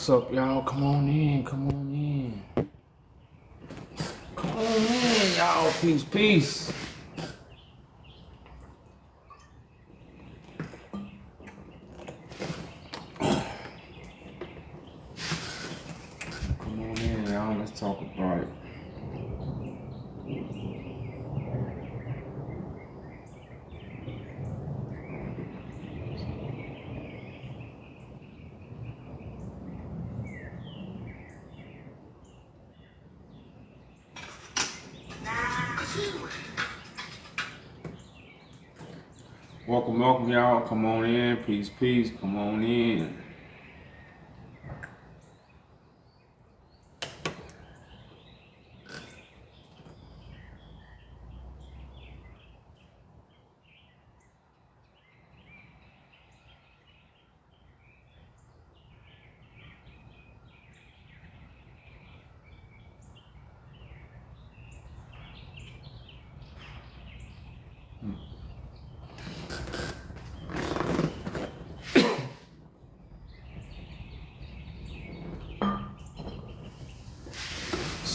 What's up, y'all? Come on in. Come on in. Come on in, y'all. Peace, peace. Come on in, y'all. Let's talk about it. Welcome, welcome, y'all. Come on in. Peace, peace. Come on in.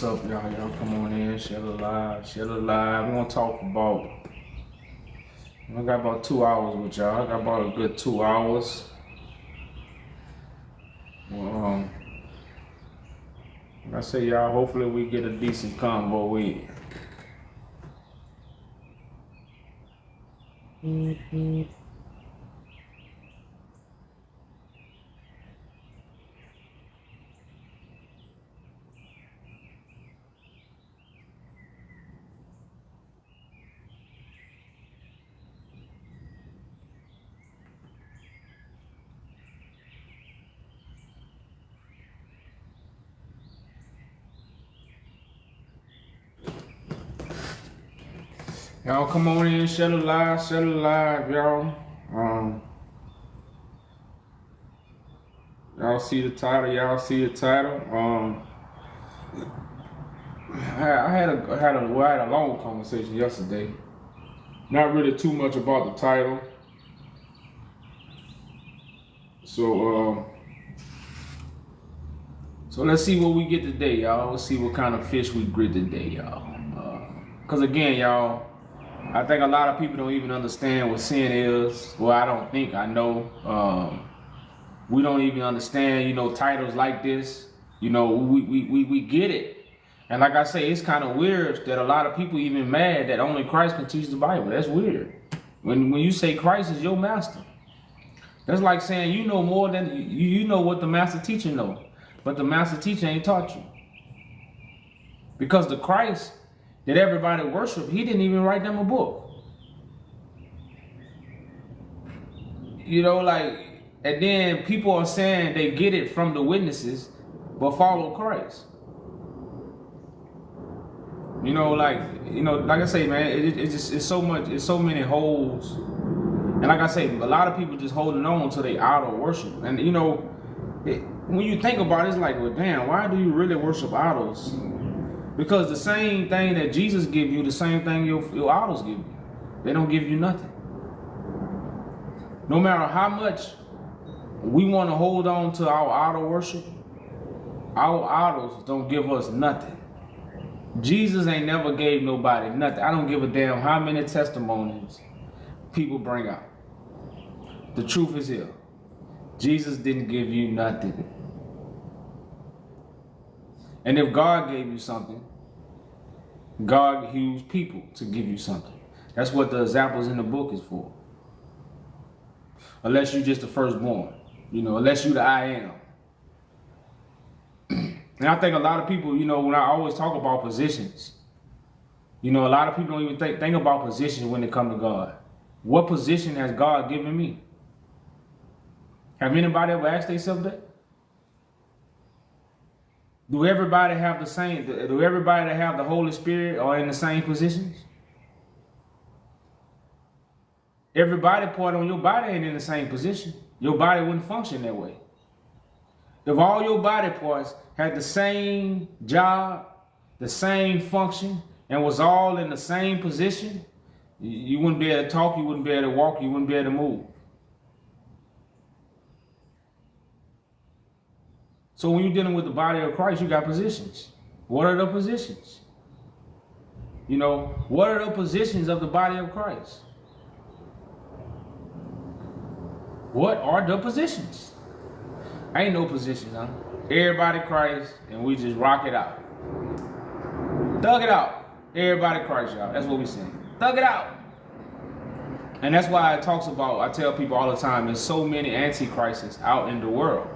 What's up, y'all? Y'all come on in. Share the live. Share the live. We're going to talk about... I got about 2 hours with y'all. I got about a good 2 hours. Well, like I say, y'all, hopefully we get a decent combo with it. Y'all come on in, share the live, y'all. Y'all see the title, I had a long conversation yesterday. Not really too much about the title. So let's see what we get today, y'all. Let's see what kind of fish we grit today, y'all. Cause again, y'all, I think a lot of people don't even understand what sin is. Well, I don't think, I know. We don't even understand, titles like this. We get it. And like I say, it's kind of weird that a lot of people even mad that only Christ can teach the Bible. That's weird. When you say Christ is your master, that's like saying you know more than, you know what the master teacher know. But the master teacher ain't taught you. Because the Christ that everybody worship, he didn't even write them a book. And then people are saying they get it from the witnesses, but follow Christ. Like I say, man, it's so much, it's so many holes. And like I say, a lot of people just holding on to their idol worship. And when you think about it, it's like, well, damn, why do you really worship idols? Because the same thing that Jesus give you, the same thing your idols give you. They don't give you nothing. No matter how much we want to hold on to our idol worship, our idols don't give us nothing. Jesus ain't never gave nobody nothing. I don't give a damn how many testimonies people bring out. The truth is here. Jesus didn't give you nothing. And if God gave you something, God used people to give you something. That's what the examples in the book is for. Unless you're just the firstborn, unless you the I am. And I think a lot of people, when I always talk about positions, a lot of people don't even think about positions when it comes to God. What position has God given me? Have anybody ever asked themselves that? Do everybody have the same? Do everybody that have the Holy Spirit are in the same positions? Everybody part on your body ain't in the same position. Your body wouldn't function that way. If all your body parts had the same job, the same function, and was all in the same position, you wouldn't be able to talk, you wouldn't be able to walk, you wouldn't be able to move. So when you're dealing with the body of Christ, you got positions. What are the positions? You know, what are the positions of the body of Christ? What are the positions? Ain't no positions, huh? Everybody Christ, and we just rock it out. Thug it out. Everybody Christ, y'all. That's what we saying. Thug it out. And that's why it talks about, I tell people all the time, there's so many antichrists out in the world.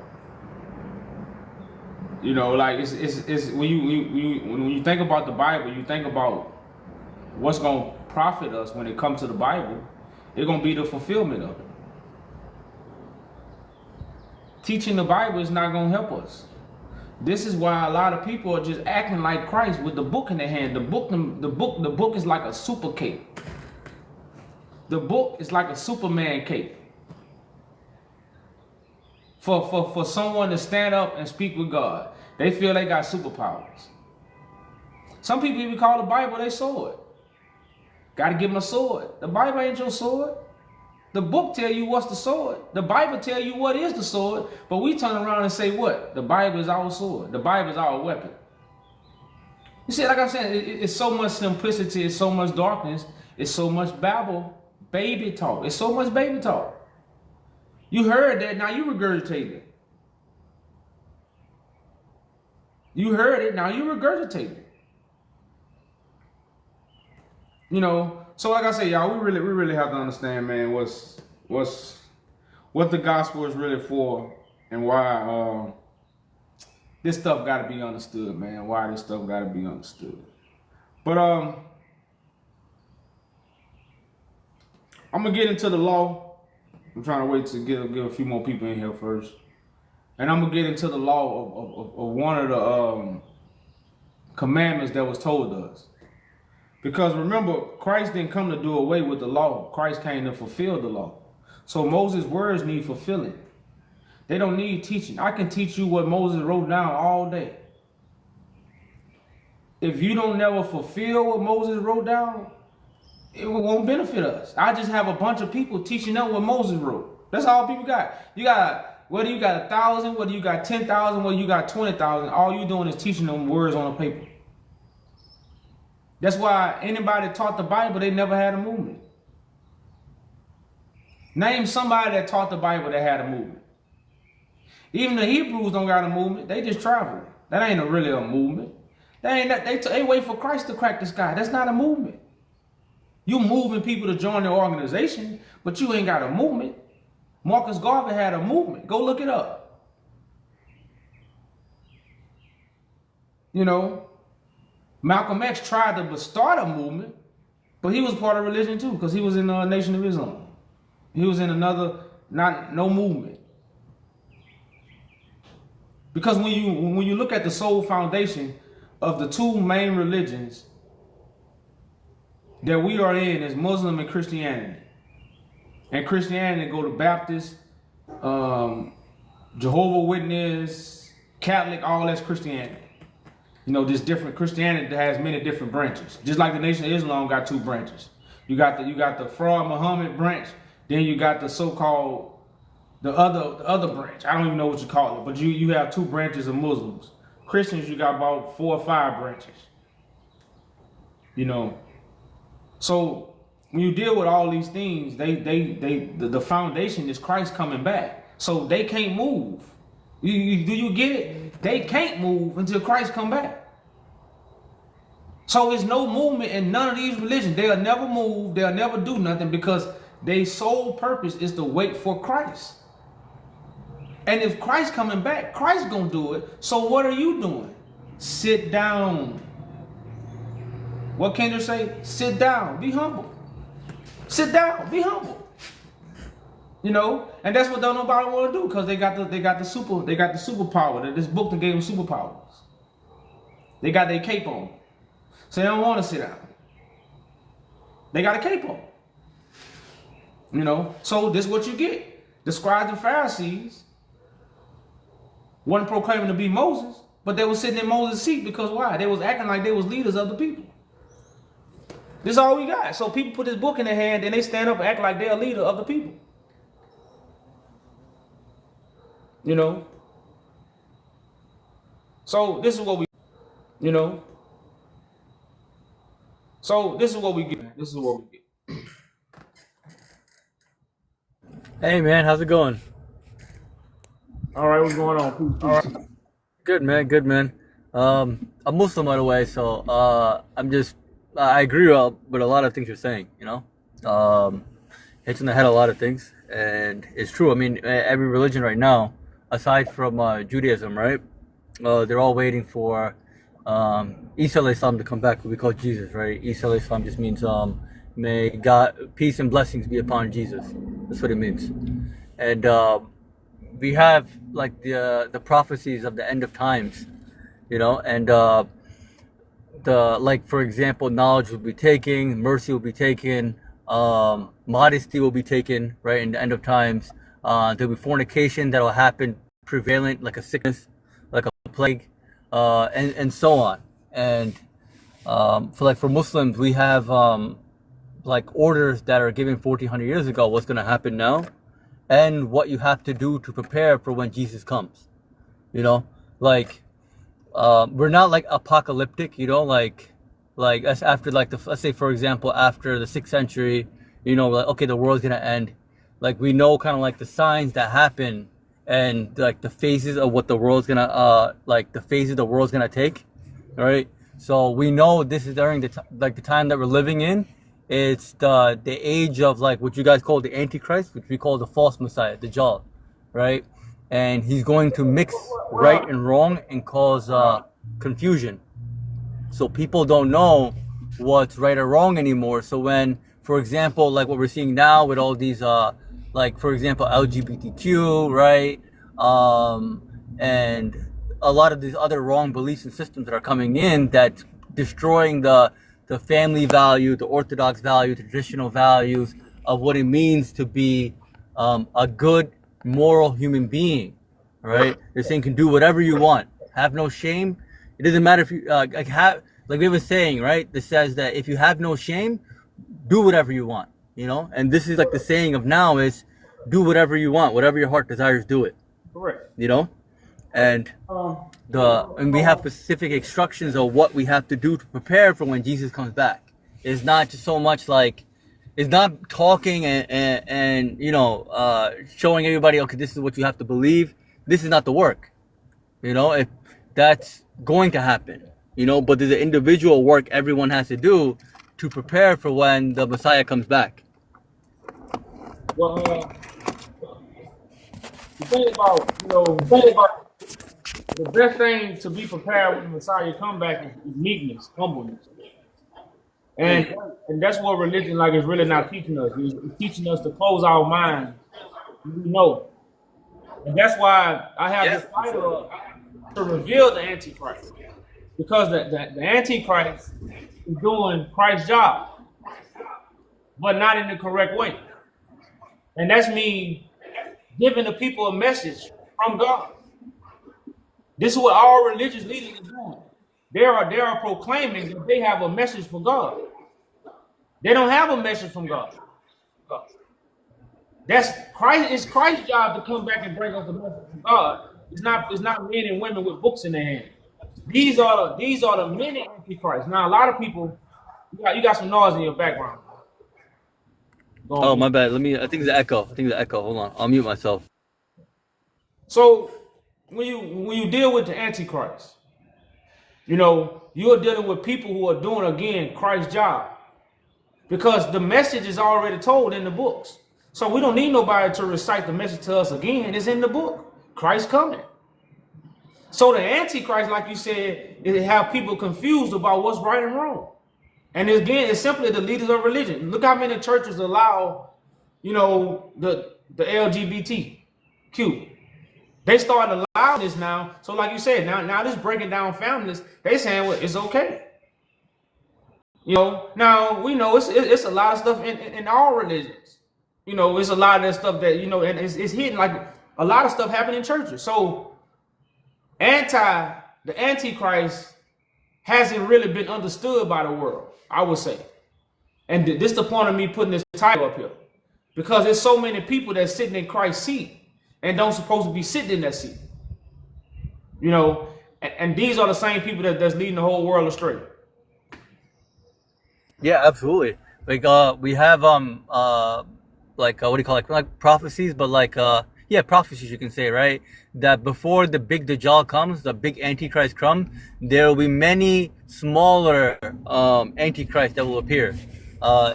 You know, like it's when you think about the Bible, you think about what's gonna profit us when it comes to the Bible. It's gonna be the fulfillment of it. Teaching the Bible is not gonna help us. This is why a lot of people are just acting like Christ with the book in their hand. The book is like a super cape. The book is like a Superman cape. For someone to stand up and speak with God, they feel they got superpowers. Some people even call the Bible their sword. Got to give them a sword. The Bible ain't your sword. The book tell you what's the sword. The Bible tell you what is the sword. But we turn around and say what? The Bible is our sword. The Bible is our weapon. You see, like I'm saying, it's so much simplicity. It's so much darkness. It's so much babble, baby talk. It's so much baby talk. You heard that, now you regurgitate it. You heard it, now you regurgitate it. You know, so like I say, y'all, we really have to understand, man, what the gospel is really for, and why this stuff got to be understood, man. Why this stuff got to be understood. But I'm gonna get into the law. I'm trying to wait to get a few more people in here first. And I'm going to get into the law of one of the commandments that was told us. Because remember, Christ didn't come to do away with the law. Christ came to fulfill the law. So Moses' words need fulfilling. They don't need teaching. I can teach you what Moses wrote down all day. If you don't never fulfill what Moses wrote down, it won't benefit us. I just have a bunch of people teaching them what Moses wrote. That's all people got. You got, whether you got 1,000, whether you got 10,000, whether you got 20,000, all you doing is teaching them words on a paper. That's why anybody taught the Bible, they never had a movement. Name somebody that taught the Bible that had a movement. Even the Hebrews don't got a movement. They just traveling. That ain't really a movement. They wait for Christ to crack the sky. That's not a movement. You moving people to join their organization, but you ain't got a movement. Marcus Garvey had a movement. Go look it up. You know, Malcolm X tried to start a movement, but he was part of religion too, because he was in the Nation of Islam. He was in another, no movement. Because when you look at the sole foundation of the two main religions that we are in, is Muslim and Christianity. And Christianity go to Baptist, Jehovah's Witness, Catholic, all that's Christianity. You know, this different Christianity that has many different branches. Just like the Nation of Islam got two branches. You got the fraud Muhammad branch, then you got the so-called the other branch. I don't even know what you call it, but you have two branches of Muslims. Christians, you got about 4 or 5 branches. You know. So when you deal with all these things, the foundation is Christ coming back. So they can't move. Do you get it? They can't move until Christ come back. So there's no movement in none of these religions. They'll never move. They'll never do nothing because their sole purpose is to wait for Christ. And if Christ coming back, Christ gonna do it. So what are you doing? Sit down. What Kendra say? Sit down. Be humble. Sit down. Be humble. You know, and that's what don't nobody want to do, because they got the superpower. That this book that gave them superpowers. They got their cape on, so they don't want to sit down. They got a cape on. You know, so this is what you get. The scribes and Pharisees wasn't proclaiming to be Moses, but they were sitting in Moses' seat because why? They was acting like they was leaders of the people. This is all we got. So people put this book in their hand and they stand up and act like they're a leader of the people. You know? So this is what we, you know. So this is what we get. This is what we get. Hey man, how's it going? All right, what's going on? Peace. Good man, good man. I'm Muslim by the way, so I agree with a lot of things you're saying. Hits on the head a lot of things, and it's true. I mean, every religion right now, aside from Judaism, right? They're all waiting for Isa alayhi salam to come back, what we call Jesus, right? Isa alayhi salam just means may God peace and blessings be upon Jesus. That's what it means, and we have like the prophecies of the end of times, and the like for example, knowledge will be taken, mercy will be taken, modesty will be taken, right? In the end of times, there'll be fornication that will happen prevalent, like a sickness, like a plague, and so on. And for Muslims, we have like orders that are given 1400 years ago. What's going to happen now, and what you have to do to prepare for when Jesus comes. Like we're not like apocalyptic. Like that's after like let's say for example after the 6th century. Like okay, the world's gonna end. Like we know kind of like the signs that happen and like the phases of what the world's gonna like the phases the world's gonna take. All right. So we know this is during the time that we're living in. It's the age of like what you guys call the Antichrist, which we call the false Messiah, the Dajjal, right? And he's going to mix right and wrong and cause confusion. So people don't know what's right or wrong anymore. So when, for example, like what we're seeing now with all these, like for example, LGBTQ, right? And a lot of these other wrong beliefs and systems that are coming in that's destroying the family value, the orthodox value, the traditional values of what it means to be a good, moral human being, right? They're saying you can do whatever you want, have no shame. It doesn't matter if you like we have a saying, right? That says that if you have no shame, do whatever you want, And this is like the saying of now is do whatever you want, whatever your heart desires, do it. Correct. And we have specific instructions of what we have to do to prepare for when Jesus comes back. It's not just so much like, it's not talking and showing everybody, okay, this is what you have to believe. This is not the work. If that's going to happen, but there's an individual work everyone has to do to prepare for when the Messiah comes back. Well, the thing about the best thing to be prepared when the Messiah come back is meekness, humbleness. And that's what religion like is really not teaching us. It's teaching us to close our minds. And that's why I have this title to reveal the Antichrist. Because the Antichrist is doing Christ's job, but not in the correct way. And that's me giving the people a message from God. This is what all religious leaders are doing. They are proclaiming that they have a message for God. They don't have a message from God. That's Christ. It's Christ's job to come back and bring us the message from God. It's not men and women with books in their hand. These are the many antichrists. Now a lot of people, you got some noise in your background. Oh my bad. I think it's the echo. Hold on. I'll mute myself. So when you deal with the Antichrist, you're dealing with people who are doing again Christ's job, because the message is already told in the books. So we don't need nobody to recite the message to us again. It's in the book. Christ coming. So the Antichrist, like you said, it have people confused about what's right and wrong. And again, it's simply the leaders of religion. Look how many churches allow, the LGBTQ. They started allowing this now. So like you said, now this breaking down families, they saying, well, it's okay. Now we know it's a lot of stuff in all religions. It's a lot of that stuff that, and it's hidden. Like a lot of stuff happening in churches. So the Antichrist hasn't really been understood by the world, I would say. And this is the point of me putting this title up here. Because there's so many people that's sitting in Christ's seat and don't supposed to be sitting in that seat. And these are the same people that's leading the whole world astray. Yeah, absolutely. Like we have like what do you call it? Like prophecies, but like yeah, prophecies you can say, right? That before the big Dajjal comes, the big Antichrist comes, there will be many smaller Antichrists that will appear.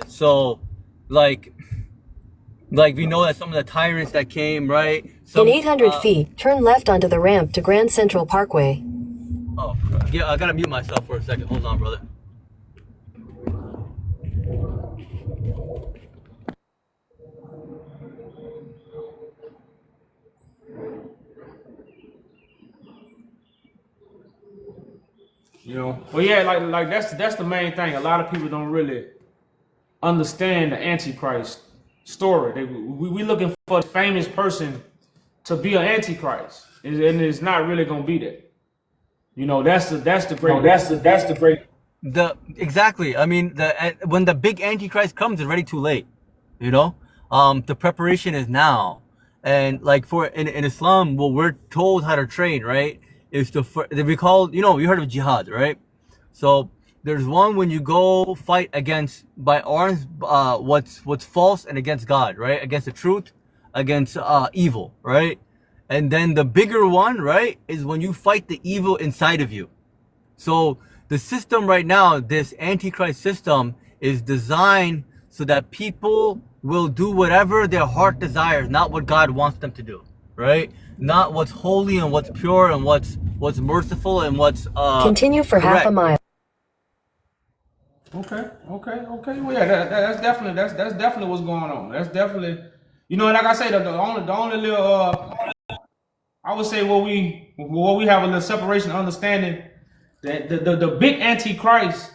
So like we know that some of the tyrants that came, right? In 800 feet, turn left onto the ramp to Grand Central Parkway. Oh, yeah, I gotta mute myself for a second. Hold on, brother. You know, but yeah, like that's the main thing. A lot of people don't really understand the Antichrist story. We looking for a famous person to be an Antichrist, and it's not really gonna be that. You know, that's the great. No, that's the great. Exactly. I mean, when the big Antichrist comes, it's already too late. You know, the preparation is now, and like in Islam, what we're told how to train, right, is we call, you know, you heard of jihad, right? So there's one when you go fight against by arms, what's false and against God, right? Against the truth, against evil, right? And then the bigger one, right, is when you fight the evil inside of you. So the system right now, this Antichrist system, is designed so that people will do whatever their heart desires, not what God wants them to do, right? Not what's holy and what's pure and what's merciful and what's continue for correct. half a mile. Okay. Well, yeah, that's definitely what's going on. That's definitely, you know, like I say, the only little I would say what we have a little separation understanding that the big Antichrist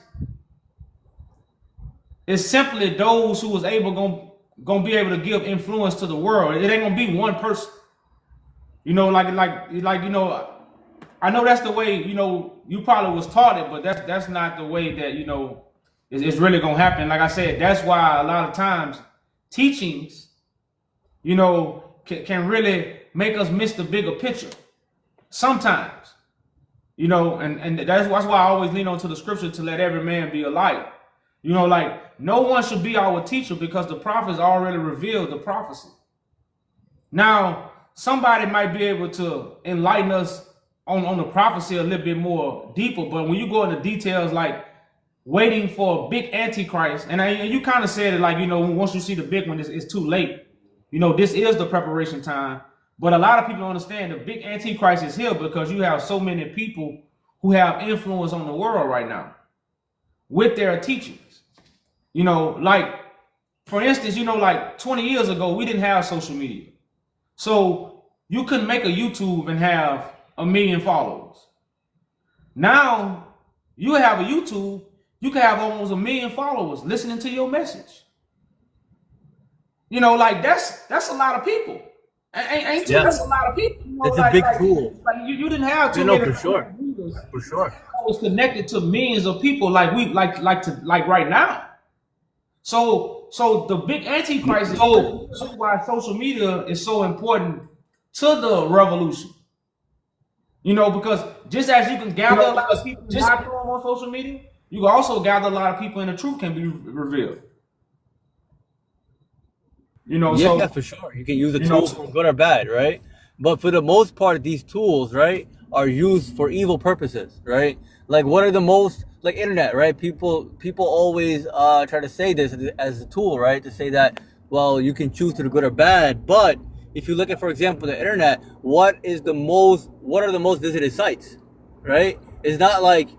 is simply those who was gonna be able to give influence to the world. It ain't gonna be one person. You know, like you know, I know that's the way, you know, you probably was taught it, but that's not the way that, you know, it's really gonna happen. Like I said, that's why a lot of times teachings, you know, can really make us miss the bigger picture. Sometimes, you know, and that's why I always lean on to the scripture to let every man be a liar. You know, like no one should be our teacher because the prophets already revealed the prophecy. Now, somebody might be able to enlighten us on the prophecy a little bit more deeper, but when you go into details like waiting for a big Antichrist, and you kind of said it like, you know, once you see the big one, it's too late. You know, this is the preparation time. But a lot of people don't understand the big Antichrist is here because you have so many people who have influence on the world right now with their teachings. You know, like, for instance, you know, like 20 years ago, we didn't have social media. So you couldn't make a YouTube and have 1 million followers. Now you have a YouTube, you can have almost 1 million followers listening to your message. You know, like that's a lot of people. Ain't Yeah. That's a lot of people. You know, It's a big tool. Like you didn't have too No, many for sure. For sure. was connected to millions of people like right now. So the big Antichrist is why social media is so important to the revolution. You know, because just as you can gather a lot of people just on social media, you can also gather a lot of people and the truth can be revealed. You know, Yeah, so for sure. You can use the tools for good or bad, right? But for the most part, these tools, right, are used for evil purposes, right? Like what are the most, like internet, right? People always try to say this as a tool, right? To say that, well, you can choose to do good or bad. But if you look at, for example, the internet, what are the most visited sites, right? It's not like,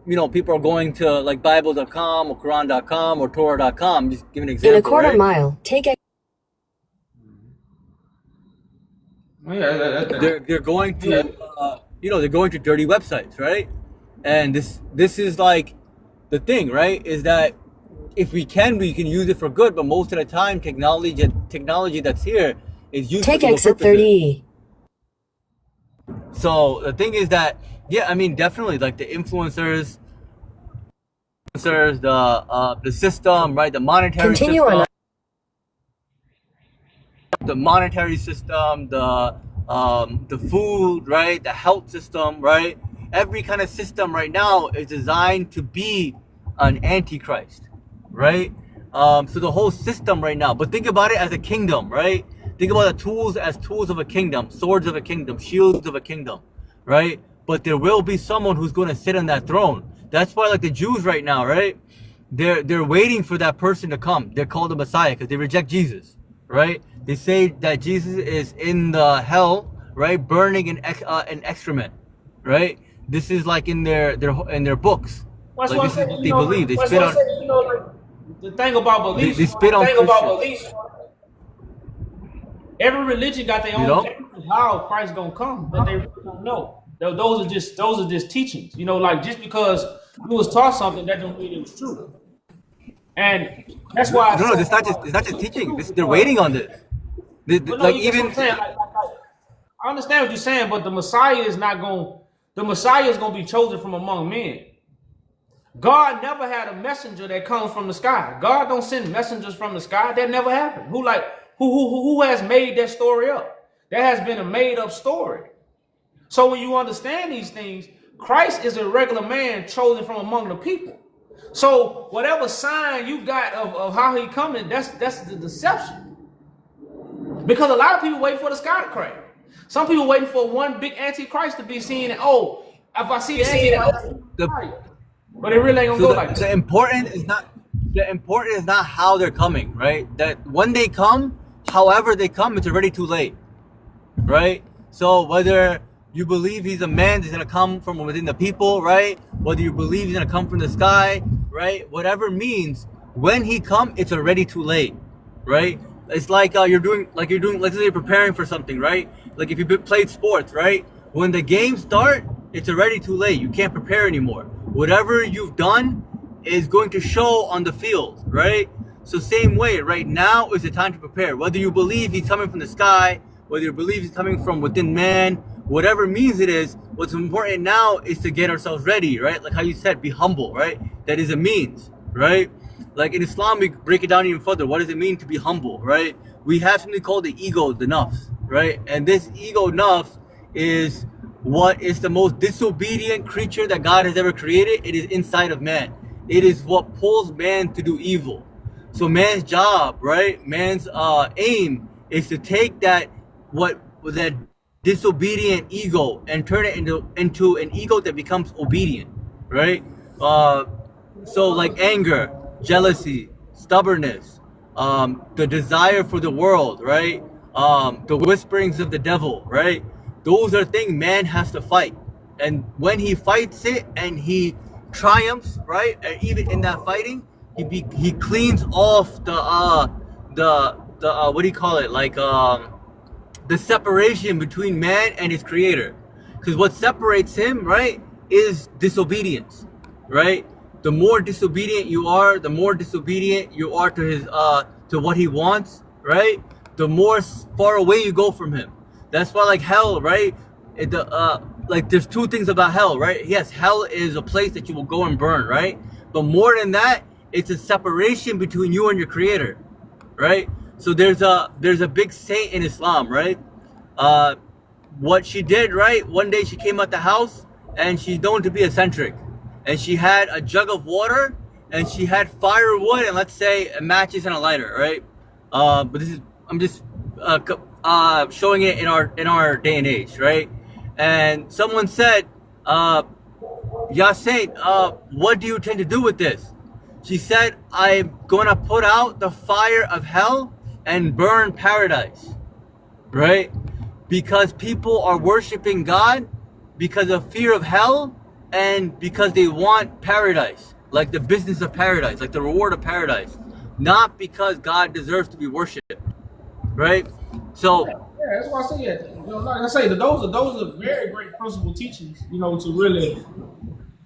you know, people are going to like Bible.com or Quran.com or Torah.com. Just give an example. In a quarter right? mile, take a They're going to you know, they're going to dirty websites, right? And this is like the thing, right? Is that if we can use it for good, but most of the time technology that's here is used take for evil exit purposes. 30E. So the thing is that, yeah, I mean, definitely like the influencers, the system, right? The monetary Continue system. on. The monetary system, the food, right, the health system, right, every kind of system right now is designed to be an antichrist, right? So the whole system right now, but think about it as a kingdom, right? Think about the tools as tools of a kingdom, swords of a kingdom, shields of a kingdom, right? But there will be someone who's going to sit on that throne. That's why, like the Jews right now, right? They're waiting for that person to come. They're called the Messiah because they reject Jesus, right? They say that Jesus is in the hell, right, burning in excrement, right? This is like in their books. That's Like what this I'm is saying, what they believe. They spit on. you know, like, the thing about beliefs. They spit on the thing about Christians. beliefs. Every religion got their You own know? technique of how Christ gonna come, but they really don't know. Those are just teachings. You know, like just because you was taught something, that don't mean it was true. And that's why. No, it's not just teaching. They're waiting on this. But no, Like you get what even I'm saying. I understand what you're saying, but the Messiah is not going. The Messiah is going to be chosen from among men. God never had a messenger that comes from the sky. God don't send messengers from the sky. That never happened. Who has made that story up? That has been a made up story. So when you understand these things, Christ is a regular man chosen from among the people. So whatever sign you got of how he coming, that's the deception. Because a lot of people wait for the sky to crack. Some people waiting for one big antichrist to be seen, and if I see the antichrist, but it really ain't gonna go like that. The important is not how they're coming, right? That when they come, however they come, it's already too late, right? So whether you believe he's a man that's gonna come from within the people, right? Whether you believe he's gonna come from the sky, right? Whatever means, when he comes, it's already too late, right? It's like you're doing, let's say you're preparing for something, right? Like if you played sports, right? When the games start, it's already too late. You can't prepare anymore. Whatever you've done is going to show on the field, right? So same way, right now is the time to prepare. Whether you believe he's coming from the sky, whether you believe he's coming from within man, whatever means it is, what's important now is to get ourselves ready, right? Like how you said, be humble, right? That is a means, right? Like in Islam, we break it down even further. What does it mean to be humble, right? We have something called the ego, the nafs, right? And this ego nafs is what is the most disobedient creature that God has ever created. It is inside of man. It is what pulls man to do evil. So man's job, right? Man's aim is to take that disobedient ego and turn it into an ego that becomes obedient, right? So like anger, jealousy, stubbornness, the desire for the world, right? The whisperings of the devil, right? Those are things man has to fight. And when he fights it and he triumphs, right? And even in that fighting, he cleans off the what do you call it? Like the separation between man and his creator. Because what separates him, right, is disobedience, right? The more disobedient you are, the more disobedient you are to his to what he wants, right? The more far away you go from him. That's why, like hell, right? Like there's two things about hell, right? Yes, hell is a place that you will go and burn, right? But more than that, it's a separation between you and your creator, right? So there's a big saint in Islam, right? What she did, right? One day she came out the house and she's known to be eccentric. And she had a jug of water and she had firewood and let's say matches and a lighter, right? But I'm just showing it in our day and age, right? And someone said, "Ya Saint, what do you intend to do with this?" She said, "I'm gonna put out the fire of hell and burn paradise," right? Because people are worshiping God because of fear of hell and because they want paradise, like the business of paradise, like the reward of paradise, not because God deserves to be worshipped, right? So yeah, that's why I say that. You know, like I say, those are very great principle teachings. You know, to really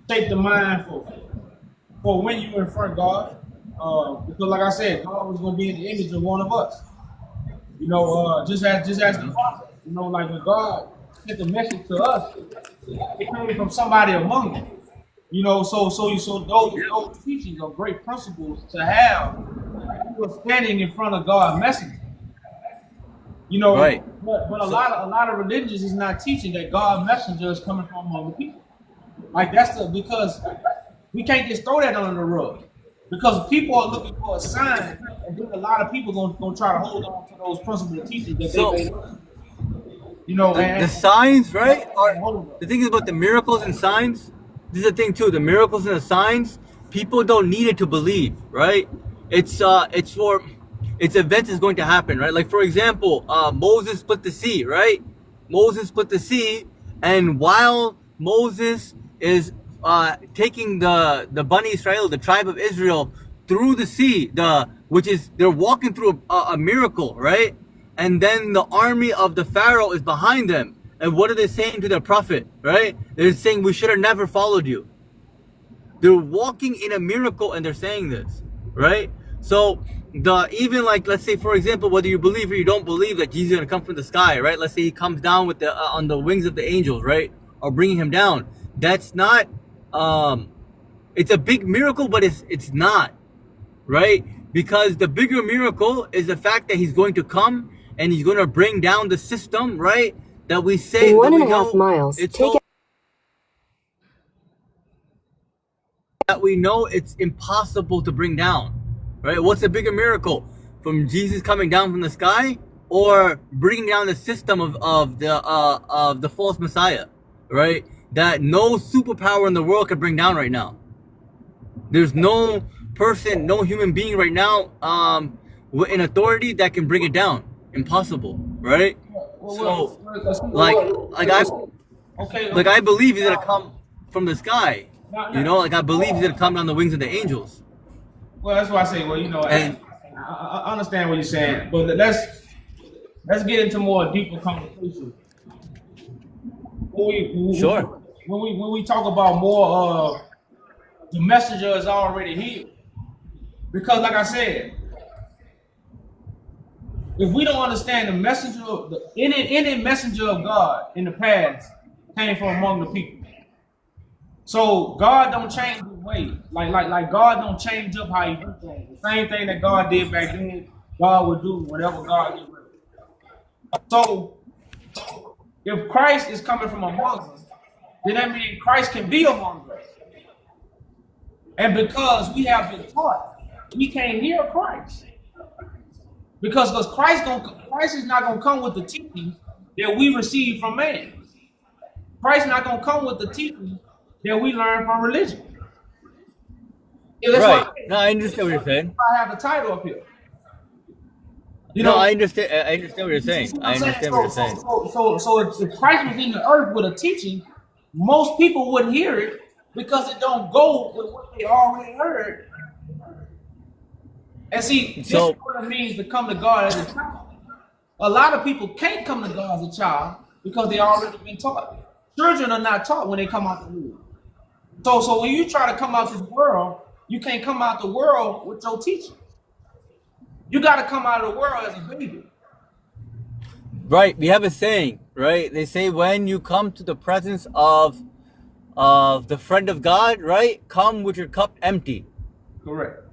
take the mind for when you in front of God. Because, like I said, God was going to be in the image of one of us. You know, just as the prophet. You know, like when God sent the message to us, it came from somebody among them. You know, so those teachings are great principles to have. You are standing in front of God's messenger. You know, right. But a lot of religions is not teaching that God's messenger is coming from among the people. Like that's because we can't just throw that under the rug. Because people are looking for a sign, and then a lot of people gonna try to hold on to those principal teachings that So they you know, the and signs, right? Or the thing is about the miracles and signs. This is the thing too. The miracles and the signs, people don't need it to believe, right? It's events is going to happen, right? Like for example, Moses split the sea, right? Moses split the sea, and while Moses is taking the Bani Israel, the tribe of Israel, through the sea, which is they're walking through a miracle, right? And then the army of the Pharaoh is behind them. And what are they saying to their prophet, right? They're saying, we should have never followed you. They're walking in a miracle and they're saying this, right? So even like, let's say, for example, whether you believe or you don't believe that Jesus is going to come from the sky, right? Let's say he comes down with on the wings of the angels, right? Or bringing him down. That's not, it's a big miracle, but it's not, right? Because the bigger miracle is the fact that he's going to come and he's going to bring down the system, right? That we say In that we 1.5 know miles, it's take so, that we know it's impossible to bring down, right? What's a bigger miracle, from Jesus coming down from the sky, or bringing down the system of the false Messiah, right? That no superpower in the world can bring down right now. There's no person, no human being right now in authority that can bring it down. Impossible, right? So, like I believe he's gonna come from the sky. You know, like I believe he's gonna come down the wings of the angels. well, that's why I say, well, you know, And I understand what you're saying, but let's get into more deeper conversation. sure, When we talk about more the messenger is already here. Because like I said, if we don't understand the messenger of any messenger of God in the past came from among the people. So God don't change his way. Like God don't change up how he do things. The same thing that God did back then, God would do whatever God did. So if Christ is coming from among us, then that means Christ can be among us. And because we have been taught, we can't hear Christ. Because Christ is not gonna come with the teachings that we receive from man. Christ not gonna come with the teachings that we learn from religion. right. No, I understand what you're saying. I have the title up here. You No, know, I understand. I understand what you're saying. see what I I'm saying? understand what you're saying. So if Christ was in the earth with a teaching, most people wouldn't hear it because it don't go with what they already heard. And see, this is So what it means to come to God as a child. A lot of people can't come to God as a child because they already been taught. Children are not taught when they come out the womb. So when you try to come out this world, you can't come out the world with your teaching. You got to come out of the world as a baby. right, we have a saying, right? They say when you come to the presence of the friend of God, right? Come with your cup empty, Correct.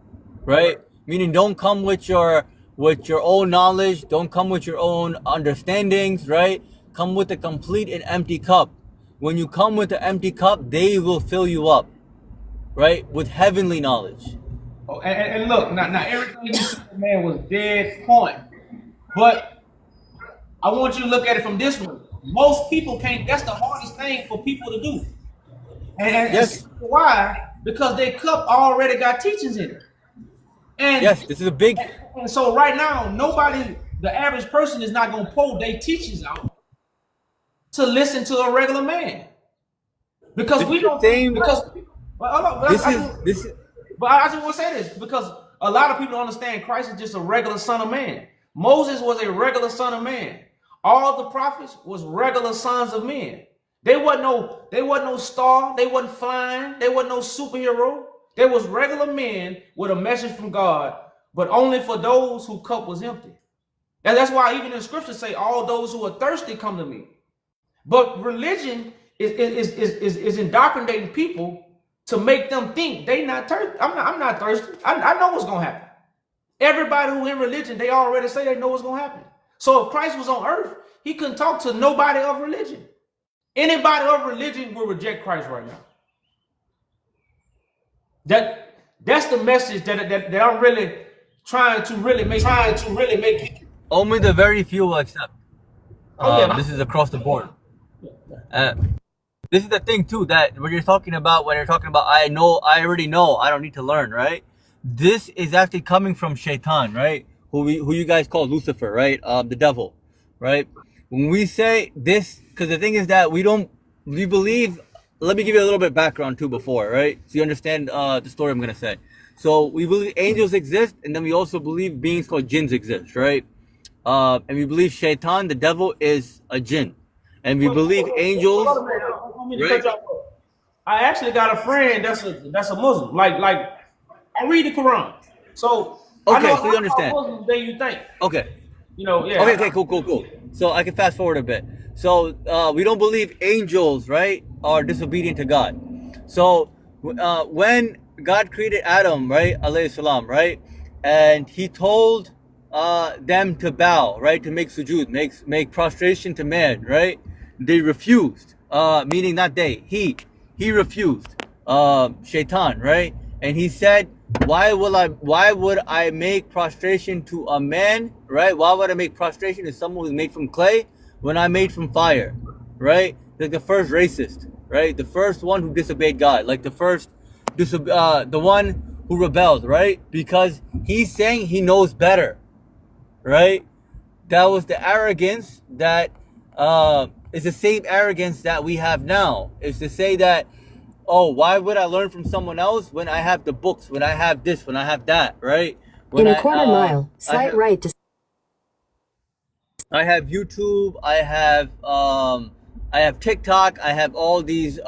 right? Meaning, don't come with your own knowledge. Don't come with your own understandings, right? Come with a complete and empty cup. When you come with the empty cup, they will fill you up, right? With heavenly knowledge. Oh, and look, now everything you said, man, was dead point. But I want you to look at it from this one. Most people can't. That's the hardest thing for people to do. And Yes, why? Because their cup already got teachings in it. And, yes, this is a big. and so right now, the average person is not going to pull their teachings out to listen to a regular man. Because This we is the don't, same. because, well, hold on, This is. but I just want to say this because a lot of people don't understand Christ is just a regular son of man. Moses was a regular son of man. All the prophets was regular sons of men. They wasn't no star. They wasn't flying. They wasn't no superhero. They was regular men with a message from God, but only for those whose cup was empty. And that's why even in scripture say, all those who are thirsty come to me. But religion is indoctrinating people to make them think they not thirsty. I'm not thirsty. I know what's gonna happen. Everybody who in religion, they already say they know what's gonna happen. So if Christ was on earth, he couldn't talk to nobody of religion. Anybody of religion will reject Christ right now. That's the message that I'm really trying to really make. Only the very few will accept. Oh yeah, This is across the board. Uh, this is the thing too, that when you're talking about I already know, I don't need to learn, right? This is actually coming from Shaitan, right? Who you guys call Lucifer, right? The devil, right? When we say this, because the thing is that we believe. Let me give you a little bit of background too before, right? So you understand the story I'm gonna say. So we believe angels exist, and then we also believe beings called jinns exist, right? And we believe Shaitan, the devil, is a jinn, and we believe angels. Right? I actually got a friend that's a Muslim. Like I read the Quran, so I Okay, know so you understand. more Muslims than you think. Okay. Yeah. Okay, cool. So I can fast forward a bit. So we don't believe angels, right, are disobedient to God. So when God created Adam, right, alayhi salam, right, and he told them to bow, right, to make sujood, make prostration to man, right, they refused. Meaning not they, he refused. Shaitan, right, and he said, why would I make prostration to a man, right? Why would I make prostration to someone who's made from clay when I'm made from fire, right? Like the first racist, right? The first one who disobeyed God, like the one who rebelled, right? Because he's saying he knows better, right? That was the arrogance that is the same arrogance that we have now. Is to say that, oh, why would I learn from someone else when I have the books, when I have this, when I have that, right? When In a quarter mile, slight right to... I have YouTube, I have TikTok, I have all these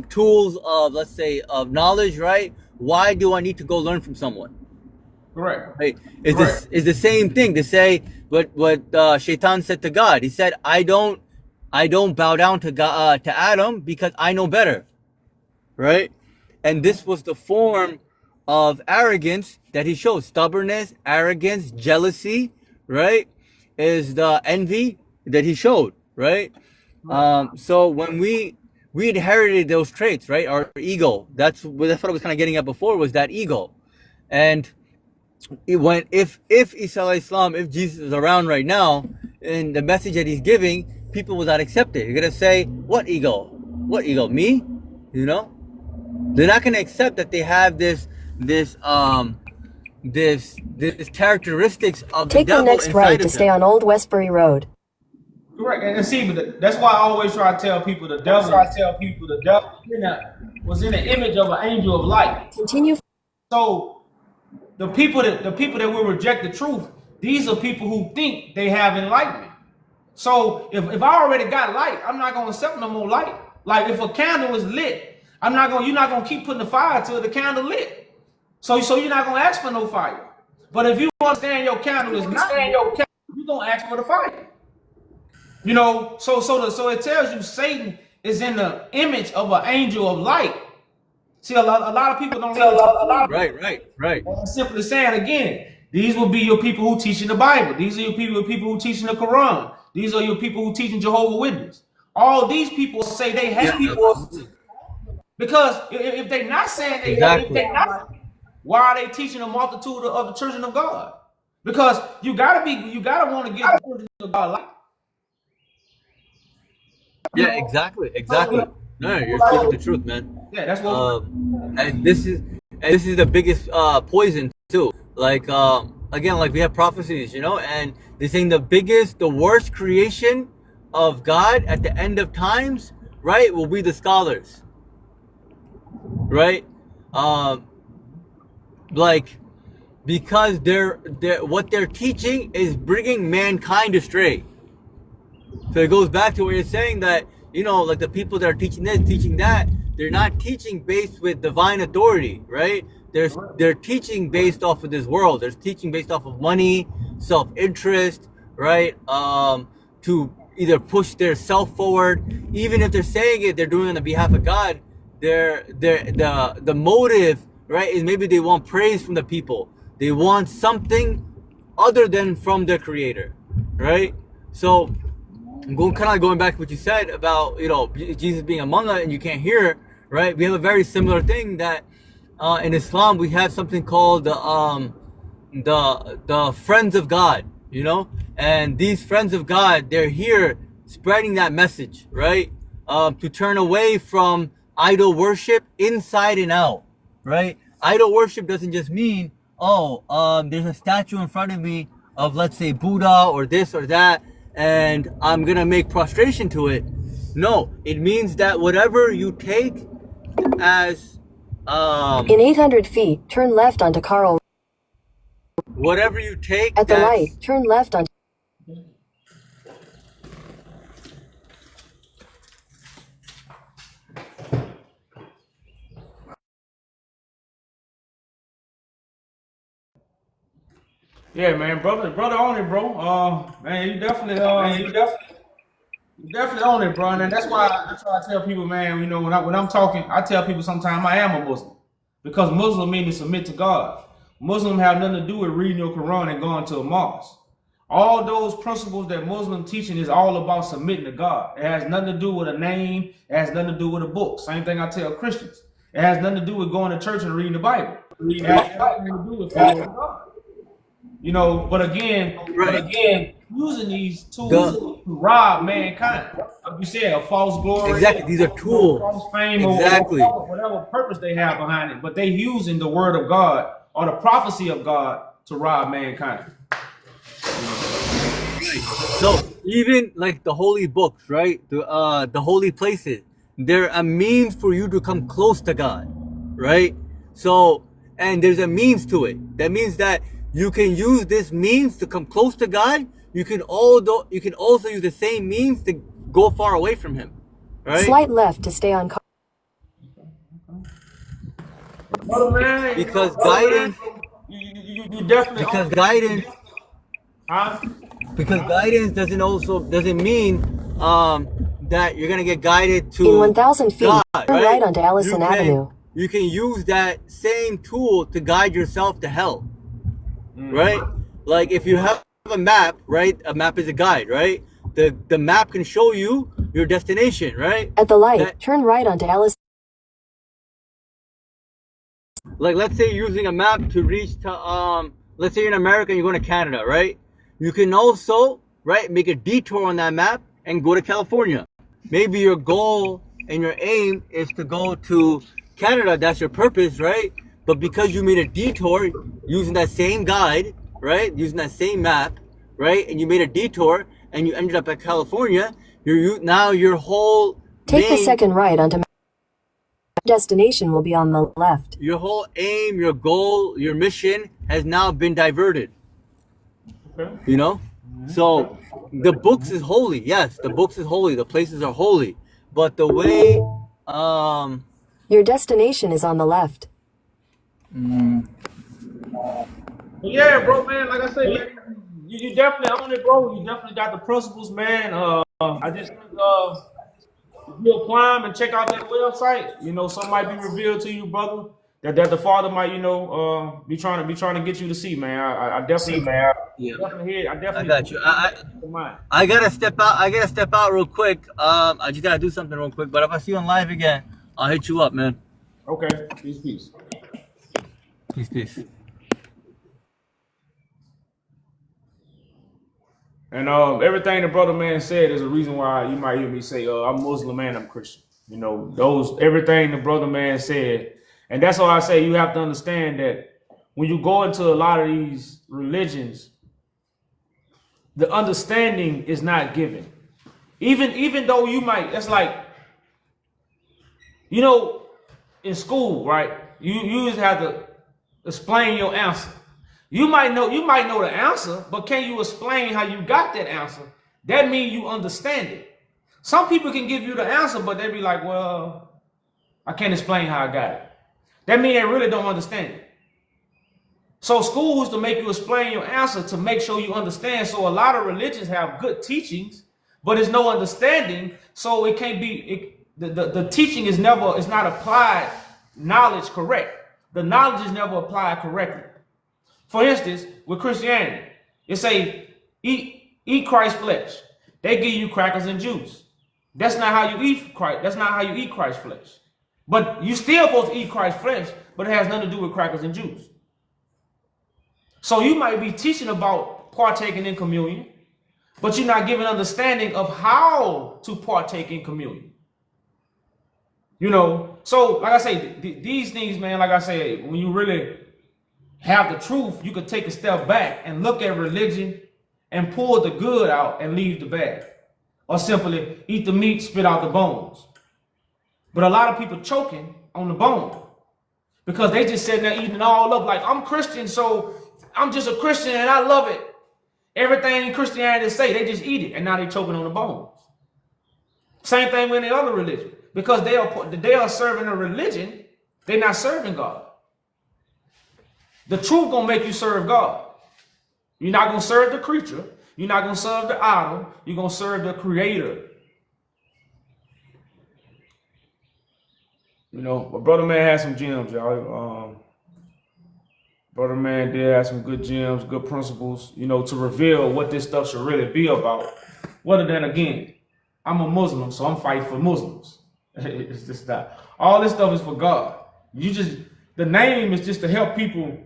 tools of, let's say, of knowledge, right? Why do I need to go learn from someone? Correct. Right? It's the same thing to say what Shaitan said to God. He said, I don't bow down to God, to Adam, because I know better. Right? And this was the form of arrogance that he showed. Stubbornness, arrogance, jealousy, right? Is the envy that he showed, right? So when we inherited those traits, right? Our ego. That's what I was kind of getting at before, was that ego. And if Isa alayhi salam, if Jesus is around right now, and the message that he's giving, people will not accept it. You're gonna say, what ego? What ego? Me? You know? They're not gonna accept that they have this characteristics of the Take the devil next inside right of to them. stay on Old Westbury Road. Correct. And see, but that's why I always try to tell people the devil was in the image of an angel of light. Continue. So the people that will reject the truth, these are people who think they have enlightenment. So if I already got light, I'm not gonna accept no more light. Like if a candle is lit, you're not gonna keep putting the fire till the candle lit. So you're not gonna ask for no fire. But if you understand your candle is not lit, you're gonna ask for the fire. You know, so it tells you Satan is in the image of an angel of light. See, a lot of people don't Right. I'm simply saying again, these will be your people who teaching the Bible. These are your people who teaching the Quran. These are your people who teaching Jehovah's Witness. All these people say they have people, because if they're not saying they have, if they're not, why are they teaching a multitude of the children of God? Because you gotta want to get the children of God light. Yeah, exactly. No, you're speaking the truth, man. Yeah, that's what. And this is the biggest poison too. Like again, like we have prophecies, you know, and they're saying the worst creation of God at the end of times, right, will be the scholars, right? Like because they're what they're teaching is bringing mankind astray. So it goes back to where you're saying that, you know, like the people that are teaching this, teaching that, they're not teaching based with divine authority, right? They're teaching based off of this world. They're teaching based off of money, self-interest, right? To either push their self forward. Even if they're saying it, they're doing it on the behalf of God. The motive, right, is maybe they want praise from the people. They want something other than from their creator, right? So going back to what you said about, you know, Jesus being among us and you can't hear, right? We have a very similar thing that in Islam we have something called the friends of God, you know, and these friends of God, they're here spreading that message, right? To turn away from idol worship inside and out, right? Idol worship doesn't just mean, oh, there's a statue in front of me of, let's say, Buddha or this or that, and I'm gonna make prostration to it. No, it means that whatever you take as In 800 feet, turn left onto Carl. whatever you take At the that's- light, turn left onto. Yeah, man, brother on it, bro. Man, you definitely, you definitely on it, bro. And that's why I tell people, man, you know, when I'm talking, I tell people sometimes I am a Muslim, because Muslim means to submit to God. Muslim have nothing to do with reading your Quran and going to a mosque. All those principles that Muslim teaching is all about submitting to God. It has nothing to do with a name. It has nothing to do with a book. Same thing I tell Christians. It has nothing to do with going to church and reading the Bible. It has nothing to do with following God. You know, but again, using these tools to rob mankind. Like you said, a false glory. Exactly, these are tools. False fame, Exactly. or whatever purpose they have behind it. But they using the word of God or the prophecy of God to rob mankind. So even like the holy books, right? The holy places, they're a means for you to come close to God, right? So, and there's a means to it. That means that you can use this means to come close to God. You can also use the same means to go far away from Him, right? Slight left to stay on. Because guidance, You definitely because guidance, Huh? because guidance doesn't mean that you're gonna get guided to In 1,000 feet, God, turn right onto Allison You can- Avenue. You can use that same tool to guide yourself to hell, right? Like if you have a map, right? A map is a guide, right? The map can show you your destination, right? At the light, That- turn right onto Allison. Like let's say you're using a map to reach to let's say you're in America and you're going to Canada, right? You can also, right, make a detour on that map and go to California. Maybe your goal and your aim is to go to Canada, that's your purpose, right? But because you made a detour using that same guide, right, using that same map, right, and you made a detour and you ended up at California, now your whole Take the main- second right onto. Destination will be on the left. your whole aim, your goal, your mission has now been diverted. Okay. You know? So the books is holy. Yes, the books is holy. The places are holy. But the way Your destination is on the left. Yeah, bro, man. Like I say, man, you definitely own it, bro. You definitely got the principles, man. I just think if you apply them and check out that website, you know, something might be revealed to you, brother. That the Father might, you know, be trying to get you to see, man. I definitely, Yeah. definitely, I I definitely got you. Mind. I gotta step out. I gotta step out real quick. I just gotta do something real quick. But if I see you on live again, I'll hit you up, man. Okay, peace. Peace. And everything the brother man said is a reason why you might hear me say, I'm Muslim and I'm Christian. You know, everything the brother man said. And that's why I say you have to understand that when you go into a lot of these religions, the understanding is not given. Even though you might, it's like, you know, in school, right? You just have to explain your answer. You might know the answer, but can you explain how you got that answer? That means you understand it. Some people can give you the answer, but they be like, well, I can't explain how I got it. That means they really don't understand it. So school is to make you explain your answer to make sure you understand. So a lot of religions have good teachings, but there's no understanding. So it can't be, the teaching is not applied knowledge correct. The knowledge is never applied correctly. For instance, with Christianity, it say, eat Christ's flesh. They give you crackers and juice. That's not how you eat Christ. That's not how you eat Christ's flesh. But you still supposed to eat Christ's flesh, but it has nothing to do with crackers and juice. So you might be teaching about partaking in communion, but you're not giving understanding of how to partake in communion. You know, so like I say, these things, man, like I say, when you really have the truth, you can take a step back and look at religion and pull the good out and leave the bad. Or simply eat the meat, spit out the bones. But a lot of people choking on the bone because they just sitting there eating it all up like, I'm Christian, so I'm just a Christian and I love it. Everything Christianity say, they just eat it, and now they choking on the bones. Same thing with any other religion. Because they are serving a religion, they're not serving God. The truth gonna make you serve God. You're not gonna serve the creature. You're not gonna serve the idol. You're gonna serve the Creator. You know, but Brother Man had some gems, y'all. Brother Man did have some good gems, good principles, you know, to reveal what this stuff should really be about. Other than, again, I'm a Muslim, so I'm fighting for Muslims. It's just that. All this stuff is for God. The name is just to help people.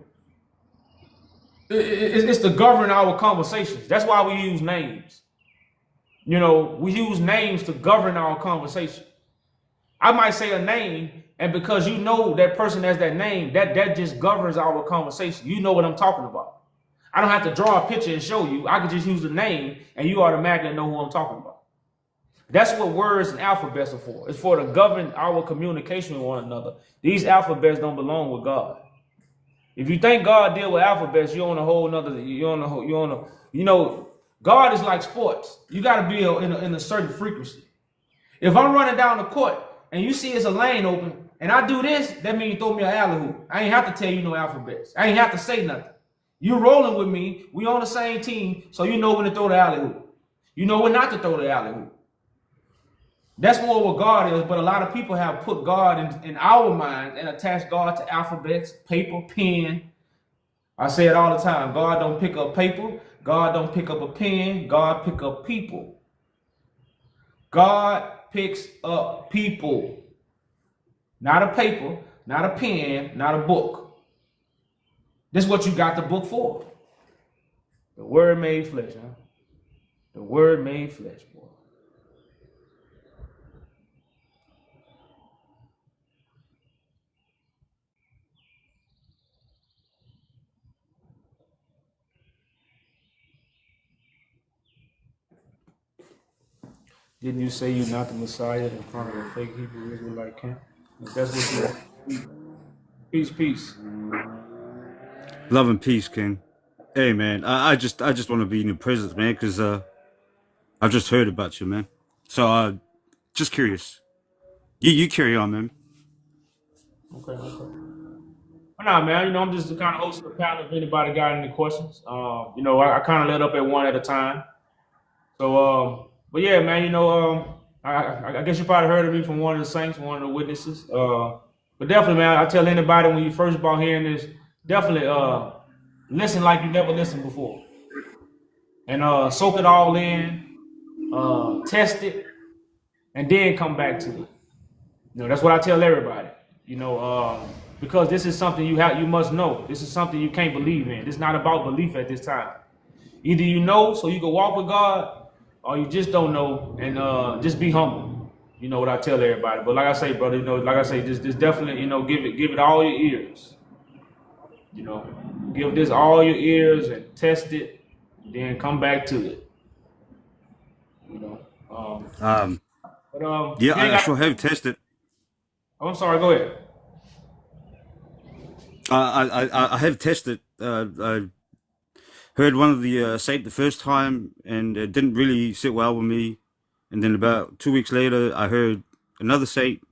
It's to govern our conversations. That's why we use names. You know, we use names to govern our conversation. I might say a name, and because you know that person has that name, that just governs our conversation. You know what I'm talking about. I don't have to draw a picture and show you. I can just use the name, and you automatically know who I'm talking about. That's what words and alphabets are for. It's for to govern our communication with one another. These alphabets don't belong with God. If you think God deal with alphabets, you're on a whole nother. You know, God is like sports. You got to be in a certain frequency. If I'm running down the court and you see it's a lane open and I do this, that means you throw me an alley hoop. I ain't have to tell you no alphabets. I ain't have to say nothing. You rolling with me. We on the same team, so you know when to throw the alley hoop. You know when not to throw the alley hoop. That's more what God is, but a lot of people have put God in our minds and attached God to alphabets, paper, pen. I say it all the time. God don't pick up paper. God don't pick up a pen. God pick up people. God picks up people. Not a paper, not a pen, not a book. This is what you got the book for. The Word made flesh, huh? The Word made flesh, boy. Didn't you say you're not the Messiah in front of a fake Hebrew Israelite camp? If that's what you want. Peace, peace. Love and peace, King. Hey, man, I just want to be in your presence, man, because I've just heard about you, man. So, just curious. You carry on, man. Okay. Well, nah, man, you know, I'm just kind of hosting the panel if anybody got any questions. You know, I kind of let up at one at a time. So, but yeah, man, you know, I guess you probably heard of me from one of the saints, one of the witnesses. But definitely, man, I tell anybody when you first about hearing this, definitely listen like you never listened before. And soak it all in, test it, and then come back to it. You know, that's what I tell everybody. You know, because this is something you must know. This is something you can't believe in. It's not about belief at this time. Either you know so you can walk with God, or you just don't know, and just be humble. You know what I tell everybody. But like I say, brother, you know, like I say, just definitely, you know, give it all your ears. You know, give this all your ears and test it, then come back to it. You know. Yeah, I sure have tested. Oh, I'm sorry. Go ahead. I have tested. I heard one of the saint the first time, and it didn't really sit well with me. And then about 2 weeks later, I heard another saint,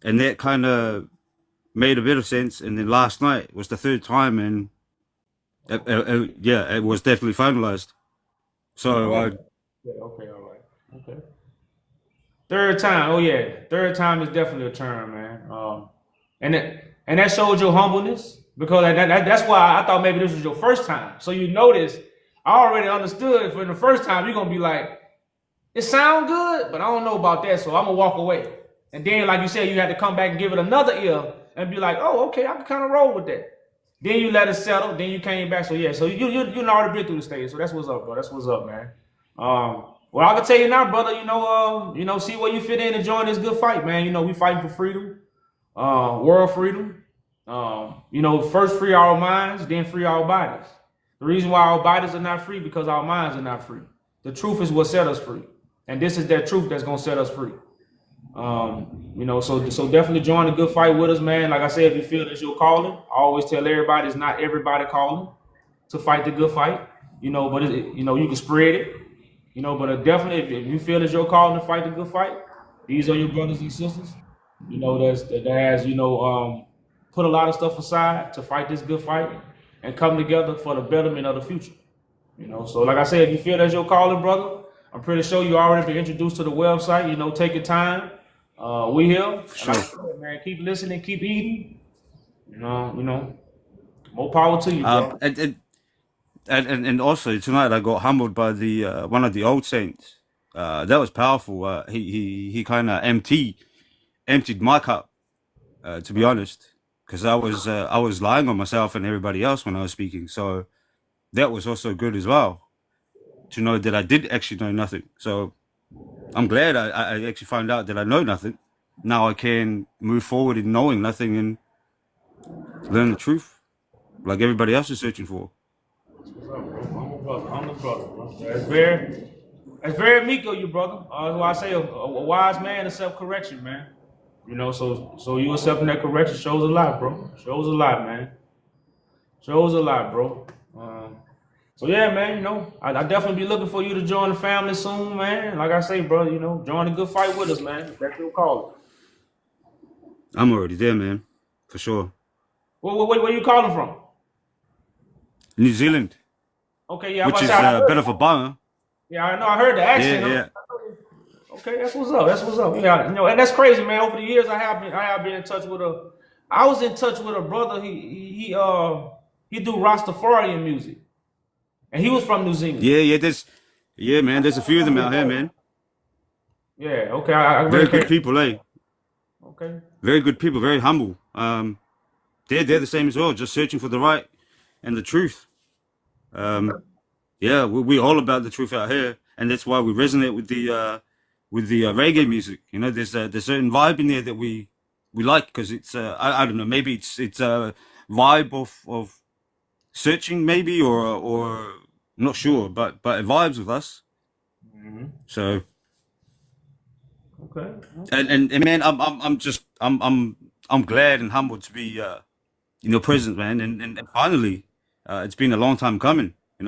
and that kind of made a bit of sense. And then last night was the third time, and it was definitely finalized. So okay, all right. Okay. Third time, oh yeah, third time is definitely a term, man. And that showed your humbleness, because that's why I thought maybe this was your first time. So you notice, I already understood for the first time you're gonna be like, it sound good, but I don't know about that, so I'm gonna walk away. And then, like you said, you had to come back and give it another ear and be like, oh, okay, I can kind of roll with that. Then you let it settle. Then you came back. So yeah, so you already been through the stage. So that's what's up, bro. That's what's up, man. Well, I can tell you now, brother. See where you fit in and join this good fight, man. We fighting for freedom, world freedom. First free our minds, then free our bodies. The reason why our bodies are not free because our minds are not free. The truth is what set us free, and this is that truth that's gonna set us free. So definitely join the good fight with us, man. Like I said, if you feel that's your calling, I always tell everybody it's not everybody calling to fight the good fight. But you can spread it. But definitely if you feel it's your calling to fight the good fight, these are your brothers and sisters. That has put a lot of stuff aside to fight this good fight and come together for the betterment of the future. So like I said, if you feel that's your calling, brother, I'm pretty sure you already been introduced to the website. Take your time. We here. Sure. Said, man, keep listening, keep eating. More power to you, bro. And also tonight I got humbled by the one of the old saints. That was powerful. He kind of emptied my cup, to be honest, because I was lying on myself and everybody else when I was speaking. So that was also good as well, to know that I did actually know nothing. So I'm glad I actually found out that I know nothing. Now I can move forward in knowing nothing and learn the truth, like everybody else is searching for. What's up, bro? I'm the brother, bro. That's very meek of you, brother. That's why I say a wise man is self-correction, man. So you accepting that correction shows a lot, bro. Shows a lot, man. Shows a lot, bro. So yeah, man, I definitely be looking for you to join the family soon, man. Like I say, bro, join the good fight with us, man. That's your call. I'm already there, man, for sure. Where you calling from? New Zealand, Okay, yeah, which is a bit of a bummer. Yeah, I know. I heard the accent. Yeah. Okay, that's what's up. That's what's up. Yeah, and that's crazy, man. Over the years, I have been in touch with a. I was in touch with a brother. He do Rastafarian music, and he was from New Zealand. Yeah, man. There's a few of them out here, man. Yeah. Okay. I Very really good can't- people, eh? Okay. Very good people, very humble. They're the same as well, just searching for the right and the truth. We're all about the truth out here, and that's why we resonate with the reggae music. There's a certain vibe in there that we like, because it's I don't know, maybe it's a vibe of searching, maybe, or I'm not sure, but it vibes with us. Mm-hmm. So Okay. and man, I'm glad and humbled to be present, man, and finally, it's been a long time coming, and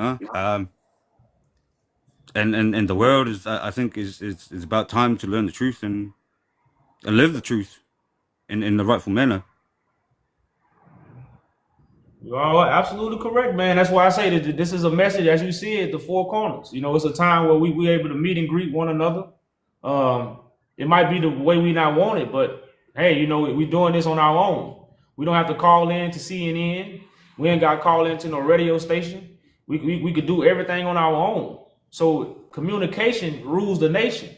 the world is, I think, is about time to learn the truth and live the truth in the rightful manner. You are absolutely correct, man. That's why I say that this is a message, as you see it, the four corners. It's a time where we able to meet and greet one another. It might be the way we not want it, but hey, we doing this on our own. We don't have to call in to CNN. We ain't got to call into no radio station. We could do everything on our own. So communication rules the nation.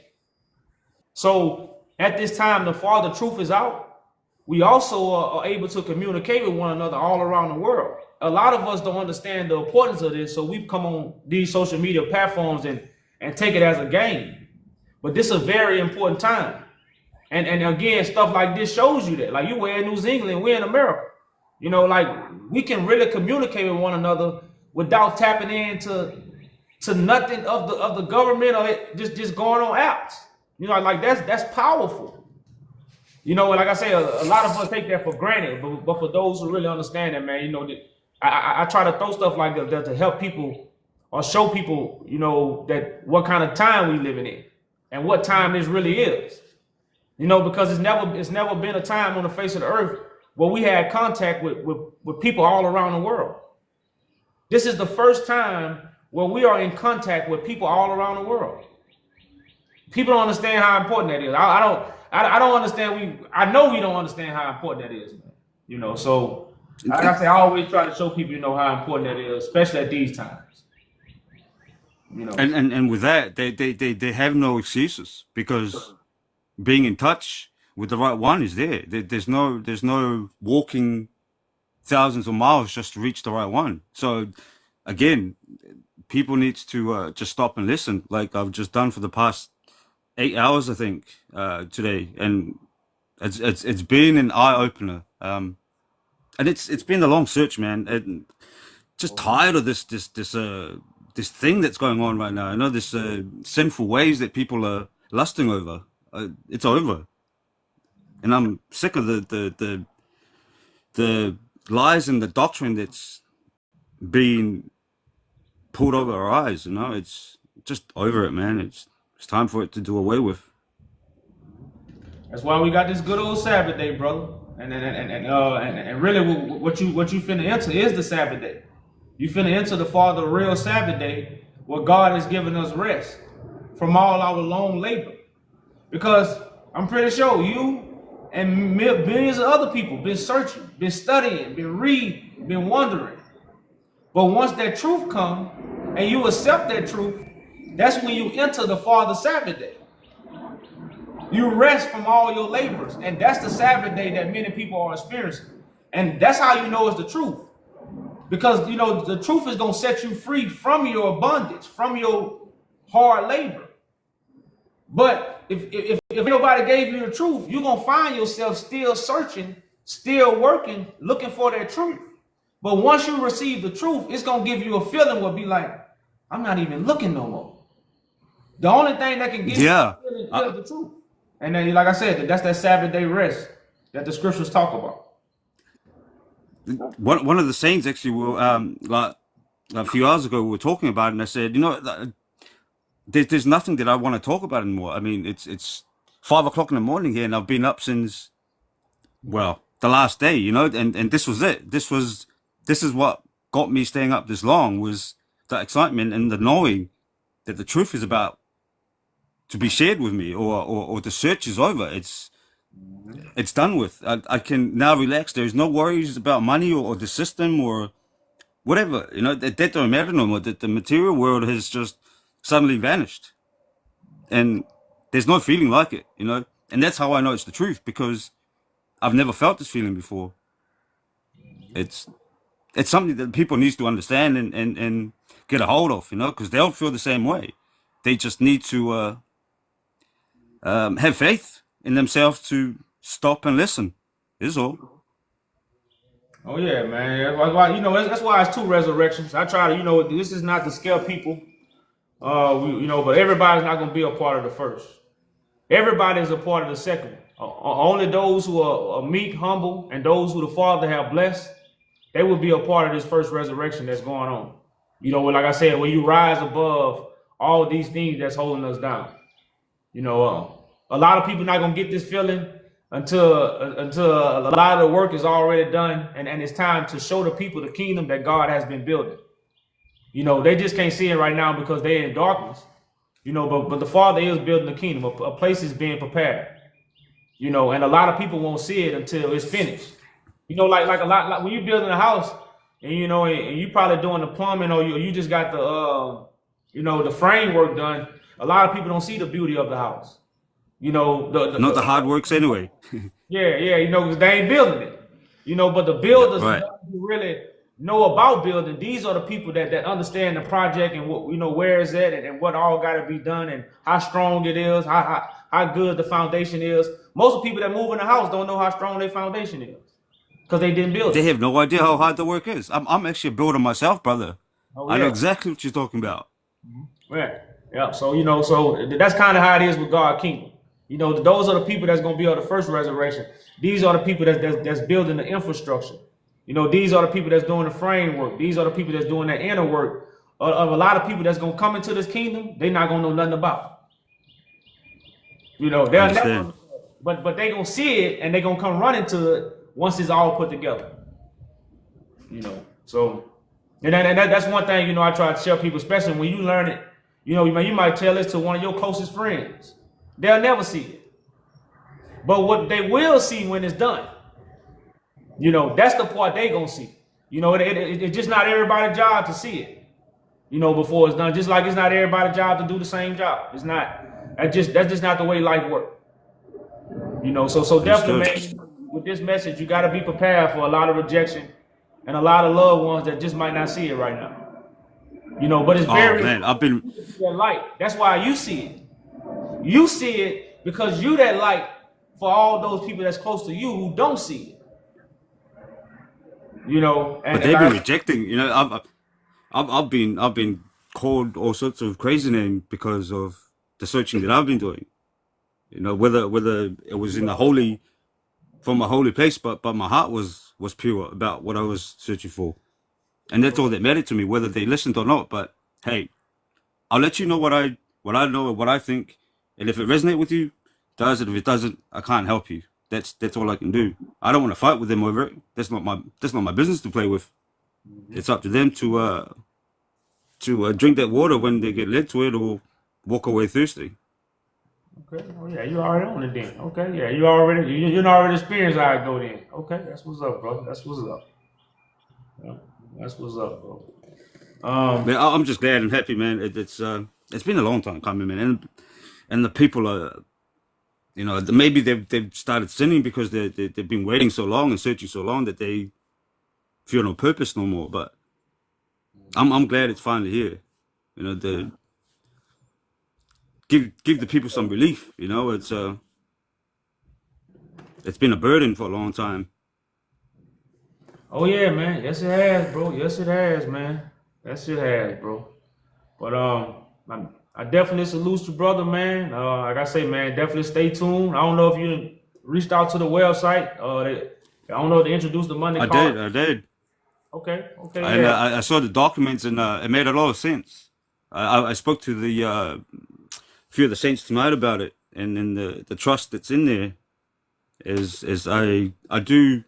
So at this time, the farther truth is out, we also are able to communicate with one another all around the world. A lot of us don't understand the importance of this, so we've come on these social media platforms and take it as a game. But this is a very important time. And again, stuff like this shows you that. Like, you were in New Zealand, we're in America. Like, we can really communicate with one another without tapping into nothing of the government, or just going on apps. Like that's powerful. And like I say, a lot of us take that for granted, but for those who really understand that, man, I try to throw stuff like that to help people or show people, that what kind of time we living in and what time this really is. Because it's never been a time on the face of the earth where we had contact with people all around the world. This is the first time where we are in contact with people all around the world. People don't understand how important that is. I don't understand. I know we don't understand how important that is, man. So like I say, I always try to show people, how important that is, especially at these times. And with that, they have no excuses, because being in touch with the right one is there. There's no walking thousands of miles just to reach the right one. So again, people needs to just stop and listen, like I've just done for the past 8 hours, I think, today, and it's been an eye opener. And it's been a long search, man. And just tired of this thing that's going on right now. I know this sinful ways that people are lusting over. It's over, and I'm sick of the lies and the doctrine that's being pulled over our eyes. You know, it's just over it, man. It's time for it to do away with. That's why we got this good old Sabbath day, brother. And really, what you finna enter is the Sabbath day. You finna enter the Father real Sabbath day, where God has given us rest from all our long labor. Because I'm pretty sure you and millions of other people been searching, been studying, been reading, been wondering. But once that truth comes and you accept that truth, that's when you enter the Father Sabbath day. You rest from all your labors, and that's the Sabbath day that many people are experiencing. And that's how you know it's the truth. Because, you know, the truth is going to set you free from your bondage, from your hard labor. But if nobody gave you the truth, you're going to find yourself still searching, still working, looking for that truth. But once you receive the truth, it's going to give you a feeling where be like, I'm not even looking no more. The only thing that can get you the feeling is the truth. And then, like I said, that's that Sabbath day rest that the scriptures talk about. One of the saints actually, like a few hours ago, we were talking about it, and I said, you know, there's nothing that I want to talk about anymore. I mean, it's 5 o'clock in the morning here, and I've been up since, well, the last day, you know, and this was it. This is what got me staying up this long, was the excitement and the knowing that the truth is about to be shared with me, or the search is over. It's done with. I can now relax. There's no worries about money or the system or whatever. You know, that don't matter no more. That the material world has just suddenly vanished, and there's no feeling like it. You know, and that's how I know it's the truth, because I've never felt this feeling before. It's something that people needs to understand and get a hold of. You know, because they'll feel the same way. They just need to have faith in themselves to stop and listen, is all. Oh yeah, man. That's why, you know, that's why it's two resurrections. I try to, you know, this is not to scare people, you know, but everybody's not going to be a part of the first. Everybody is a part of the second. Only those who are meek, humble, and those who the Father have blessed, they will be a part of this first resurrection that's going on. You know, like I said, when you rise above all these things that's holding us down. You know, a lot of people not gonna get this feeling until a lot of the work is already done, and it's time to show the people the kingdom that God has been building. You know, they just can't see it right now because they're in darkness. You know, but the Father is building the kingdom. A place is being prepared. You know, and a lot of people won't see it until it's finished. You know, like when you're building a house, and you know, and you probably doing the plumbing, or you just got the you know, the framework done. A lot of people don't see the beauty of the house. You know, not the hard works anyway. yeah, you know, because they ain't building it. You know, but the builders who really know about building, these are the people that understand the project and what, you know, where is it and what all got to be done and how strong it is, how good the foundation is. Most of the people that move in the house don't know how strong their foundation is because they didn't build it. They have no idea how hard the work is. I'm actually a builder myself, brother. Oh, yeah. I know exactly what you're talking about. Yeah. So, you know, so that's kind of how it is with God's kingdom. You know, those are the people that's going to be on the first resurrection. These are the people that's building the infrastructure. You know, these are the people that's doing the framework. These are the people that's doing the inner work of a lot of people that's going to come into this kingdom. They're not going to know nothing about. You know, they'll never, but they're going to see it and they're going to come running to it once it's all put together. You know, so, and that's one thing, you know, I try to tell people, especially when you learn it, you know, you might tell this to one of your closest friends. They'll never see it. But what they will see when it's done, you know, that's the part they gonna see. You know, it's just not everybody's job to see it, you know, before it's done. Just like it's not everybody's job to do the same job. It's not. That's just not the way life works. You know, so definitely, Understood. man, with this message, you got to be prepared for a lot of rejection and a lot of loved ones that just might not see it right now. You know, but it's Oh very man, I've been. that light. That's why you see it. You see it because you that light for all those people that's close to you who don't see it. You know, But they've been rejecting. You know, I've been called all sorts of crazy names because of the searching that I've been doing. You know, whether it was in the holy, from a holy place, but my heart was pure about what I was searching for, and that's all that mattered to me, whether they listened or not. But hey, I'll let you know what I know and what I think, and if it resonates with you, does it. If it doesn't, I can't help you. That's all I can do. I don't want to fight with them over it. That's not my business to play with. It's up to them to drink that water when they get led to it, or walk away thirsty. Okay. Oh yeah, you already on it then. Okay. Yeah, you already experienced how it go then. Okay, that's what's up, brother. That's what's up. Yeah, that's what's up, bro. Man, I'm just glad and happy, man. It's been a long time coming, man, and the people are, you know, maybe they've started sinning because they've been waiting so long and searching so long that they feel no purpose no more. But I'm glad it's finally here. You know, give the people some relief. You know, it's been a burden for a long time. Oh yeah, man. Yes, it has, bro. Yes, it has, man. Yes, it has, bro. But I definitely salute you, brother, man. Like I say, man, definitely stay tuned. I don't know if you reached out to the website. I don't know if they introduced the Monday card. I did. Okay, And yeah. I saw the documents, and it made a lot of sense. I spoke to the few of the saints tonight about it, and then the trust that's in there is I do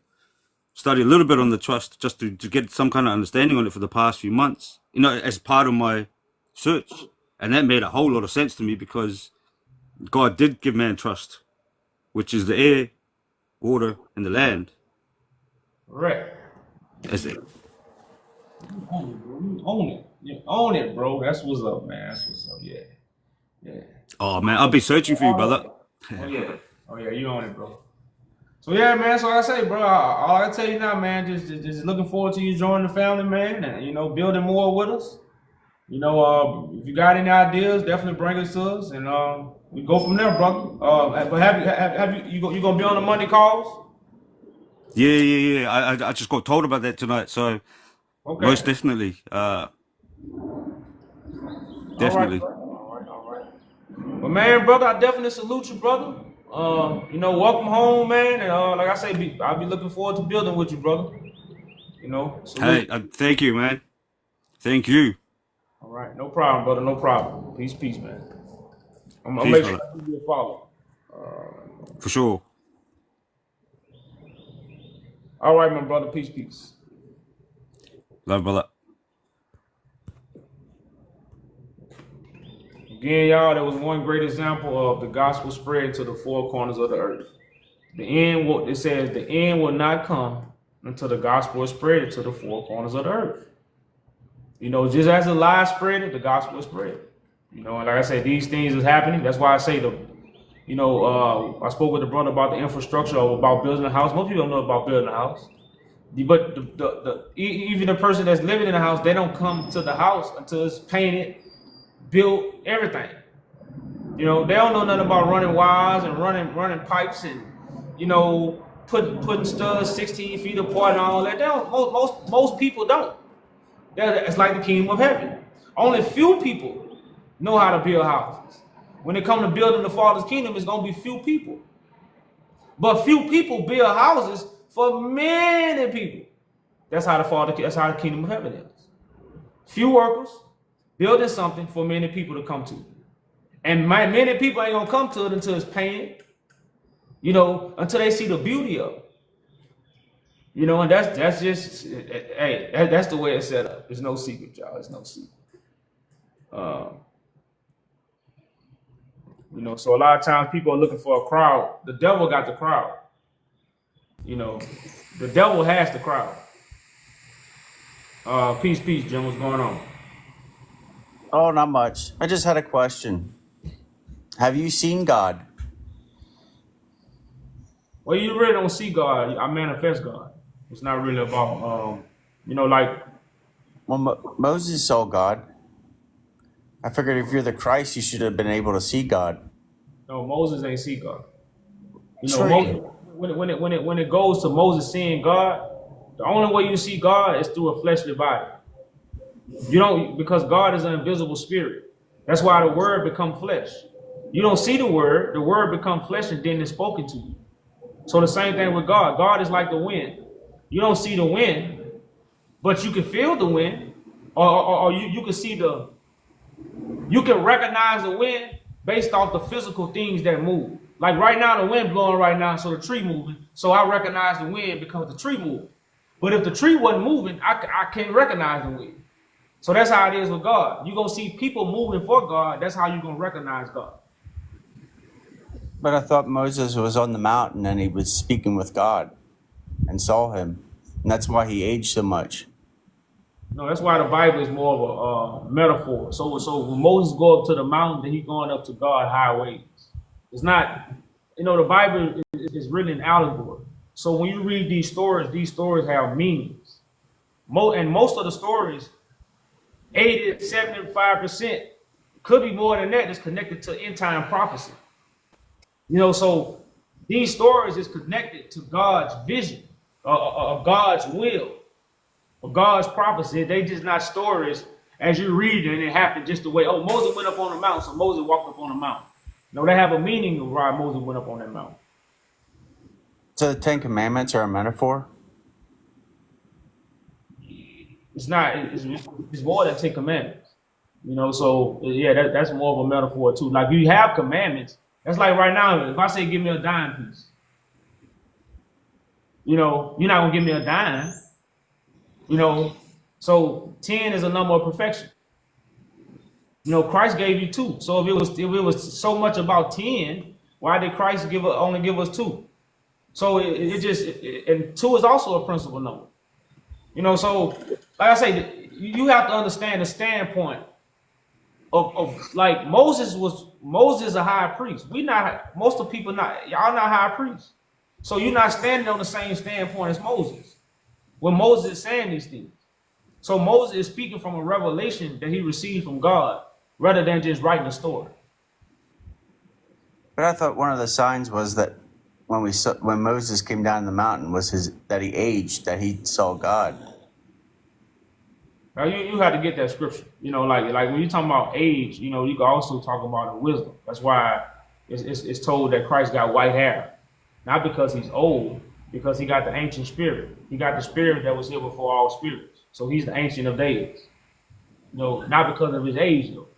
study a little bit on the trust just to get some kind of understanding on it for the past few months, you know, as part of my search. And that made a whole lot of sense to me, because God did give man trust, which is the air, water, and the land. Right. As it, Own it, bro. You own it. You own it, bro. That's what's up, man. That's what's up. Yeah. Yeah. oh man, I'll be searching for you, brother. Oh yeah. Oh yeah, you own it, bro. So yeah, man. So like I say, bro, all I tell you now, man, just looking forward to you joining the family, man, and you know, building more with us. You know, if you got any ideas, definitely bring it to us, and we go from there, brother. But have you gonna be on the Monday calls? Yeah. I just got told about that tonight, so Okay. most definitely, All right, definitely. bro. All right. But man, brother, I definitely salute you, brother. You know, welcome home, man. And like I say, I'll be looking forward to building with you, brother. You know, salute. Hey, thank you, man. Thank you. All right, no problem, brother. No problem. Peace, man. I'm gonna Peace, make sure brother. I give you a follow. For sure. All right, my brother. Peace. Love, brother. Again, y'all, there was one great example of the gospel spread to the four corners of the earth. It says the end will not come until the gospel is spread to the four corners of the earth. You know, just as the lie spread, the gospel is spread. You know, and like I said, these things is happening. That's why I say I spoke with the brother about the infrastructure of about building a house. Most people don't know about building a house. But even the person that's living in the house, they don't come to the house until it's painted, built, everything. You know, they don't know nothing about running wires and running pipes and, you know, putting studs 16 feet apart and all that. They don't, most people don't. It's like the kingdom of heaven. Only few people know how to build houses. When it comes to building the Father's kingdom, it's gonna be few people. But few people build houses for many people. That's how the kingdom of heaven is. Few workers building something for many people to come to. And many people ain't gonna come to it until it's painted, you know, until they see the beauty of it. You know, and that's just, hey, that's the way it's set up. It's no secret, y'all. It's no secret. You know, so a lot of times people are looking for a crowd. The devil got the crowd. You know, the devil has the crowd. Peace, Jim. What's going on? Oh, not much. I just had a question. Have you seen God? Well, you really don't see God. I manifest God. It's not really about, like, Well, Moses saw God. I figured if you're the Christ, you should have been able to see God. no, Moses ain't see God. Sure. Moses, when it goes to Moses seeing God, the only way you see God is through a fleshly body. You don't, because God is an invisible spirit. That's why the word become flesh. You don't see the word become flesh, and then it's spoken to you. So the same thing with God. God is like the wind. You don't see the wind, but you can feel the wind, or you can see you can recognize the wind based off the physical things that move. Like right now, the wind blowing right now, so the tree moving. So I recognize the wind because the tree moving. But if the tree wasn't moving, I can't recognize the wind. So that's how it is with God. You're going to see people moving for God. That's how you're going to recognize God. But I thought Moses was on the mountain and he was speaking with God and saw him. And that's why he aged so much. No, that's why the Bible is more of a metaphor. So when Moses go up to the mountain, then he's going up to God highways. It's not, the Bible is written in allegory. So when you read these stories have meanings. And most of the stories, 80 to 75%, could be more than that, is connected to end time prophecy. So these stories is connected to God's vision, of God's will, of God's prophecy. They just not stories as you read it and it happened just the way, Moses went up on the mountain, so Moses walked up on the mountain. No, they have a meaning of why Moses went up on that mountain. So the Ten Commandments are a metaphor? It's not, it's more than 10 commandments. So yeah, that's more of a metaphor too. Like you have commandments. That's like right now, if I say give me a dime piece, you're not gonna give me a dime. So 10 is a number of perfection. Christ gave you 2. So if it was so much about 10, why did Christ only give us 2? So and 2 is also a principal number. So like I say, you have to understand the standpoint of like Moses is a high priest. Most of people y'all not high priests. So you're not standing on the same standpoint as Moses when Moses is saying these things. So Moses is speaking from a revelation that he received from God rather than just writing a story. But I thought one of the signs was that when Moses came down the mountain was that he aged, that he saw God. Now you have to get that scripture. Like when you're talking about age, you can also talk about wisdom. That's why it's told that Christ got white hair. Not because he's old, because he got the ancient spirit. He got the spirit that was here before all spirits. So he's the ancient of days. Not because of his age though.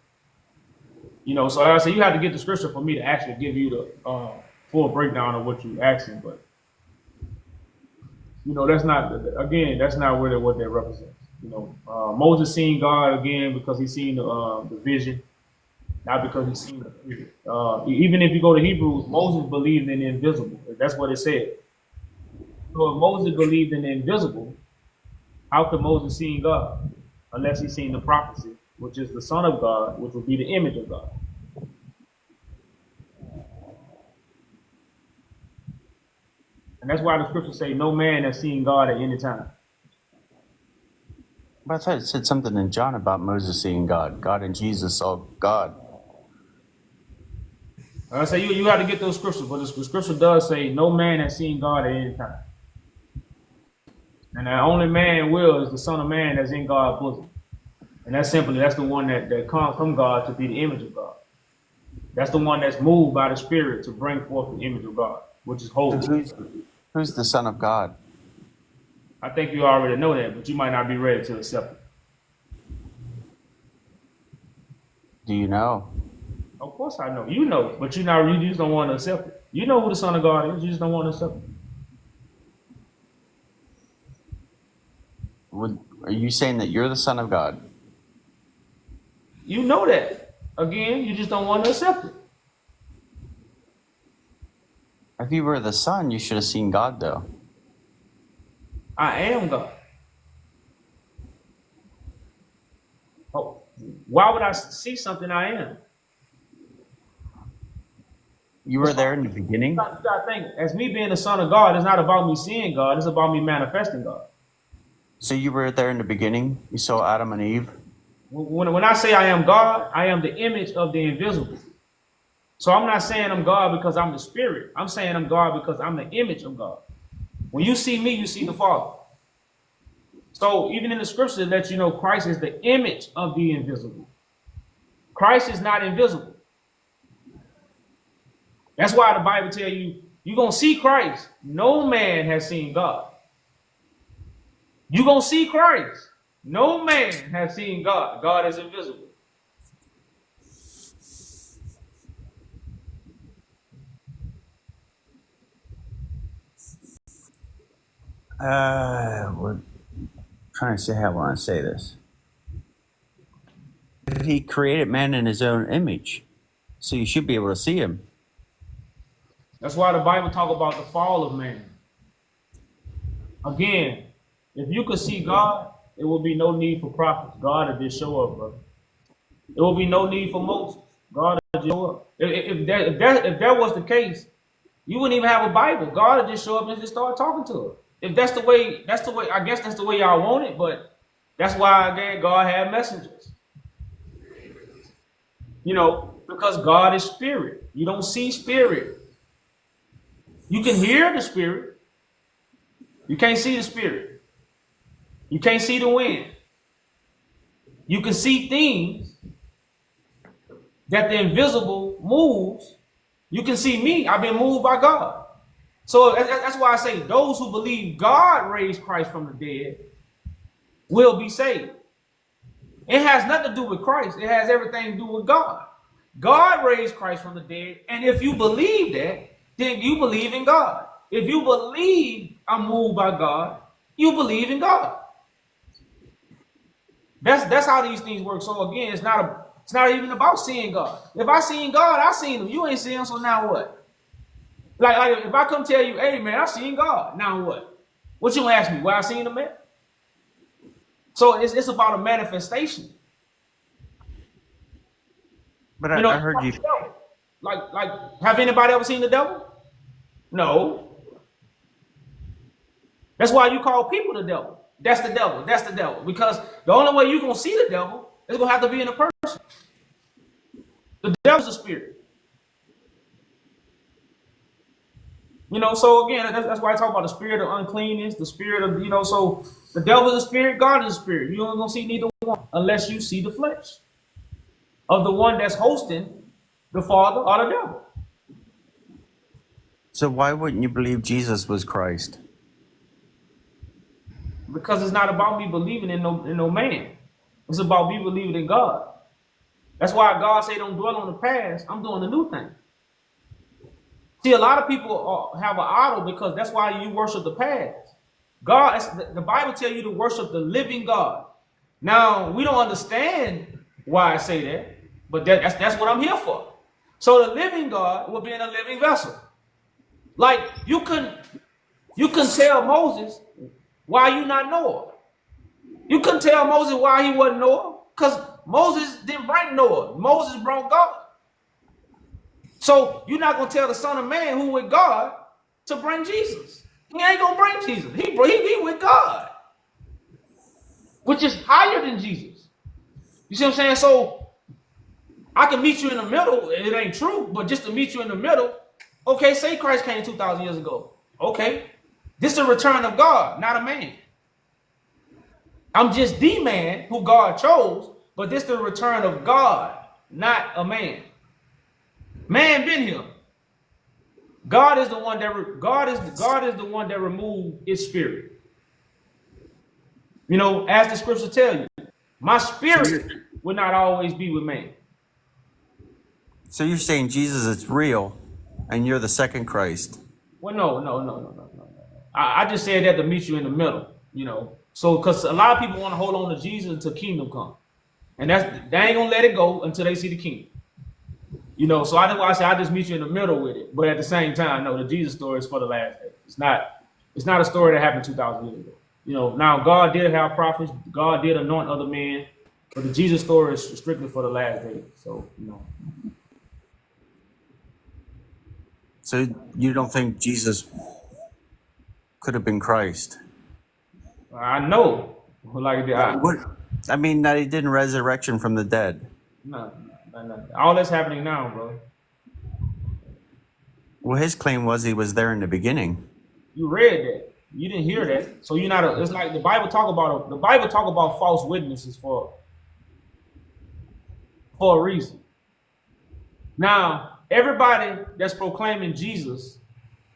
So like I said, you have to get the scripture for me to actually give you the full breakdown of what you're asking. But that's not really what that represents. Moses seen God again because he seen the vision, not because he seen the spirit. Even if you go to Hebrews, Moses believed in the invisible. That's what it said. So if Moses believed in the invisible, how could Moses see God? Unless he seen the prophecy, which is the Son of God, which would be the image of God. And that's why the scriptures say no man has seen God at any time. But I thought it said something in John about Moses seeing God. God and Jesus saw God. I say you have to get those scriptures, but the scripture does say no man has seen God at any time. And the only man is the Son of Man that's in God's bosom. And that's the one that comes from God to be the image of God. That's the one that's moved by the Spirit to bring forth the image of God, which is holy. Who's the Son of God? I think you already know that, but you might not be ready to accept it. Do you know? Of course I know. But you just don't want to accept it. You know who the Son of God is, you just don't want to accept it. Are you saying that you're the Son of God? You know that. Again, you just don't want to accept it. If you were the Son, you should have seen God, though. I am God. Oh, why would I see something I am? You were there in the beginning. You gotta think, as me being the son of God, it's not about me seeing God, it's about me manifesting God. So you were there in the beginning. You saw Adam and Eve. When I say I am God, I am the image of the invisible. So I'm not saying I'm God because I'm the spirit. I'm saying I'm God because I'm the image of God. When you see me, you see the Father. So even in the scripture, it lets you know Christ is the image of the invisible. Christ is not invisible. That's why the Bible tells you, you're going to see Christ. No man has seen God. You're going to see Christ. No man has seen God. God is invisible. We're trying to say how I want to say this. He created man in his own image, so you should be able to see him. That's why the Bible talk about the fall of man. Again, if you could see God, there will be no need for prophets. God will just show up, brother. There will be no need for Moses. God will just show up. If that was the case, you wouldn't even have a Bible. God will just show up and just start talking to us. If that's the way, I guess that's the way y'all want it, but that's why, again, God had messengers. You know, because God is spirit. You don't see spirit. You can hear the spirit. You can't see the spirit. You can't see the wind. You can see things that the invisible moves. You can see me. I've been moved by God. So that's why I say those who believe God raised Christ from the dead will be saved. It has nothing to do with Christ. It has everything to do with God. God raised Christ from the dead. And if you believe that, then you believe in God. If you believe I'm moved by God, you believe in God. That's how these things work. So again, it's not even about seeing God. If I seen God, I seen him. You ain't seen him, so now what? Like if I come tell you, hey man, I seen God. Now what? What you ask me? Where I seen him at? So it's about a manifestation. But You know, I heard you. Like, have anybody ever seen the devil? No. That's why you call people the devil. That's the devil. That's the devil. Because the only way you're gonna see the devil is gonna have to be in a person. The devil's a spirit. You know, so again, that's why I talk about the spirit of uncleanness, the spirit of, you know, so the devil is a spirit, God is a spirit. You don't gonna see neither one unless you see the flesh of the one that's hosting the Father or the devil. So why wouldn't you believe Jesus was Christ? Because it's not about me believing in no man. It's about me believing in God. That's why God say don't dwell on the past. I'm doing a new thing. See, a lot of people have an idol because that's why you worship the past. God, the Bible tells you to worship the living God. Now, we don't understand why I say that, but that's what I'm here for. So the living God will be in a living vessel. Like you couldn't tell Moses why you not Noah. You couldn't tell Moses why he wasn't Noah, because Moses didn't bring Noah. Moses brought God. So you're not gonna tell the Son of Man who with God to bring Jesus. He ain't gonna bring Jesus. He with God, which is higher than Jesus. You see what I'm saying? So I can meet you in the middle. It ain't true, but just to meet you in the middle. Okay, say Christ came 2,000 years ago. Okay, this is the return of God, not a man. I'm just the man who God chose, but this is the return of God, not a man. Man been here. God is the one that removed its spirit. You know, as the scriptures tell you, my spirit will not always be with man. So you're saying Jesus is real, and you're the second Christ? Well, no. I just said that to meet you in the middle. You know, so because a lot of people want to hold on to Jesus until kingdom come, and they ain't gonna let it go until they see the kingdom. You know, so that's why I say I just meet you in the middle with it. But at the same time, no, the Jesus story is for the last day. It's not a story that happened 2,000 years ago. You know, now God did have prophets, God did anoint other men, but the Jesus story is strictly for the last day. So, you know. So you don't think Jesus could have been Christ? I know, like What? I mean, that he didn't resurrection from the dead. no, no. All that's happening now, bro. Well, his claim was he was there in the beginning. You read that. You didn't hear that. So you're not a, it's like the Bible talk about false witnesses for a reason. Now, everybody that's proclaiming Jesus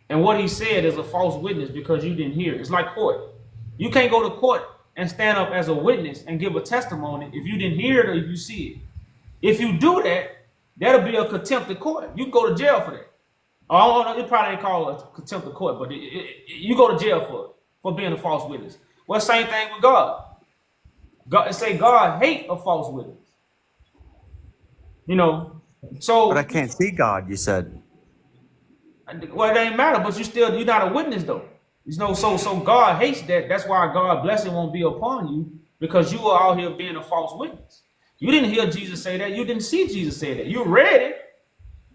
and what he said is a false witness because you didn't hear it. It's like court. You can't go to court and stand up as a witness and give a testimony if you didn't hear it or if you see it. If you do that, that'll be a contempt of court. You can go to jail for that. Oh, it probably ain't called a contempt of court, but you go to jail for being a false witness. Well, same thing with God. God say God hate a false witness. You know, so. But I can't see God, you said. Well, it ain't matter, but you're not a witness though. You know, so God hates that. That's why God's blessing won't be upon you because you are out here being a false witness. You didn't hear Jesus say that. You didn't see Jesus say that. You read it.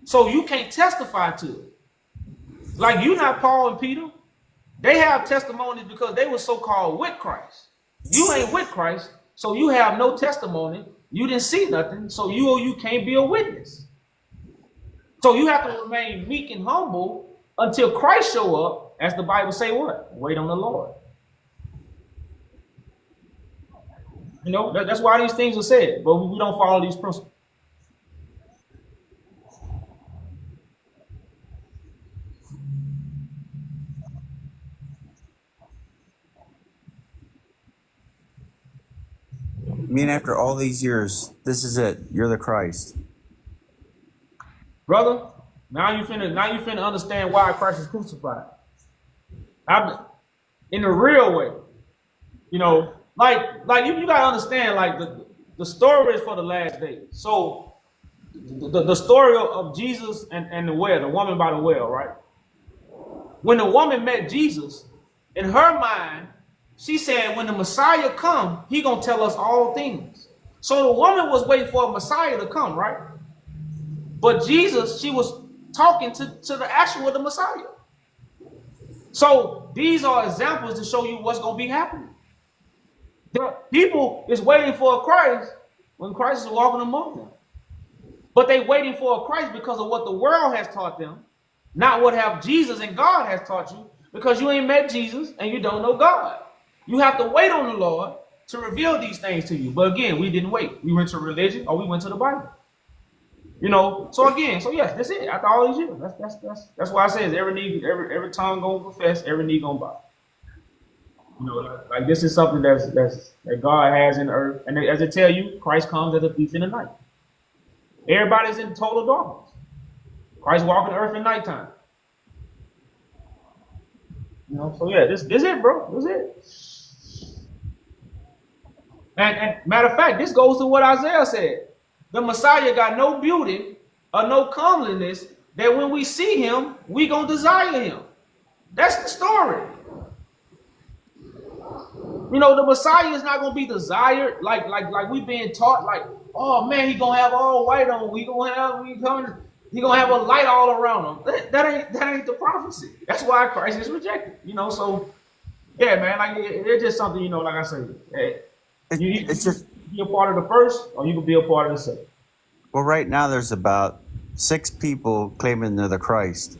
So you can't testify to it. Like you not Paul and Peter. They have testimonies because they were so-called with Christ. You ain't with Christ, so you have no testimony. You didn't see nothing, so you can't be a witness. So you have to remain meek and humble until Christ show up, as the Bible say what? Wait on the Lord. You know, that's why these things are said, but we don't follow these principles. I mean, after all these years, this is it. You're the Christ. Brother, now you finna understand why Christ is crucified. In the real way. You know, like you gotta understand, like the story is for the last days. So the story of Jesus and the well, the woman by the well, right? When the woman met Jesus, in her mind, she said, when the Messiah come, he gonna tell us all things. So the woman was waiting for a Messiah to come, right? But Jesus, she was talking to the actual the Messiah. So these are examples to show you what's gonna be happening. The people is waiting for a Christ when Christ is walking among them. But they waiting for a Christ because of what the world has taught them, not what have Jesus and God has taught you, because you ain't met Jesus and you don't know God. You have to wait on the Lord to reveal these things to you. But again, we didn't wait. We went to religion or we went to the Bible. You know, so yes, that's it. After all these years, that's why I say every tongue gonna confess, every knee gonna bow. You know, like this is something that God has in the earth, and as I tell you, Christ comes as a thief in the night. Everybody's in total darkness. Christ walking the earth in nighttime. You know, so yeah, this it, bro. This it. And matter of fact, this goes to what Isaiah said. The Messiah got no beauty or no comeliness that when we see him, we gonna desire him. That's the story. You know, the Messiah is not gonna be desired like we being taught. Like, oh man, he gonna have all white on. He gonna have a light all around him. That ain't the prophecy. That's why Christ is rejected. You know, so yeah, man. Like it's just something. You know, like I said, it's just be a part of the first, or you can be a part of the second. Well, right now there's about 6 people claiming they're the Christ.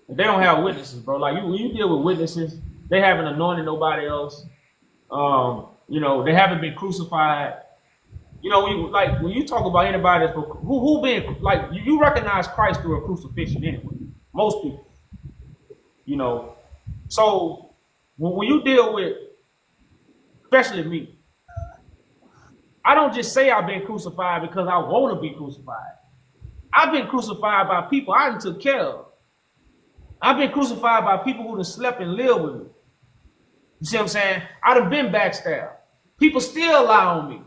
They don't have witnesses, bro. Like when you deal with witnesses, they haven't anointed nobody else. You know, they haven't been crucified. You know, when you talk about anybody that's who been like you recognize Christ through a crucifixion anyway. Most people, you know. So when you deal with, especially me, I don't just say I've been crucified because I want to be crucified. I've been crucified by people I done took care of. I've been crucified by people who done slept and lived with me. You see what I'm saying? I done been backstabbed. People still lie on me.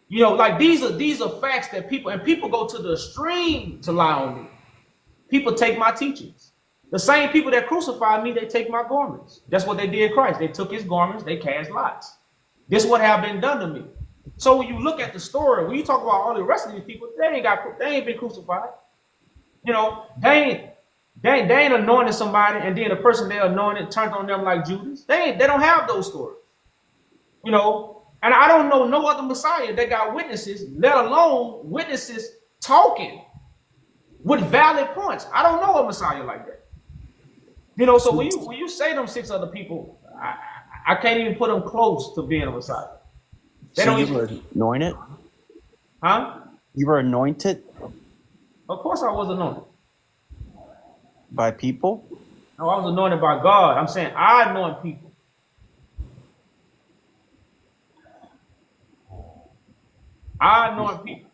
You know, like these are facts that people go to the extreme to lie on me. People take my teachings. The same people that crucified me, they take my garments. That's what they did Christ. They took his garments, they cast lots. This is what have been done to me. So when you look at the story, when you talk about all the rest of these people, they ain't been crucified. You know, they ain't anointing somebody and then the person they anointed turned on them like Judas. They don't have those stories. You know, and I don't know no other Messiah that got witnesses, let alone witnesses talking with valid points. I don't know a Messiah like that. You know, so when you say them 6 other people, I can't even put them close to being a Messiah. They So don't you even, were anointed? huh? You were anointed Of course I was anointed. by people? No, I was anointed by God. I'm saying I anoint people. I anoint people.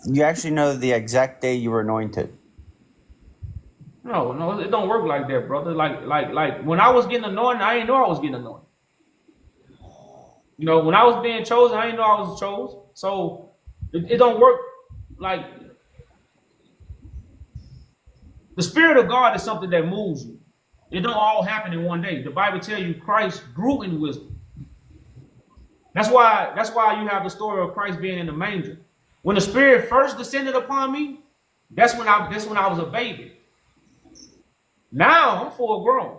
You actually know the exact day you were anointed. No, it don't work like that, brother. Like when I was getting anointed, I didn't know I was getting anointed. You know, when I was being chosen, I didn't know I was chosen. So it don't work like the Spirit of God is something that moves you. It don't all happen in one day. The Bible tells you Christ grew in wisdom. That's why you have the story of Christ being in the manger. When the Spirit first descended upon me, that's when I was a baby. Now I'm full grown.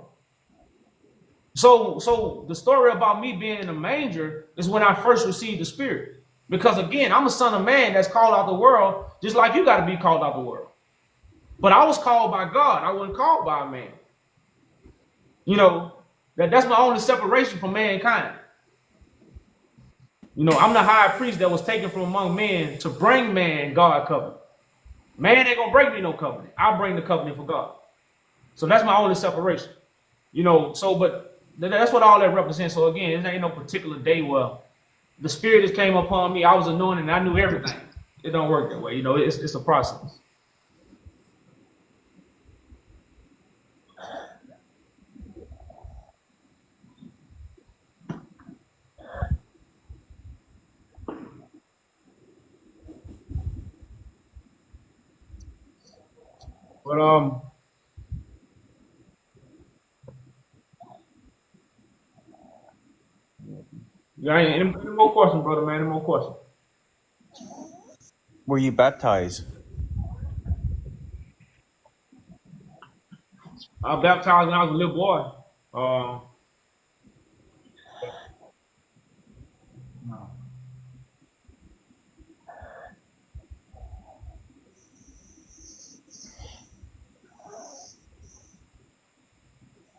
So the story about me being in the manger is when I first received the Spirit. Because again, I'm a son of man that's called out the world, just like you got to be called out the world. But I was called by God. I wasn't called by a man. You know, that's my only separation from mankind. You know, I'm the high priest that was taken from among men to bring man God covenant. Man ain't gonna bring me no covenant. I'll bring the covenant for God. So that's my only separation. You know, so but that's what all that represents. So again, there ain't no particular day where the Spirit just came upon me. I was anointed and I knew everything. It don't work that way. You know, it's a process. But yeah, any more questions, brother, man? Any more questions? Were you baptized? I was baptized when I was a little boy. Uh,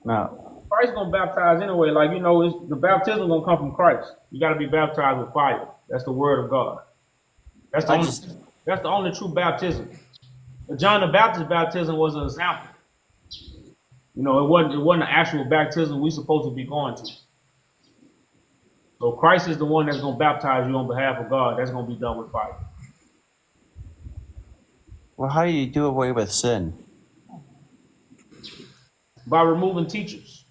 No. Christ gonna baptize anyway. Like you know, the baptism gonna come from Christ. You got to be baptized with fire. That's the word of God. That's the I only. just That's the only true baptism. John the Baptist baptism was an example. You know, it wasn't an actual baptism we supposed to be going to. So Christ is the one that's gonna baptize you on behalf of God. That's gonna be done with fire. well, how do you do away with sin? By removing teachers.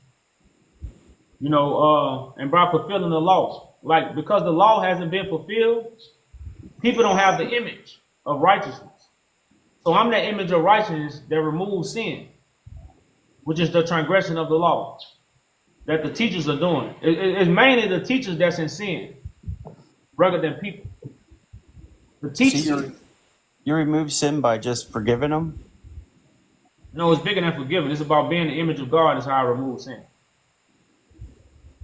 You know, and by fulfilling the law. Like because the law hasn't been fulfilled, people don't have the image of righteousness. So I'm that image of righteousness that removes sin, which is the transgression of the law that the teachers are doing. It's mainly the teachers that's in sin rather than people. The So teachers, you remove sin by just forgiving them? no, it's bigger than forgiving. It's about being the image of God is how I remove sin.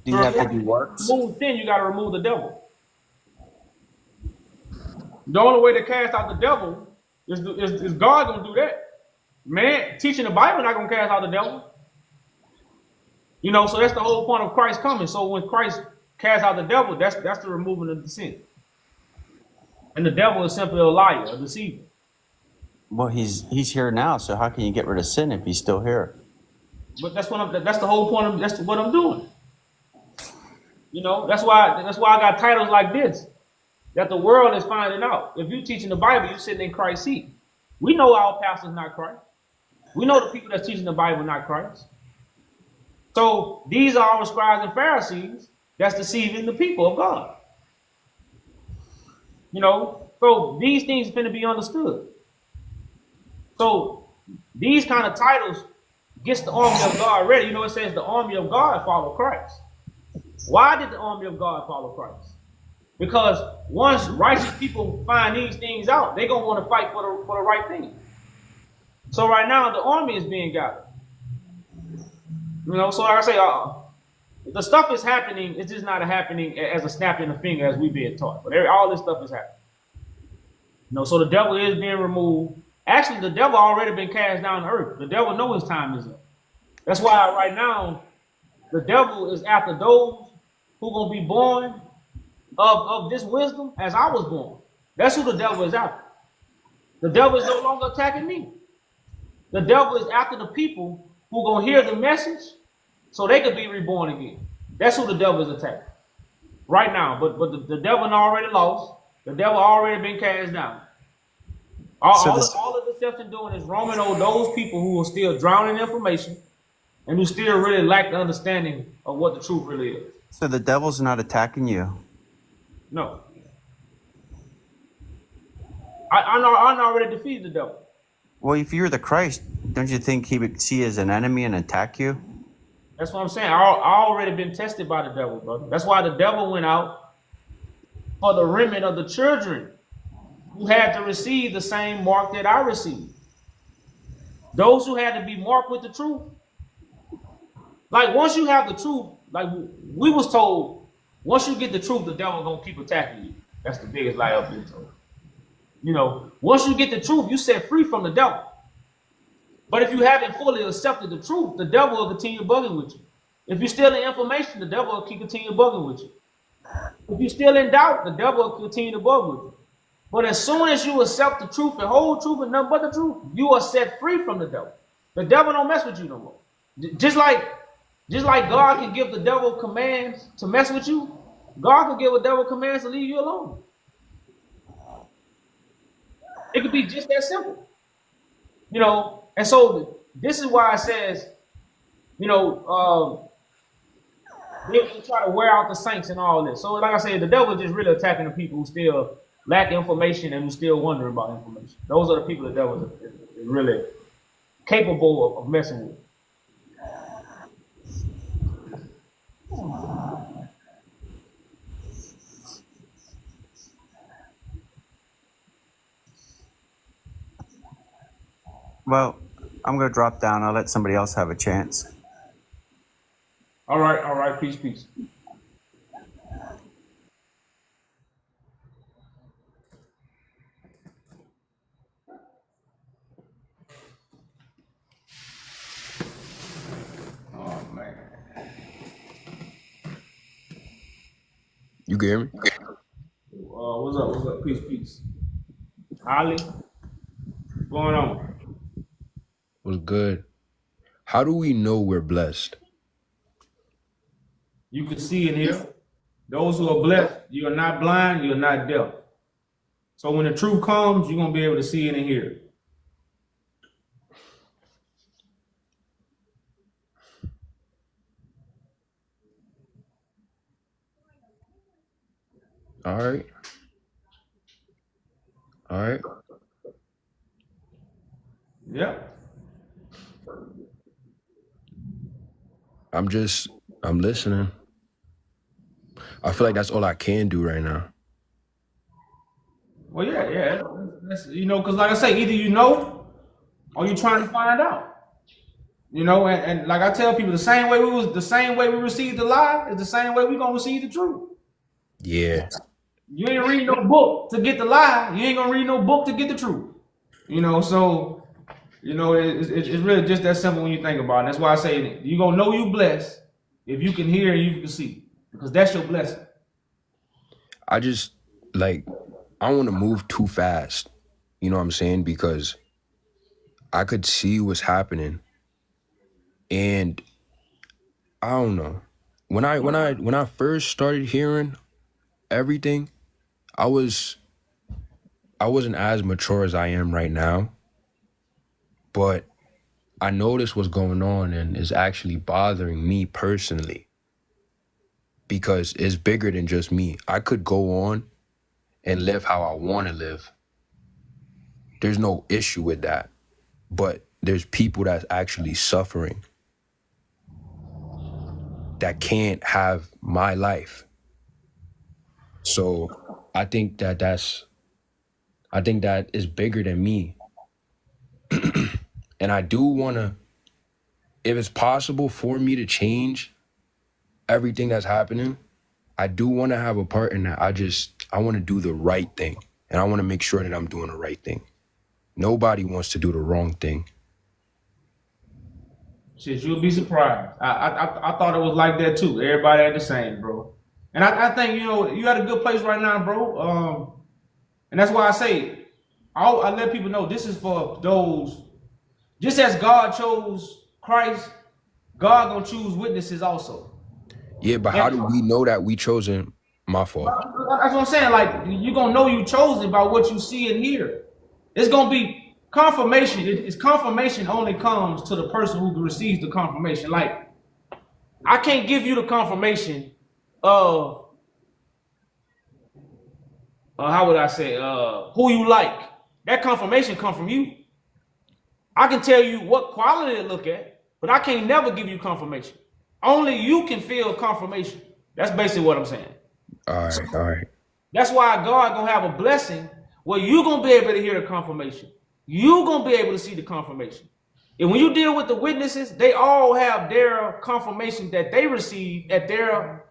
Do you have to do works? Remove sin, you got to remove the devil. The only way to cast out the devil is God going to do that. Man, teaching the Bible not going to cast out the devil. You know, so that's the whole point of Christ coming. So when Christ casts out the devil, that's the removing of the sin. And the devil is simply a liar, a deceiver. Well, he's here now, so how can you get rid of sin if he's still here? But that's the whole point of that's what I'm doing. You know, that's why I got titles like this. That the world is finding out. If you're teaching the Bible, you're sitting in Christ's seat. We know our pastor's not Christ. We know the people that's teaching the Bible not Christ. So these are our scribes and Pharisees that's deceiving the people of God. You know, so these things are finna be understood. So these kind of titles gets the army of God ready. You know, it says the army of God follow Christ. Why did the army of God follow Christ? Because once righteous people find these things out, they're gonna want to fight for the right thing. So right now the army is being gathered. You know, so like I say, the stuff is happening. It's just not happening as a snap in the finger as we being taught. But all this stuff is happening. You know, so the devil is being removed. Actually, the devil already been cast down to earth. The devil knows his time is up. That's why right now the devil is after those who gonna be born of this wisdom as I was born. That's who the devil is after. The devil is no longer attacking me. The devil is after the people who gonna hear the message so they could be reborn again. That's who the devil is attacking right now. But the devil already lost. The devil already been cast down. All the deception doing is roaming over those people who are still drowning in information and who still really lack the understanding of what the truth really is. So the devil's not attacking you. No. I already defeated the devil. Well, if you're the Christ, don't you think he would see you as an enemy and attack you? That's what I'm saying. I already been tested by the devil, brother. That's why the devil went out for the remnant of the children who had to receive the same mark that I received. Those who had to be marked with the truth. Like once you have the truth, like we was told, once you get the truth, the devil gonna keep attacking you. That's the biggest lie I've been told. You know, once you get the truth, you set free from the devil. But if you haven't fully accepted the truth, the devil will continue bugging with you. If you're still in information, the devil will continue bugging with you. If you're still in doubt, the devil will continue to bug with you. But as soon as you accept the truth and whole truth and nothing but the truth, you are set free from the devil. The devil don't mess with you no more. Just like God can give the devil commands to mess with you, God can give a devil commands to leave you alone. It could be just that simple. You know, and so this is why it says, you know, they try to wear out the saints and all this. So like I said, the devil is just really attacking the people who still lack information and who still wondering about information. Those are the people the devil is really capable of messing with. Well, I'm going to drop down. I'll let somebody else have a chance. All right, peace. Oh man. You can hear me? What's up? Peace. Holly, what's going on? What's good? How do we know we're blessed? You can see and hear. Those who are blessed, you are not blind, you are not deaf. So when the truth comes, you're gonna be able to see it and hear it. All right. Yep. I'm listening. I feel like that's all I can do right now. Well, yeah. That's, you know, because like I say, either you know or you're trying to find out. You know, and like I tell people, the same way we received the lie is the same way we're gonna receive the truth. Yeah. You ain't read no book to get the lie. You ain't gonna read no book to get the truth. You know, so you know it's really just that simple when you think about it. That's why I say you gonna know you blessed if you can hear and you can see, because that's your blessing. I just I don't want to move too fast. You know what I'm saying? Because I could see what's happening, and I don't know. When I first started hearing everything, I wasn't as mature as I am right now, but I noticed what's going on and is actually bothering me personally, because it's bigger than just me. I could go on and live how I want to live. There's no issue with that, but there's people that's actually suffering that can't have my life. So I think that is bigger than me. And I do want to, if it's possible for me to change everything that's happening, I do want to have a part in that. I want to do the right thing. And I want to make sure that I'm doing the right thing. Nobody wants to do the wrong thing. Shit, you'll be surprised. I thought it was like that too. Everybody ain't the same, bro. And I think, you know, you at a good place right now, bro. And that's why I say, I let people know this is for those, just as God chose Christ, God gonna choose witnesses also. Yeah, but how do we know that we chosen? My fault. That's what I'm saying. Like, you're gonna know you chosen by what you see and hear. It's gonna be confirmation. It's confirmation only comes to the person who receives the confirmation. Like, I can't give you the confirmation of how would I say who you like. That confirmation come from you. I can tell you what quality to look at, but I can't never give you confirmation. Only you can feel confirmation. That's basically what I'm saying. All right. That's why God gonna have a blessing where you gonna be able to hear the confirmation. You gonna be able to see the confirmation. And when you deal with the witnesses, they all have their confirmation that they receive at their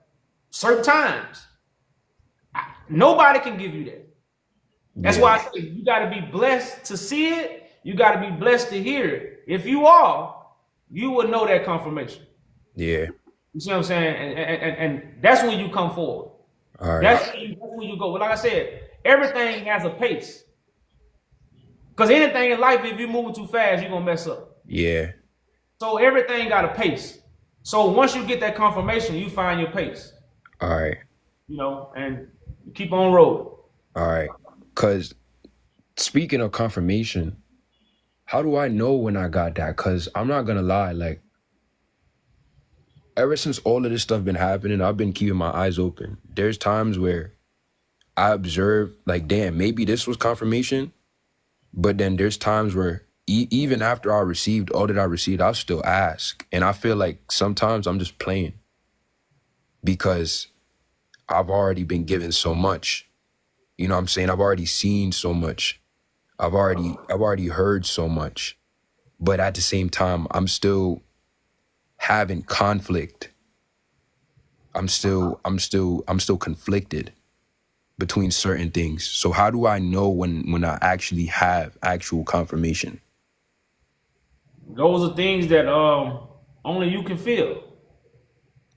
certain times. Nobody can give you that. That's why I say you gotta be blessed to see it. You gotta be blessed to hear it. If you are, you will know that confirmation. Yeah. You see what I'm saying? And that's when you come forward. All right. That's when you go. But like I said, everything has a pace. Because anything in life, if you're moving too fast, you're going to mess up. Yeah. So everything got a pace. So once you get that confirmation, you find your pace. All right. You know, and you keep on rolling. All right. Because speaking of confirmation, how do I know when I got that? Because I'm not going to lie, like, ever since all of this stuff been happening, I've been keeping my eyes open. There's times where I observe, like, damn, maybe this was confirmation. But then there's times where even after I received all that I received, I'll still ask. And I feel like sometimes I'm just playing because I've already been given so much. You know what I'm saying? I've already seen so much. I've already heard so much. But at the same time, I'm still having conflict. I'm still conflicted between certain things. So how do I know when I actually have actual confirmation? Those are things that only you can feel.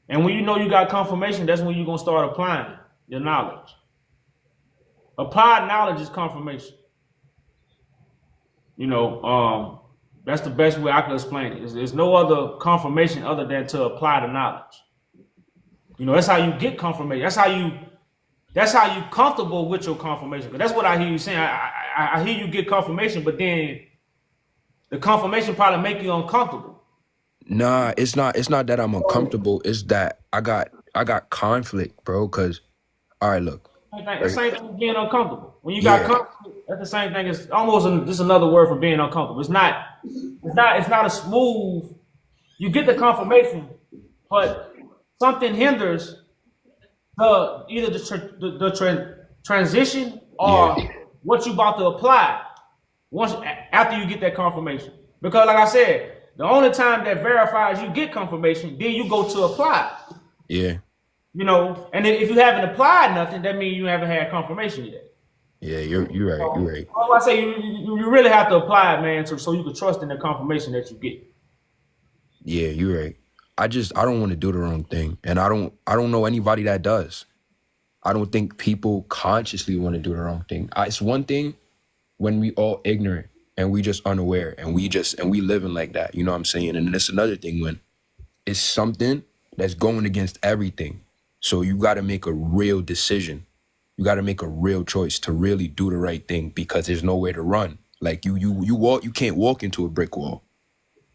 And when you know you got confirmation, that's when you're going to start applying your knowledge. Applied knowledge is confirmation. You know, that's the best way I can explain it. There's no other confirmation other than to apply the knowledge. You know, that's how you get confirmation. That's how you comfortable with your confirmation. That's what I hear you saying. I hear you get confirmation, but then the confirmation probably make you uncomfortable. Nah, it's not that I'm uncomfortable. It's that I got conflict, bro. Cause all right, look. The same thing as being uncomfortable. When you got conflict, that's the same thing as almost just another word for being uncomfortable. It's not a smooth. You get the confirmation, but something hinders either the transition or what you about to apply once after you get that confirmation. Because like I said, the only time that verifies you get confirmation, then you go to apply. Yeah. You know, and then if you haven't applied nothing, that means you haven't had confirmation yet. Yeah, you're right. You're right. All I say, you really have to apply it, man, so you can trust in the confirmation that you get. Yeah, you're right. I don't want to do the wrong thing, and I don't know anybody that does. I don't think people consciously want to do the wrong thing. It's one thing when we all ignorant and we just unaware and we living like that. You know what I'm saying? And it's another thing when it's something that's going against everything. So you got to make a real decision. You got to make a real choice to really do the right thing because there's nowhere to run. Like you can't walk into a brick wall.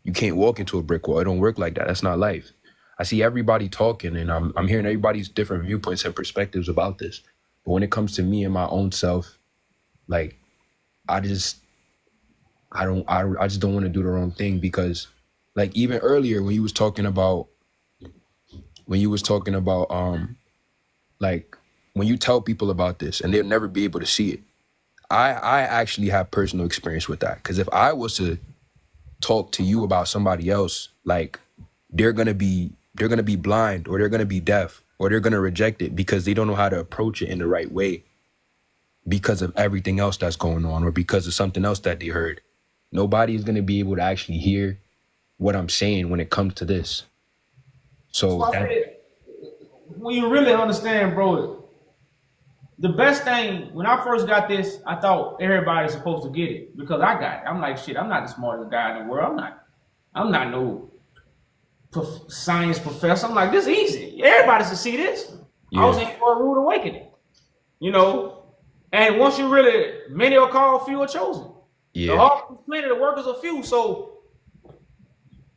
You can't walk into a brick wall. It don't work like that. That's not life. I see everybody talking and I'm hearing everybody's different viewpoints and perspectives about this. But when it comes to me and my own self, like I just don't want to do the wrong thing because like even earlier when you was talking about like when you tell people about this and they'll never be able to see it, I actually have personal experience with that. Because if I was to talk to you about somebody else, like they're gonna be blind, or they're gonna be deaf, or they're gonna reject it because they don't know how to approach it in the right way because of everything else that's going on, or because of something else that they heard. Nobody is gonna be able to actually hear what I'm saying when it comes to this. So So I said, when you really understand, bro, the best thing, when I first got this, I thought everybody's supposed to get it because I got it. I'm like, shit, I'm not the smartest guy in the world. I'm not no science professor. I'm like, this is easy. Everybody should see this. I was in for a rude awakening, you know. And once you really, many are called, few are chosen. The harvest is plenty, the workers are few. So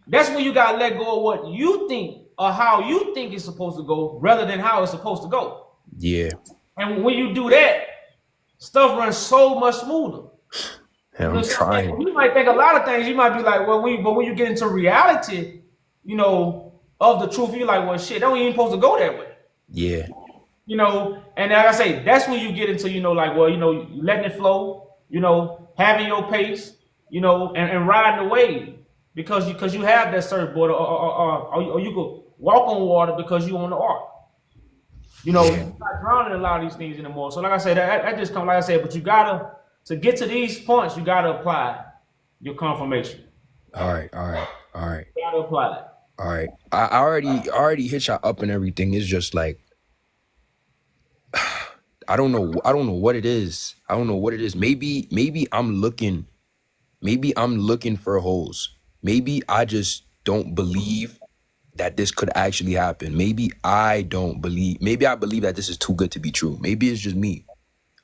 that's when you gotta let go of what you think or how you think it's supposed to go, rather than how it's supposed to go. Yeah. And when you do that, stuff runs so much smoother. Yeah, I'm trying. You might think a lot of things. You might be like, well, but when you get into reality, you know, of the truth, you're like, well, shit, that ain't even supposed to go that way. Yeah. You know, and like I say, that's when you get into, you know, like, well, you know, letting it flow, you know, having your pace, you know, and riding the wave because you have that surfboard, or you could walk on water because you on the ark. You know, you're not drowning in a lot of these things anymore. So like I said, that just comes, like I said, but you gotta, to get to these points, you gotta apply your confirmation. All right. You gotta apply that. All right. I already hit y'all up and everything. It's just like, I don't know what it is. I don't know what it is. Maybe I'm looking for holes. Maybe I just don't believe that this could actually happen. Maybe I believe that this is too good to be true. Maybe it's just me.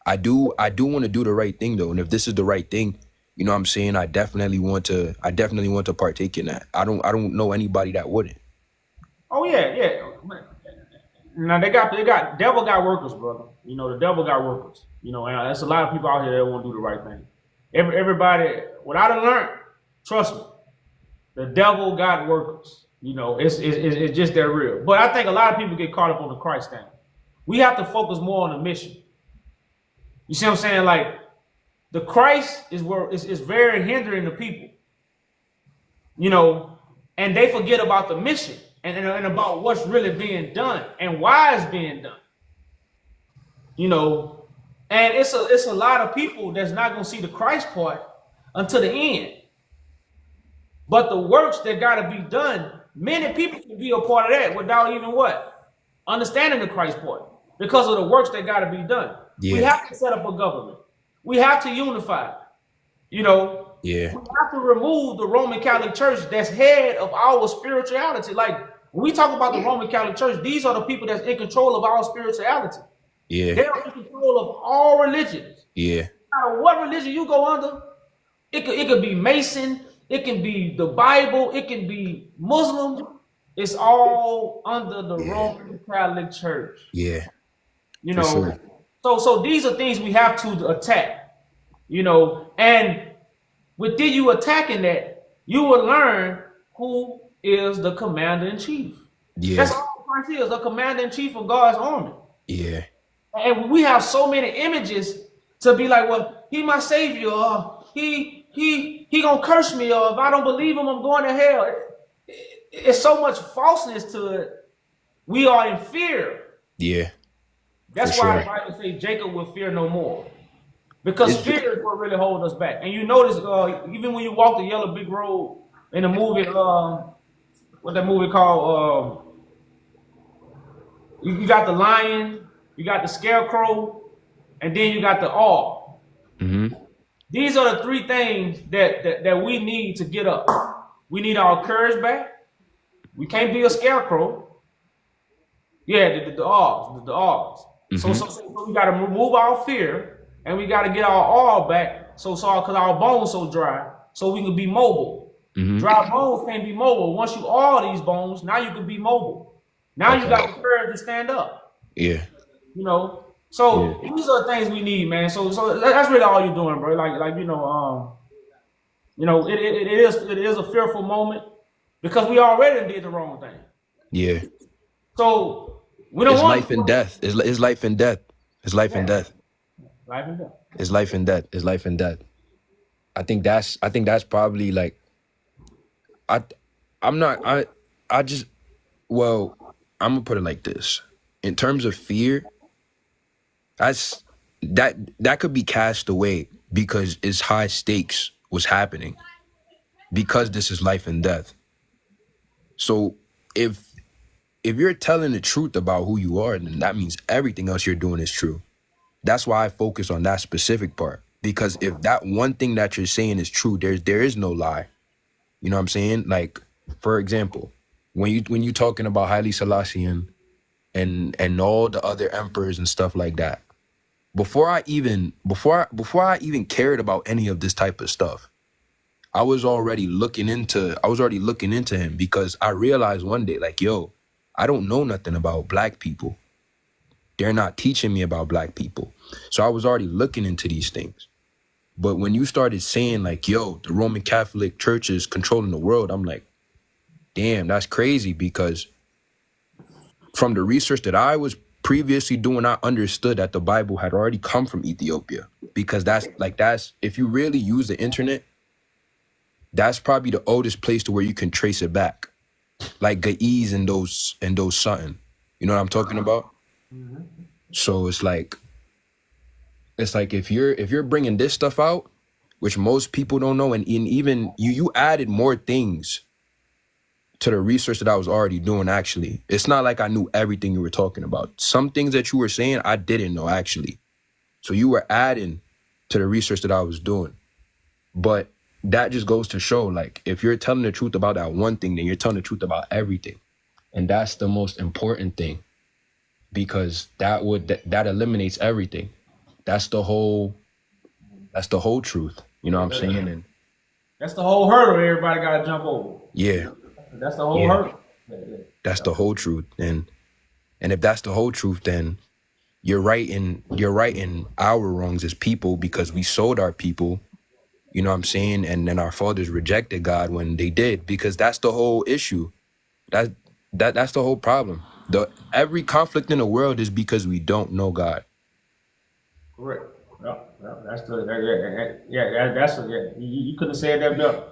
I do want to do the right thing though. And if this is the right thing, you know what I'm saying, I definitely want to partake in that. I don't know anybody that wouldn't. Oh yeah. Now they got devil got workers, brother. You know, the devil got workers. You know, and there's a lot of people out here that want to do the right thing. Everybody, what I done learned, trust me, the devil got workers. You know, it's just that real. But I think a lot of people get caught up on the Christ thing. We have to focus more on the mission. You see what I'm saying? Like, the Christ is very hindering the people. You know, and they forget about the mission and about what's really being done and why it's being done. You know, and it's a lot of people that's not gonna see the Christ part until the end. But the works that gotta be done, many people can be a part of that without even what? Understanding the Christ part. Because of the works that gotta be done. Yeah. We have to set up a government. We have to unify. You know, Yeah. we have to remove the Roman Catholic Church that's head of our spirituality. Like, when we talk about the Roman Catholic Church, these are the people that's in control of our spirituality. Yeah. They're in control of all religions. Yeah. No matter what religion you go under, it could be Mason, it can be the Bible, it can be Muslim. It's all under the Roman Catholic Church. Yeah. You For know, sure. so these are things we have to attack. You know, and within you attacking that, you will learn who is the commander in chief. Yeah. That's all Christ is, a commander in chief of God's army. Yeah. And we have so many images to be like, well, he my savior, or he gonna curse me, or if I don't believe him, I'm going to hell. It's so much falseness to it. We are in fear. Yeah. That's For why sure. the Bible says Jacob will fear no more. Because fear is what really holds us back. And you notice, even when you walk the yellow brick road in the movie, what that movie called? You got the lion, you got the scarecrow, and then you got the awl. Mm-hmm. These are the three things that we need to get up. We need our courage back. We can't be a scarecrow. Yeah, the alls. So we got to remove our fear, and we got to get our all back. Because our bones so dry, so we can be mobile. Mm-hmm. Dry bones can't be mobile. Once you all these bones, now you can be mobile. Now you got the courage to stand up. Yeah. You know. So these are the things we need, man. So that's really all you're doing, bro. Like it is a fearful moment because we already did the wrong thing. Yeah. So we don't It's want life and death. It's life and death. It's life and death. life and death. It's life and death. It's life and death. I think that's probably like I I'm not I just well, I'm gonna put it like this. In terms of fear, that's that could be cast away because it's high stakes what's happening because this is life and death. So if you're telling the truth about who you are, then that means everything else you're doing is true. That's why I focus on that specific part. Because if that one thing that you're saying is true, there is no lie. You know what I'm saying? Like, for example, when you talking about Haile Selassie and all the other emperors and stuff like that, before I even cared about any of this type of stuff, I was already looking into him because I realized one day, like, yo, I don't know nothing about black people. They're not teaching me about black people. So I was already looking into these things. But when you started saying like, yo, the Roman Catholic Church is controlling the world, I'm like, damn, that's crazy, because from the research that I was previously doing, I understood that the Bible had already come from Ethiopia, because that's if you really use the internet, that's probably the oldest place to where you can trace it back. Like Gaiz and those something. You know what I'm talking about? So it's like if you're bringing this stuff out, which most people don't know, and even you added more things to the research that I was already doing. Actually, it's not like I knew everything you were talking about. Some things that you were saying I didn't know, actually. So you were adding to the research that I was doing. But that just goes to show, like, if you're telling the truth about that one thing, then you're telling the truth about everything. And that's the most important thing, because that eliminates everything. That's the whole truth. You know what I'm saying? And That's the whole hurdle everybody got to jump over. yeah, That's the whole Yeah. hurdle. that's the whole truth. And if that's the whole truth, then you're right in our wrongs as people, because we sold our people. You know what I'm saying? And then our fathers rejected God when they did, because that's the whole issue. That's the whole problem. Every conflict in the world is because we don't know God. Correct. You couldn't have said that better.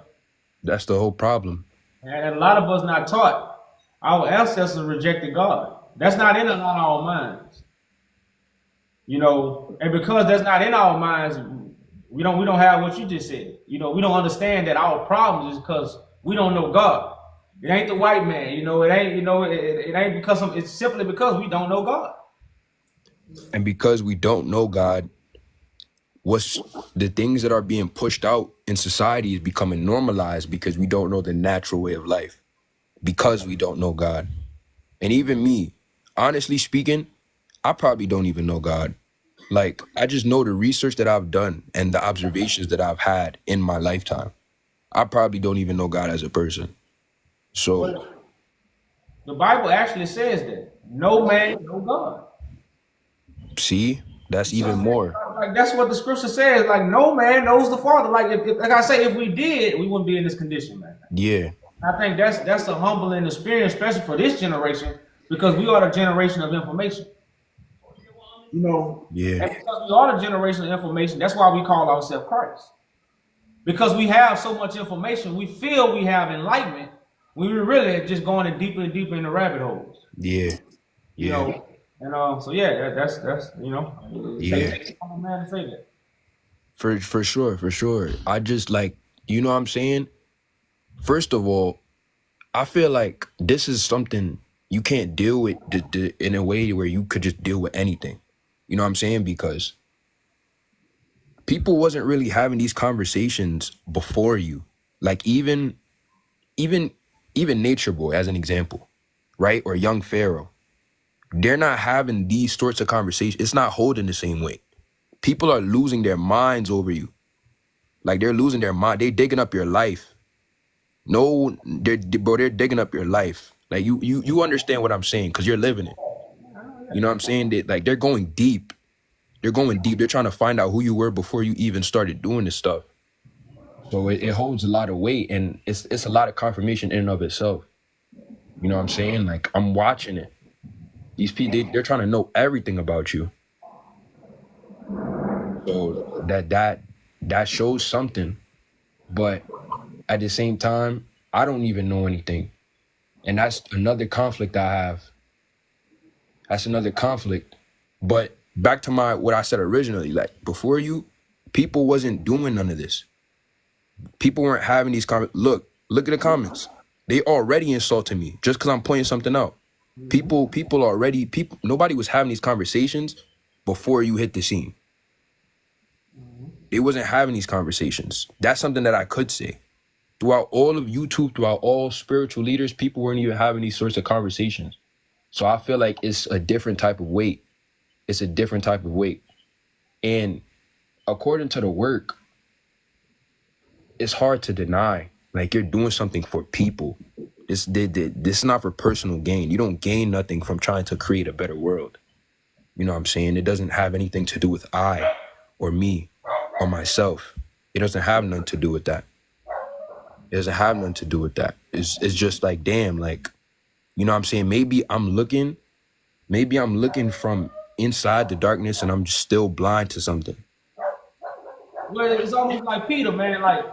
That's the whole problem. And a lot of us not taught. Our ancestors rejected God. That's not in our minds. You know, and because that's not in our minds, we don't have what you just said. You know, we don't understand that our problem is because we don't know God. It ain't the white man. You know, it ain't. You know, it ain't because it's simply because we don't know God. And because we don't know God, what's the things that are being pushed out in society is becoming normalized, because we don't know the natural way of life, because we don't know God. And even me, honestly speaking, I probably don't even know God. Like, I just know the research that I've done and the observations that I've had in my lifetime. I probably don't even know God as a person. So The Bible actually says that no man, no God. see, that's even more. Like, that's what the scripture says. Like, no man knows the Father. Like, if like I say, if we did, we wouldn't be in this condition, man. Yeah, I think that's a humbling experience, especially for this generation, because we are the generation of information. You know, yeah, and because we are the generation of information, that's why we call ourselves Christ. Because we have so much information, we feel we have enlightenment when we really are just going deeper and deeper in the rabbit holes. yeah, You yeah, know, and so yeah, that's you know, Yeah. it takes a man to say that. for sure. I just, like, you know what I'm saying? First of all, I feel like this is something you can't deal with in a way where you could just deal with anything. You know what I'm saying? Because people wasn't really having these conversations before you. Like, even Nature Boy, as an example, right? Or Young Pharaoh. They're not having these sorts of conversations. It's not holding the same weight. People are losing their minds over you. Like, they're losing their mind. They're digging up your life. No, they're digging up your life. Like, you understand what I'm saying, because you're living it. You know what I'm saying? They're going deep. They're going deep. They're trying to find out who you were before you even started doing this stuff. So it holds a lot of weight, and it's a lot of confirmation in and of itself. You know what I'm saying? Like, I'm watching it. These people, they're trying to know everything about you. So that shows something. But at the same time, I don't even know anything. And that's another conflict I have. That's another conflict. But back to what I said originally, like before you, people wasn't doing none of this. People weren't having these comments. Look at the comments. They already insulted me just because I'm pointing something out. Nobody was having these conversations before you hit the scene. They wasn't having these conversations. That's something that I could say. Throughout all of YouTube, throughout all spiritual leaders, people weren't even having these sorts of conversations. So I feel like it's a different type of weight. It's a different type of weight. And according to the work, it's hard to deny. Like, you're doing something for people. This is not for personal gain. You don't gain nothing from trying to create a better world. You know what I'm saying? It doesn't have anything to do with I or me or myself. It doesn't have nothing to do with that. It doesn't have nothing to do with that. It's just like, damn, like, you know what I'm saying? Maybe I'm looking from inside the darkness and I'm just still blind to something. Well, it's almost like Peter, man. Like,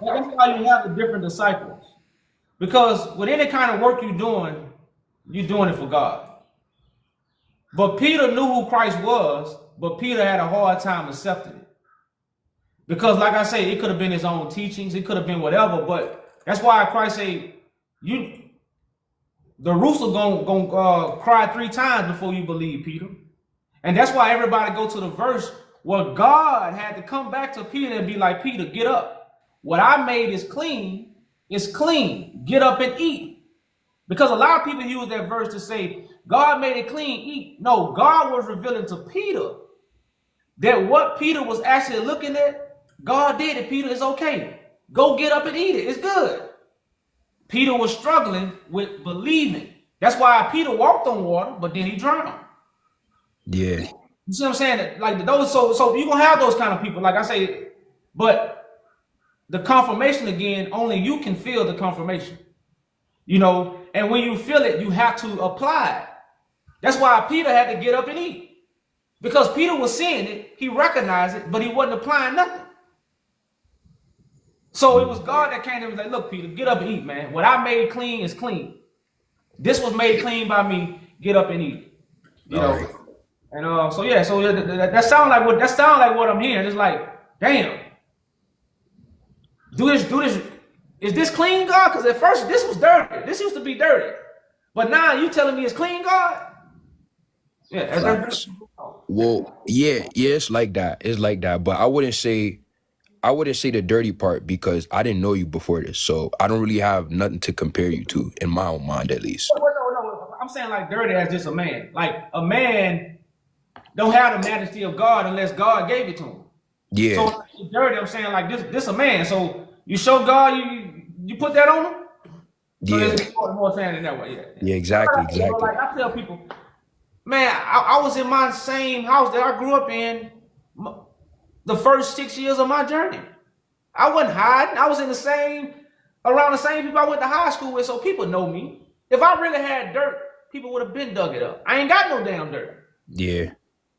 that's why you have the different disciples. Because with any kind of work you're doing it for God. But Peter knew who Christ was, but Peter had a hard time accepting it. Because, like I say, it could have been his own teachings, it could have been whatever, but that's why Christ said, the rooster gonna cry 3 times before you believe, Peter. And that's why everybody go to the verse where God had to come back to Peter and be like, Peter, get up. What I made is clean. It's clean. Get up and eat. Because a lot of people use that verse to say, God made it clean, eat. No, God was revealing to Peter that what Peter was actually looking at, God did it, Peter. It's okay. Go get up and eat it. It's good. Peter was struggling with believing. That's why Peter walked on water, but then he drowned. Yeah. You see what I'm saying? Like those, so you're gonna have those kind of people, like I say, but the confirmation again, only you can feel the confirmation. You know, and when you feel it, you have to apply it. That's why Peter had to get up and eat. Because Peter was seeing it, he recognized it, but he wasn't applying nothing. So it was God that came to him and was like, look, Peter, get up and eat, man. What I made clean is clean. This was made clean by me. Get up and eat. You know. Right. And that sound like what I'm hearing. It's like, damn. Do this. Is this clean, God? Because at first this was dirty. This used to be dirty. But now you telling me it's clean, God? Yeah. Well, yeah, it's like that. It's like that. But I wouldn't say the dirty part because I didn't know you before this. So I don't really have nothing to compare you to in my own mind, at least. No. I'm saying like dirty as just a man. Like a man don't have the majesty of God unless God gave it to him. Yeah. So like, dirty, I'm saying like this a man. So you show God, you put that on him. So Yeah. it's more saying in that way. Yeah, exactly. Like I tell people, man, I was in my same house that I grew up in the first 6 years of my journey. I wasn't hiding. I was around the same people I went to high school with, so people know me. If I really had dirt, people would have been dug it up. I ain't got no damn dirt. Yeah.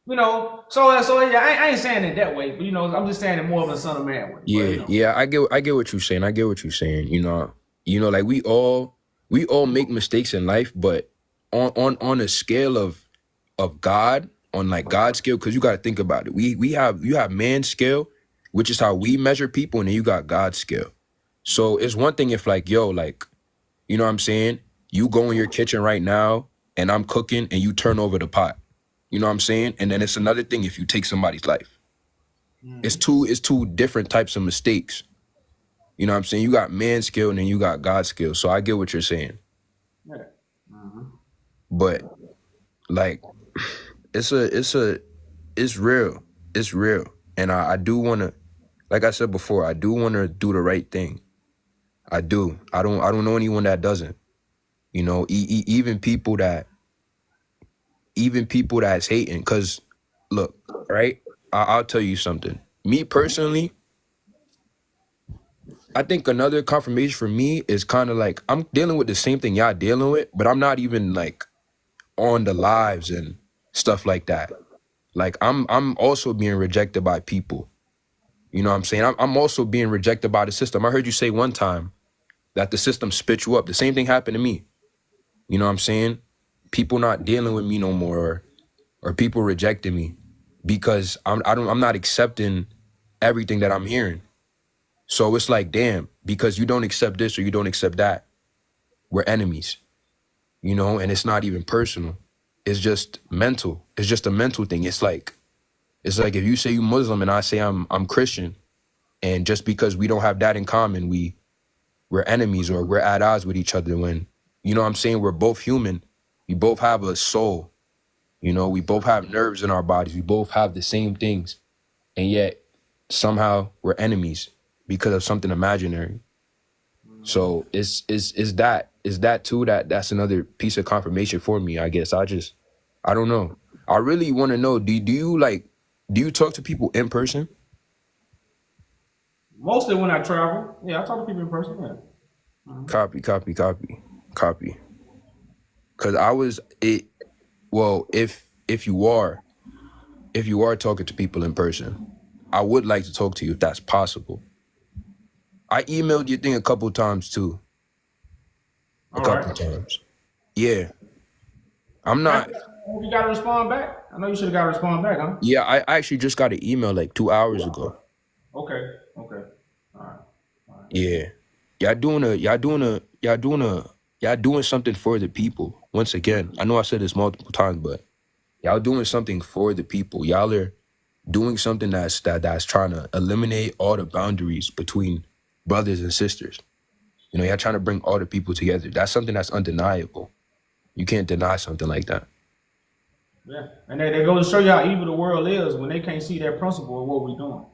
You know, so yeah, I ain't saying it that way, but you know, I'm just saying it more of a son of man way. Yeah, but, you know. yeah, I get what you're saying. I get what you're saying. You know, like we all make mistakes in life, but on a scale of God, on like God's scale, because you got to think about it. You have man's scale, which is how we measure people, and then you got God's scale. So it's one thing if like, yo, like, you know what I'm saying? You go in your kitchen right now and I'm cooking and you turn over the pot. You know what I'm saying? And then it's another thing if you take somebody's life. It's two different types of mistakes. You know what I'm saying? You got man's skill and then you got God's skill. So I get what you're saying. Yeah. Mm-hmm. But like it's real. It's real. And I do wanna, like I said before, I do wanna do the right thing. I do. I don't know anyone that doesn't. You know, even people that's hating. Cause look, right? I'll tell you something. Me personally, I think another confirmation for me is kind of like I'm dealing with the same thing y'all dealing with, but I'm not even like on the lives and stuff like that. Like I'm also being rejected by people. You know what I'm saying? I'm also being rejected by the system. I heard you say one time, that the system spit you up. The same thing happened to me. You know what I'm saying? People not dealing with me no more, or people rejecting me because I'm not accepting everything that I'm hearing. So it's like, damn, because you don't accept this or you don't accept that, we're enemies. You know, and it's not even personal. It's just mental. It's just a mental thing. It's like if you say you Muslim and I say I'm Christian, and just because we don't have that in common, we're enemies or we're at odds with each other, when, you know what I'm saying, we're both human. We both have a soul. You know, we both have nerves in our bodies. We both have the same things. And yet somehow we're enemies because of something imaginary. So it's that too, that's another piece of confirmation for me, I guess. I don't know. I really want to know, do you talk to people in person? Mostly when I travel. Yeah, I talk to people in person. Yeah. Copy. Cause if you are talking to people in person, I would like to talk to you if that's possible. I emailed your thing a couple times too. A All couple right. times. Yeah. I'm not. You got to respond back. I know you should have got to respond back, huh? Yeah, I actually just got an email like 2 hours ago. Okay. All right. Yeah. Y'all doing something for the people. Once again, I know I said this multiple times, but y'all doing something for the people. Y'all are doing something that's trying to eliminate all the boundaries between brothers and sisters. You know, y'all trying to bring all the people together. That's something that's undeniable. You can't deny something like that. Yeah, and they go to show you how evil the world is when they can't see that principle of what we're doing.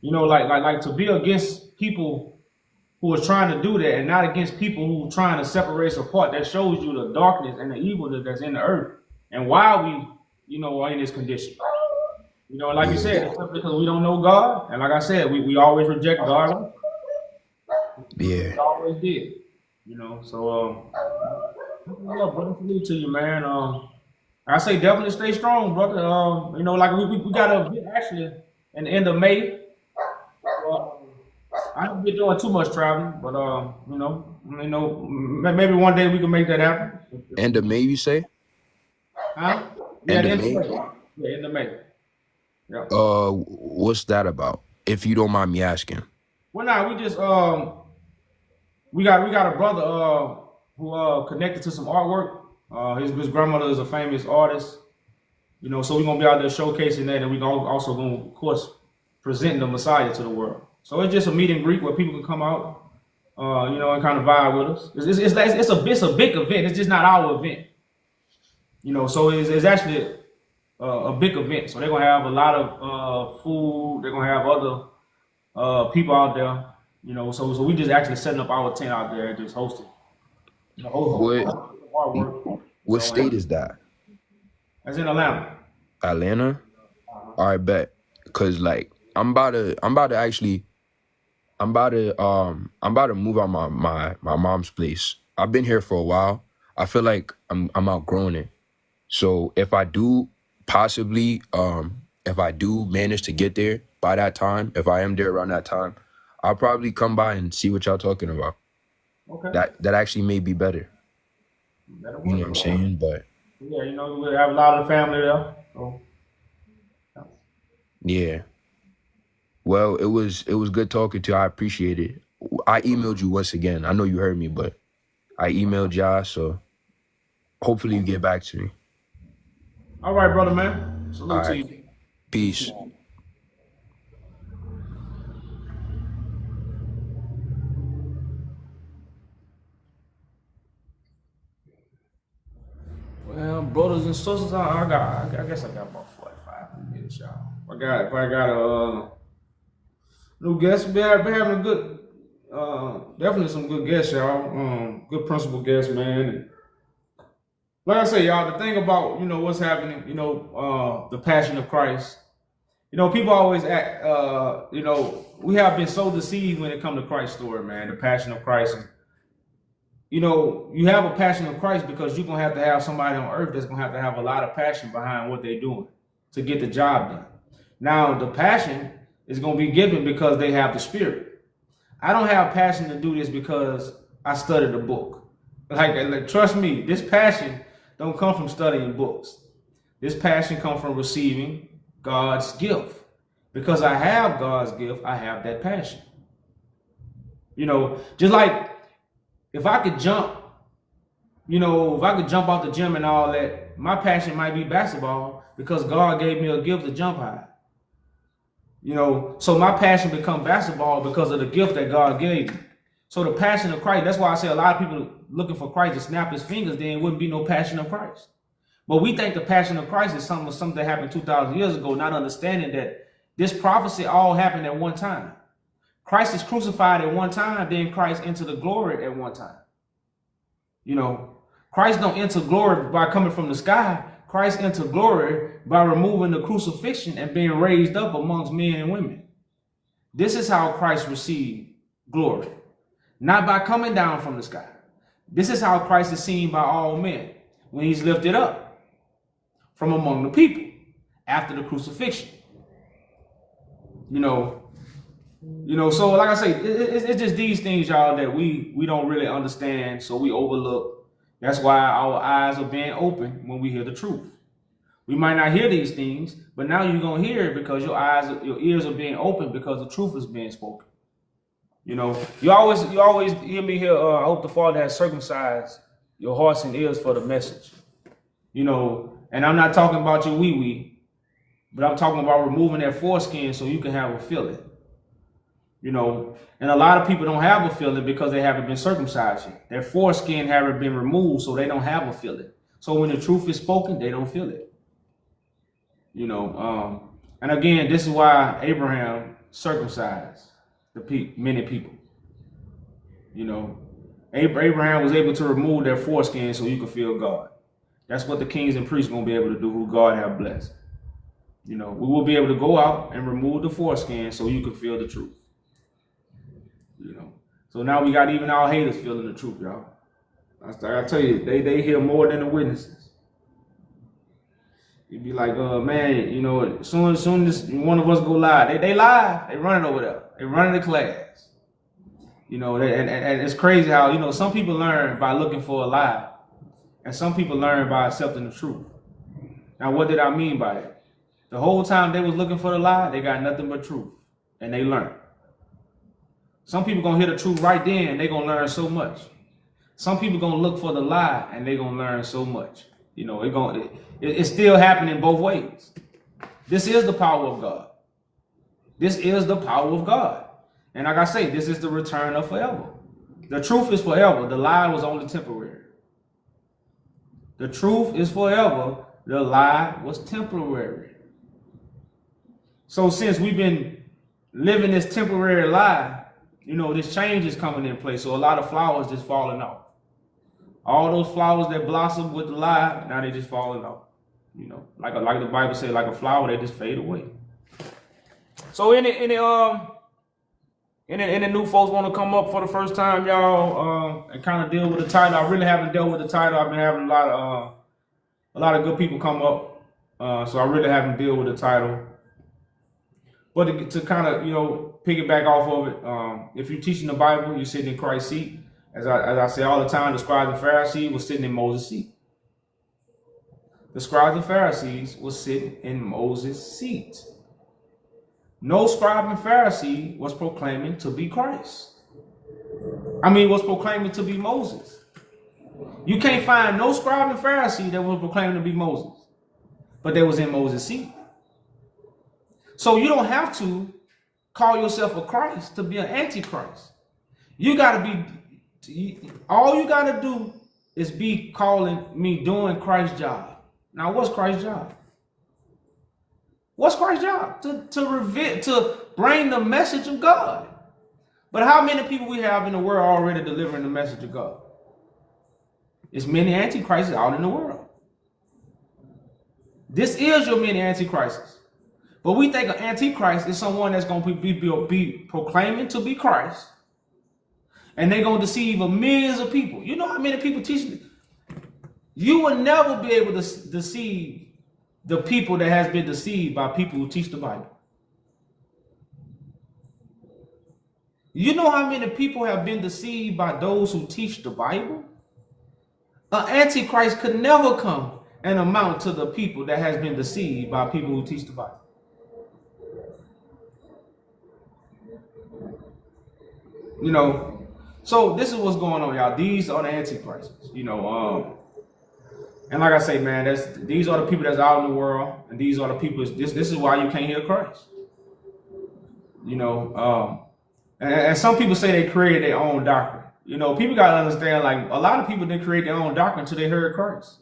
You know, like to be against people who are trying to do that, and not against people who are trying to separate us apart. That shows you the darkness and the evil that's in the earth, and why we, you know, are in this condition. You know, like you said, it's because we don't know God, and like I said, we always reject God. Yeah. We always did. You know, so brother, salute to you, man. I say definitely stay strong, brother. You know, like we got a event actually in the end of May. I haven't been doing too much traveling, but you know, maybe one day we can make that happen. End of May, you say? Huh? Yeah, End of end of May? May. Yeah, end of May. Yeah. What's that about? If you don't mind me asking. Well, now we just we got a brother who connected to some artwork. His grandmother is a famous artist, you know, so we're gonna be out there showcasing that, and we're also gonna, of course, present the Messiah to the world. So it's just a meet and greet where people can come out, you know, and kind of vibe with us. It's a big event. It's just not our event, you know. So it's actually a big event. So they're gonna have a lot of food. They're gonna have other people out there, you know. So we just actually setting up our tent out there and just hosting. You know, What state is that? That's in Atlanta. Atlanta? All right, bet. Cause like I'm about to move out my mom's place. I've been here for a while. I feel like I'm outgrowing it. So if I do manage to get there by that time, if I am there around that time, I'll probably come by and see what y'all talking about. Okay. That actually may be better. That'll You know work. what I'm saying? But Yeah, you know, we have a lot of the family there. So. yeah. Well, it was good talking to you. I appreciate it. I emailed you once again. I know you heard me, but I emailed y'all, so hopefully you get back to me. All right, brother, man. Salute All to right. you. Peace. Well, brothers and sisters, I guess I got about 45 minutes, y'all. If I got a new guest, been having a good, definitely some good guests, y'all. Good principal guests, man. And like I say, y'all, the thing about, you know, what's happening, you know, the Passion of Christ. You know, people always act, you know, we have been so deceived when it comes to Christ's story, man. The Passion of Christ. And, you know, you have a passion of Christ because you're going to have somebody on earth that's going to have a lot of passion behind what they're doing to get the job done. Now, the passion is going to be given because they have the Spirit. I don't have passion to do this because I study the book. Like trust me, this passion don't come from studying books. This passion comes from receiving God's gift. Because I have God's gift, I have that passion. Just like if I could jump, if I could jump out the gym and all that, my passion might be basketball because God gave me a gift to jump high. So my passion become basketball because of the gift that God gave me. So the passion of Christ, that's why I say a lot of people looking for Christ to snap his fingers, then it wouldn't be no passion of Christ. But we think the passion of Christ is something that happened 2,000 years ago, not understanding that this prophecy all happened at one time. Christ is crucified at one time, then Christ entered the glory at one time. Christ don't enter glory by coming from the sky. Christ entered glory by removing the crucifixion and being raised up amongst men and women. This is how Christ received glory, not by coming down from the sky. This is how Christ is seen by all men when he's lifted up from among the people after the crucifixion. So like I say, it's just these things, y'all, that we don't really understand, so we overlook. That's why our eyes are being open when we hear the truth. We might not hear these things, but now you're gonna hear it because your ears are being opened because the truth is being spoken. You always hear me here. I hope the Father has circumcised your hearts and ears for the message. And I'm not talking about your wee, but I'm talking about removing that foreskin so you can have a feeling. And a lot of people don't have a feeling because they haven't been circumcised yet. Their foreskin haven't been removed, so they don't have a feeling. So when the truth is spoken, they don't feel it. And again, this is why Abraham circumcised many people. Abraham was able to remove their foreskin so you could feel God. That's what the kings and priests are going to be able to do, who God have blessed. We will be able to go out and remove the foreskin so you can feel the truth. So now we got even our haters feeling the truth, y'all. I tell you, they hear more than the witnesses. You'd be like, man, soon as one of us go live, they live, they running over there, they running the class. And it's crazy how, some people learn by looking for a lie, and some people learn by accepting the truth. Now, what did I mean by that? The whole time they was looking for the lie, they got nothing but truth, and they learned. Some people gonna hear the truth right then, and they gonna learn so much. Some people gonna look for the lie, and they gonna learn so much. It's still happening both ways. This is the power of God. This is the power of God. And like I say, this is the return of forever. The truth is forever. The lie was only temporary. The truth is forever. The lie was temporary. So since we've been living this temporary lie, this change is coming in place. So a lot of flowers just falling off. All those flowers that blossom with the lie, now they just falling off. Like the Bible says, like a flower, they just fade away. So any new folks want to come up for the first time, y'all, and kind of deal with the title. I really haven't dealt with the title. I've been having a lot of good people come up, so I really haven't dealt with the title. But to kind of piggyback off of it, if you're teaching the Bible, you're sitting in Christ's seat. As I say all the time, the scribes and Pharisees were sitting in Moses' seat. The scribes and Pharisees were sitting in Moses' seat. No scribe and Pharisee was proclaiming to be Christ. Was proclaiming to be Moses. You can't find no scribe and Pharisee that was proclaiming to be Moses, but they was in Moses' seat. So you don't have to call yourself a Christ to be an antichrist. All you got to do is be calling me doing Christ's job. Now, what's Christ's job? What's Christ's job? To bring the message of God. But how many people we have in the world already delivering the message of God? There's many antichrists out in the world. This is your many antichrists. But we think an antichrist is someone that's going to be proclaiming to be Christ. And they're going to deceive millions of people. You know how many people teach? You will never be able to deceive the people that has been deceived by people who teach the Bible. You know how many people have been deceived by those who teach the Bible? An antichrist could never come and amount to the people that has been deceived by people who teach the Bible. You know, so this is what's going on, y'all. These are the antichrists. You know, and like I say, man, these are the people that's out in the world, and these are the people. This is why you can't hear Christ. You know, and some people say they created their own doctrine. You know, people got to understand, like, a lot of people didn't create their own doctrine until they heard Christ.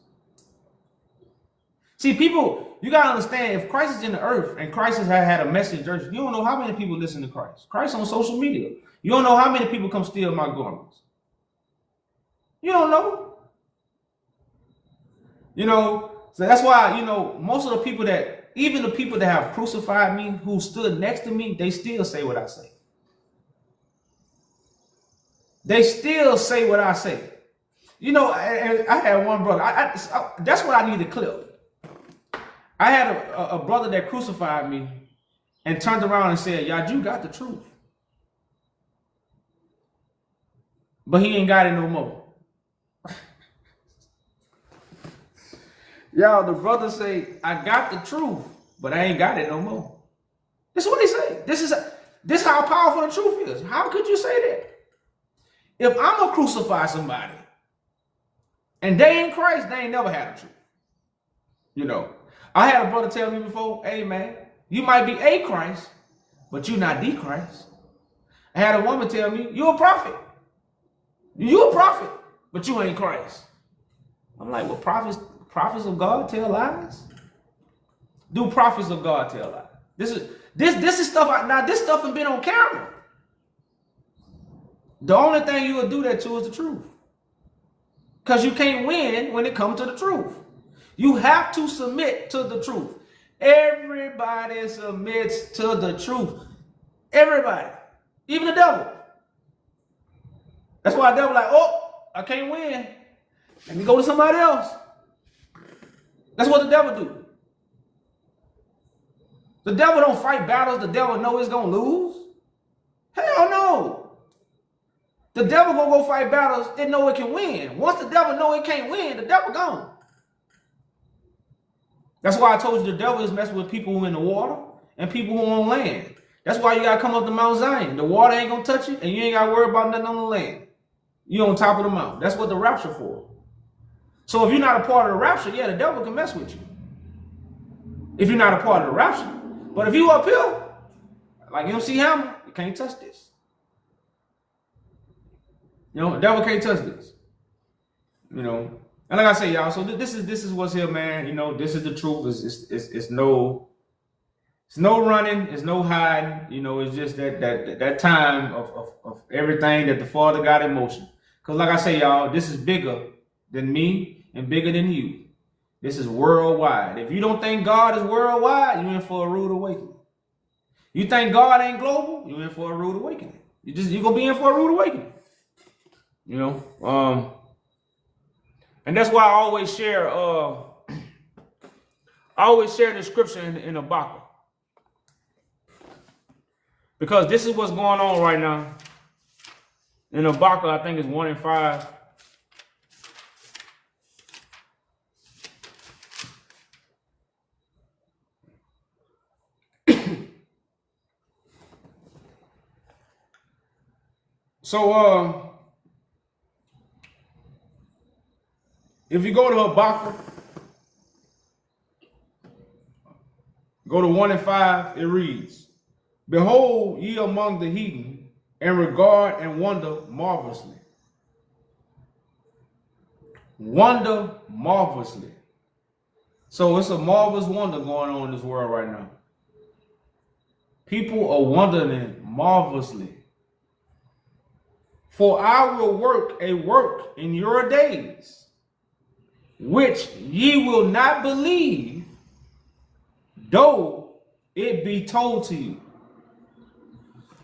See, people, you got to understand, if Christ is in the earth and Christ has had a message, you don't know how many people listen to Christ. Christ on social media. You don't know how many people come steal my garments. You don't know. You know, so that's why, you know, most of the people that, even the people that have crucified me, who stood next to me, they still say what I say. They still say what I say. You know, I had one brother. That's what I need to clip. I had a brother that crucified me and turned around and said, "Y'all, you got the truth." But he ain't got it no more. Y'all, the brother say, "I got the truth, but I ain't got it no more." This is what he said. This is how powerful the truth is. How could you say that? If I'm gonna crucify somebody and they ain't Christ, they ain't never had the truth. You know, I had a brother tell me before, "Hey man, you might be a Christ, but you're not the Christ." I had a woman tell me, "You're a prophet. You're a prophet, but you ain't Christ." I'm like, well, prophets of God tell lies? Do prophets of God tell lies? This is stuff. Now this stuff has been on camera. The only thing you will do that to is the truth. Because you can't win when it comes to the truth. You have to submit to the truth. Everybody submits to the truth. Everybody. Even the devil. That's why the devil like, "Oh, I can't win. Let me go to somebody else." That's what the devil do. The devil don't fight battles the devil know he's going to lose. Hell no. The devil gonna go fight battles it know it can win. Once the devil know it can't win, the devil gone. That's why I told you the devil is messing with people who in the water and people who on land. That's why you gotta come up to Mount Zion. The water ain't gonna touch you, and you ain't gotta worry about nothing on the land. You on top of the mountain. That's what the rapture for. So if you're not a part of the rapture, yeah, the devil can mess with you. If you're not a part of the rapture. But if you up here, like MC Hammer, you can't touch this. You know, the devil can't touch this. You know, and like I say, y'all, so this is what's here, man. You know, this is the truth. It's no running, it's no hiding. You know, it's just that time of everything that the Father got in motion. Because like I say, y'all, this is bigger than me and bigger than you. This is worldwide. If you don't think God is worldwide, you're in for a rude awakening. You think God ain't global, you're in for a rude awakening. You're gonna be in for a rude awakening. You know, and that's why I always share the scripture in Habakkuk, because this is what's going on right now. In Habakkuk, I think it's 1:5. So, if you go to Habakkuk, go to 1:5, it reads, "Behold ye among the heathen, and regard and wonder marvelously." Wonder marvelously. So it's a marvelous wonder going on in this world right now. People are wondering marvelously. "For I will work a work in your days, which ye will not believe, though it be told to you."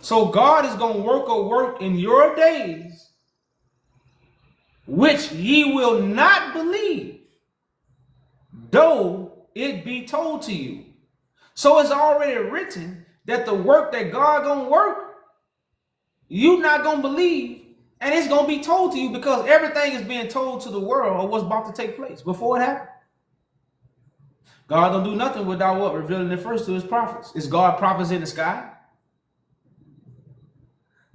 So God is going to work a work in your days, which ye will not believe, though it be told to you. So it's already written that the work that God gonna work you're not going to believe, and it's going to be told to you because everything is being told to the world of what's about to take place before it happens. God don't do nothing without what? Revealing it first to his prophets. Is God prophets in the sky?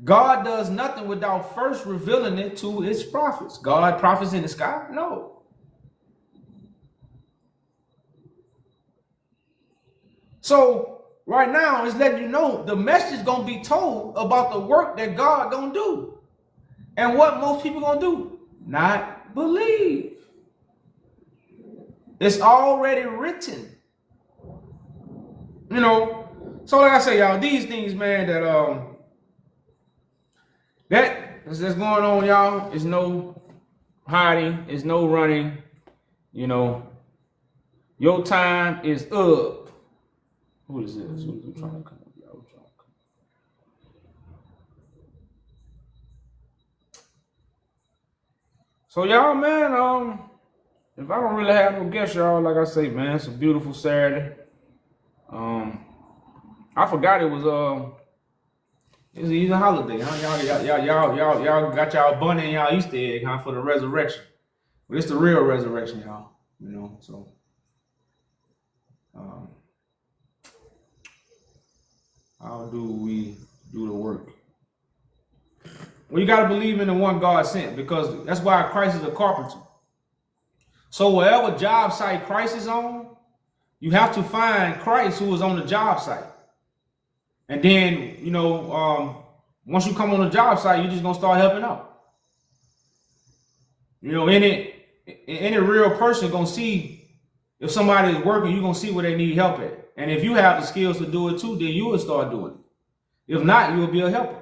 God does nothing without first revealing it to his prophets. God prophets in the sky? No. So right now it's letting you know the message is going to be told about the work that God going to do. And what most people going to do? Not believe. It's already written. You know, so like I say, y'all, these things, man, that's going on, y'all, is no hiding, is no running. You know, your time is up. Who is this? Who's trying to come up, y'all? So y'all, man, if I don't really have no guests, y'all, like I say, man, it's a beautiful Saturday. I forgot it was it's an Easter holiday, huh? Y'all got y'all bunny and y'all Easter egg, huh, for the resurrection. But it's the real resurrection, y'all. You know, so how do we do the work? Well, you gotta believe in the one God sent, because that's why Christ is a carpenter. So wherever job site Christ is on, you have to find Christ who is on the job site. And then, you know, once you come on the job site, you're just going to start helping out. You know, any real person going to see if somebody is working, you're going to see where they need help at. And if you have the skills to do it too, then you will start doing it. If not, you will be a helper.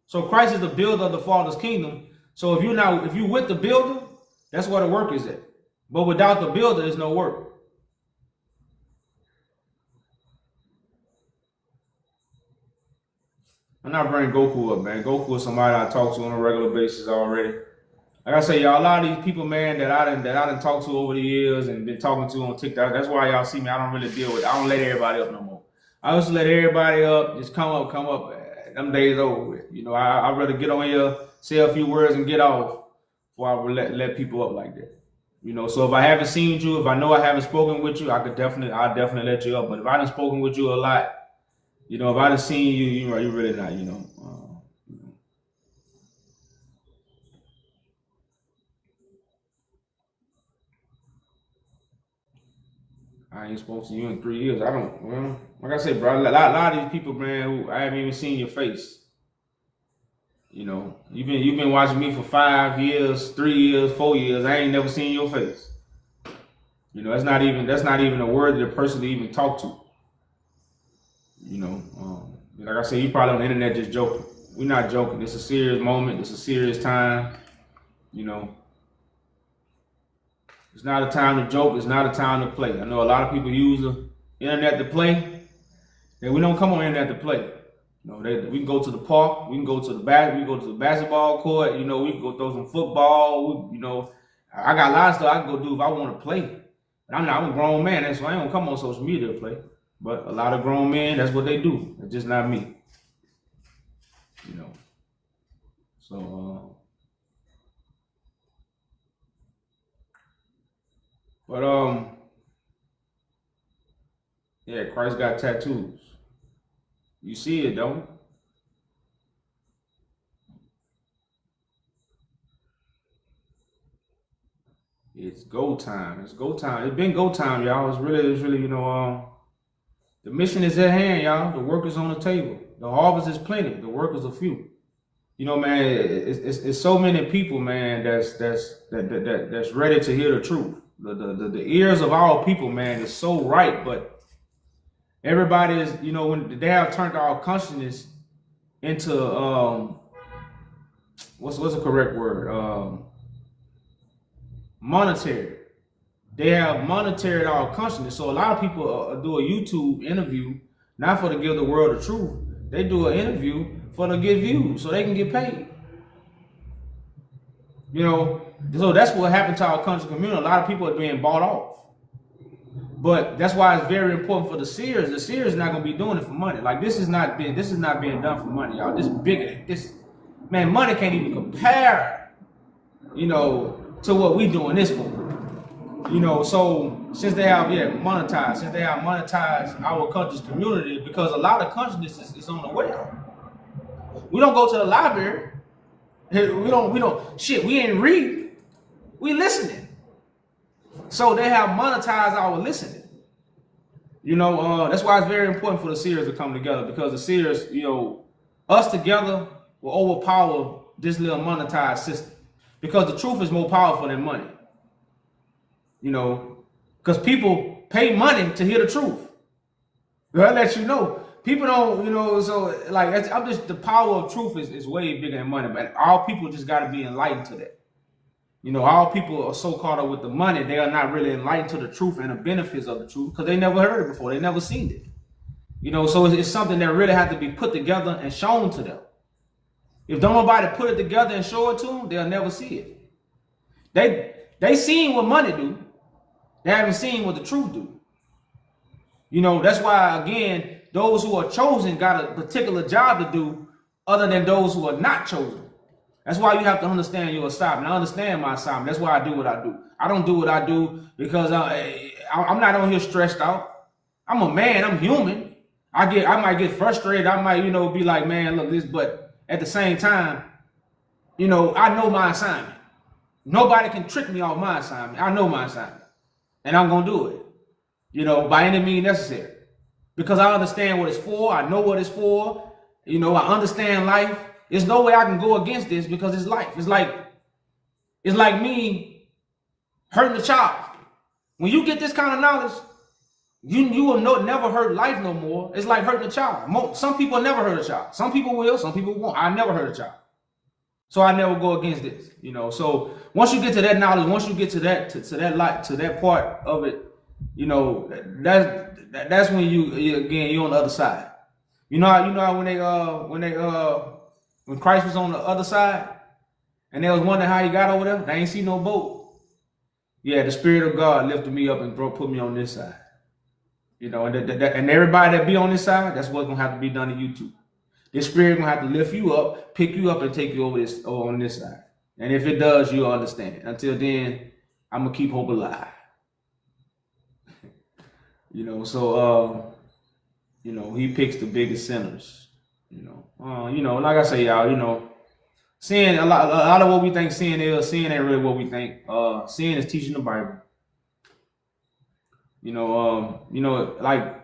So Christ is the builder of the Father's kingdom. So if you with the builder, that's where the work is at. But without the builder, there's no work. I'm not bringing Goku up, man. Goku is somebody I talk to on a regular basis already. Like I say, y'all, a lot of these people, man, that I done talked to over the years and been talking to on TikTok. That's why y'all see me. I don't really deal with it. I don't let everybody up no more. I used to let everybody up, just come up. Them days over with. You know, I'd rather get on here, say a few words, and get off before I would let people up like that. You know, so if I haven't seen you, if I know I haven't spoken with you, I'll definitely let you up. But if I done spoken with you a lot, you know, if I done seen you, you're really not, you know. I ain't spoke to you in 3 years. Like I said, bro, a lot of these people, man, who I haven't even seen your face. You know, you've been watching me for 5 years, 3 years, 4 years. I ain't never seen your face. You know, that's not even a word that a person to even talk to. You know, like I said, you probably on the internet just joking. We're not joking. It's a serious moment. It's a serious time. You know, it's not a time to joke. It's not a time to play. I know a lot of people use the internet to play. And we don't come on the internet to play. You know, we can go to the park. We can go to the basketball court. You know, we can go throw some football. You know, I got a lot of stuff I can go do if I want to play. But I'm a grown man, so I ain't gonna come on social media to play. But a lot of grown men, that's what they do. It's just not me. You know. So, yeah, Christ got tattoos. You see it, don't you? It's go time. It's go time. It's been go time, y'all. It's really, you know, the mission is at hand, y'all. The work is on the table. The harvest is plenty. The workers are few. You know, man, it's so many people, man, that's ready to hear the truth. The ears of all people, man, is so right, but everybody is, you know, when they have turned our consciousness into what's the correct word? Monetary. They have monetary our consciousness. So a lot of people do a YouTube interview not for to give the world the truth. They do an interview for to get views so they can get paid. You know, so that's what happened to our country community. A lot of people are being bought off. But that's why it's very important for the seers. The seers is not going to be doing it for money. Like this is not being done for money, y'all. This is bigger. This Man, money can't even compare, to what we doing this for. So since they have monetized our country's community, because a lot of consciousness is on the way. We don't go to the library. We ain't read. We listening. So they have monetized our listening. That's why it's very important for the seers to come together, because the seers, us together will overpower this little monetized system, because the truth is more powerful than money. Because people pay money to hear the truth. That lets you know. People don't, so like the power of truth is way bigger than money, but all people just got to be enlightened to that. All people are so caught up with the money, they are not really enlightened to the truth and the benefits of the truth, because they never heard it before, they never seen it. So it's something that really has to be put together and shown to them. If don't nobody put it together and show it to them, they'll never see it. They seen what money do. They haven't seen what the truth do. That's why, again, those who are chosen got a particular job to do other than those who are not chosen. That's why you have to understand your assignment. I understand my assignment. That's why I do what I do. I don't do what I do because I'm not on here stressed out. I'm a man. I'm human. I might get frustrated. I might, be like, man, look this. But at the same time, I know my assignment. Nobody can trick me off my assignment. I know my assignment. And I'm going to do it, by any means necessary. Because I understand what it's for. I know what it's for. I understand life. There's no way I can go against this because it's life. It's like me hurting a child. When you get this kind of knowledge, you will never hurt life no more. It's like hurting a child. Some people never hurt a child. Some people will, some people won't. I never hurt a child. So I never go against this, So once you get to that knowledge, once you get to that light, to that part of it, that's when you're on the other side. When Christ was on the other side, and they was wondering how he got over there, they ain't see no boat. Yeah, the Spirit of God lifted me up and put me on this side. And everybody that be on this side, that's what's gonna have to be done to you too. The Spirit gonna have to lift you up, pick you up, and take you over on this side. And if it does, you'll understand. Until then, I'm gonna keep hope alive. He picks the biggest sinners. Like I say, y'all, sin, a lot of what we think sin ain't really what we think. Sin is teaching the Bible. Like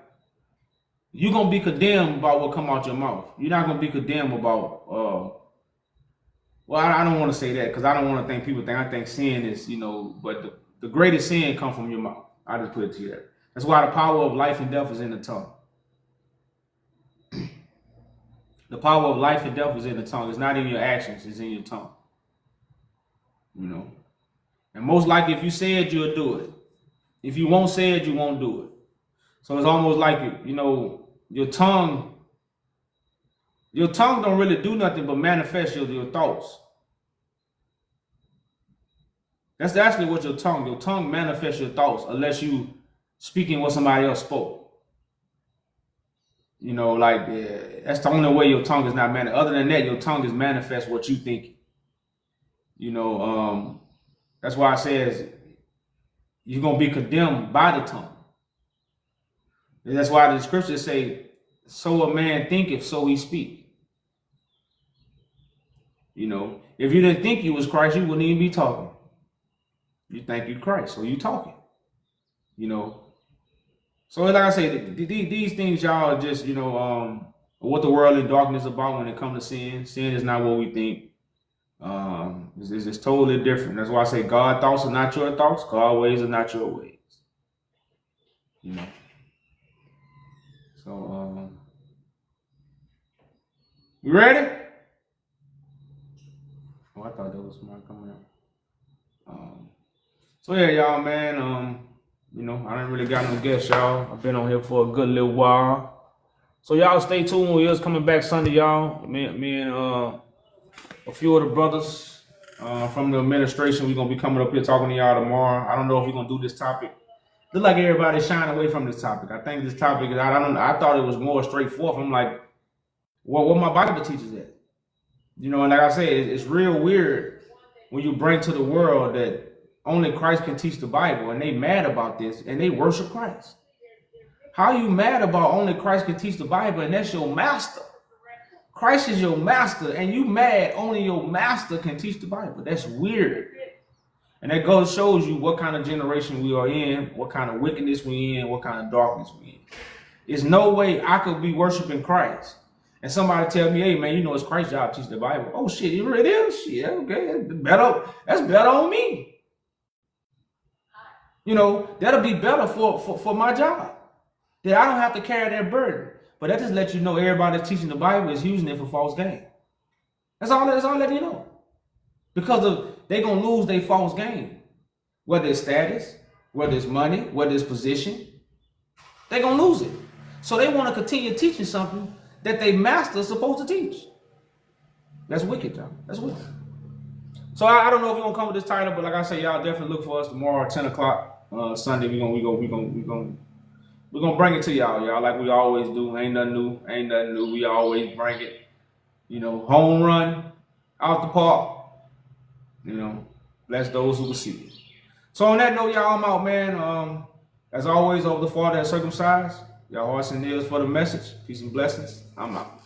you're gonna be condemned about what come out your mouth. You're not gonna be condemned about I don't want to say that because I don't want to think people think I think sin is, but the greatest sin comes from your mouth. I just put it to you there. That's why the power of life and death is in the tongue. The power of life and death is in the tongue. It's not in your actions, it's in your tongue. And most likely if you say it, you'll do it. If you won't say it, you won't do it. So it's almost like, your tongue don't really do nothing but manifest your thoughts. That's actually what your tongue manifests your thoughts unless you speaking what somebody else spoke. That's the only way your tongue is not manifest. Other than that, your tongue is manifest what you think. That's why it says you're going to be condemned by the tongue. And that's why the scriptures say, so a man thinketh, so he speak. If you didn't think you was Christ, you wouldn't even be talking. You think you Christ, so you talking. So like I say, these things, y'all, are just, what the world in darkness is about when it comes to sin. Sin is not what we think. It's totally different. That's why I say God's thoughts are not your thoughts. God's ways are not your ways. So, you ready? Oh, I thought there was somebody coming up. So yeah, y'all, man. I didn't really got no guests, y'all. I've been on here for a good little while. So y'all stay tuned. We is coming back Sunday, y'all. Me and a few of the brothers from the administration, we're gonna be coming up here talking to y'all tomorrow. I don't know if we're gonna do this topic. Look like everybody's shying away from this topic. I think this topic is I thought it was more straightforward. I'm like, what my Bible teaches at? You know, and like I said, it's real weird when you bring to the world that only Christ can teach the Bible, and they mad about this, and they worship Christ. How are you mad about only Christ can teach the Bible, and that's your master? Christ is your master, and you mad only your master can teach the Bible. That's weird. And that goes shows you what kind of generation we are in, what kind of wickedness we in, what kind of darkness we in. There's no way I could be worshiping Christ and somebody tell me, hey man, you know it's Christ's job to teach the Bible. Oh shit, it really is? Shit, okay, that's better on me. You know, that'll be better for my job. That I don't have to carry that burden. But that just lets you know everybody that's teaching the Bible is using it for false gain. That's all let you know. Because they're going to lose their false gain. Whether it's status, whether it's money, whether it's position, they're going to lose it. So they want to continue teaching something that they master is supposed to teach. That's wicked, y'all. That's wicked. So I don't know if you're going to come with this title, but like I say, y'all definitely look for us tomorrow at 10 o'clock Sunday. We're gonna bring it to y'all, like we always do. Ain't nothing new. We always bring it. You know, home run, out the park. You know, bless those who will see it. So on that note, y'all, I'm out, man. As always, over the Father that circumcised, y'all hearts and ears for the message. Peace and blessings. I'm out.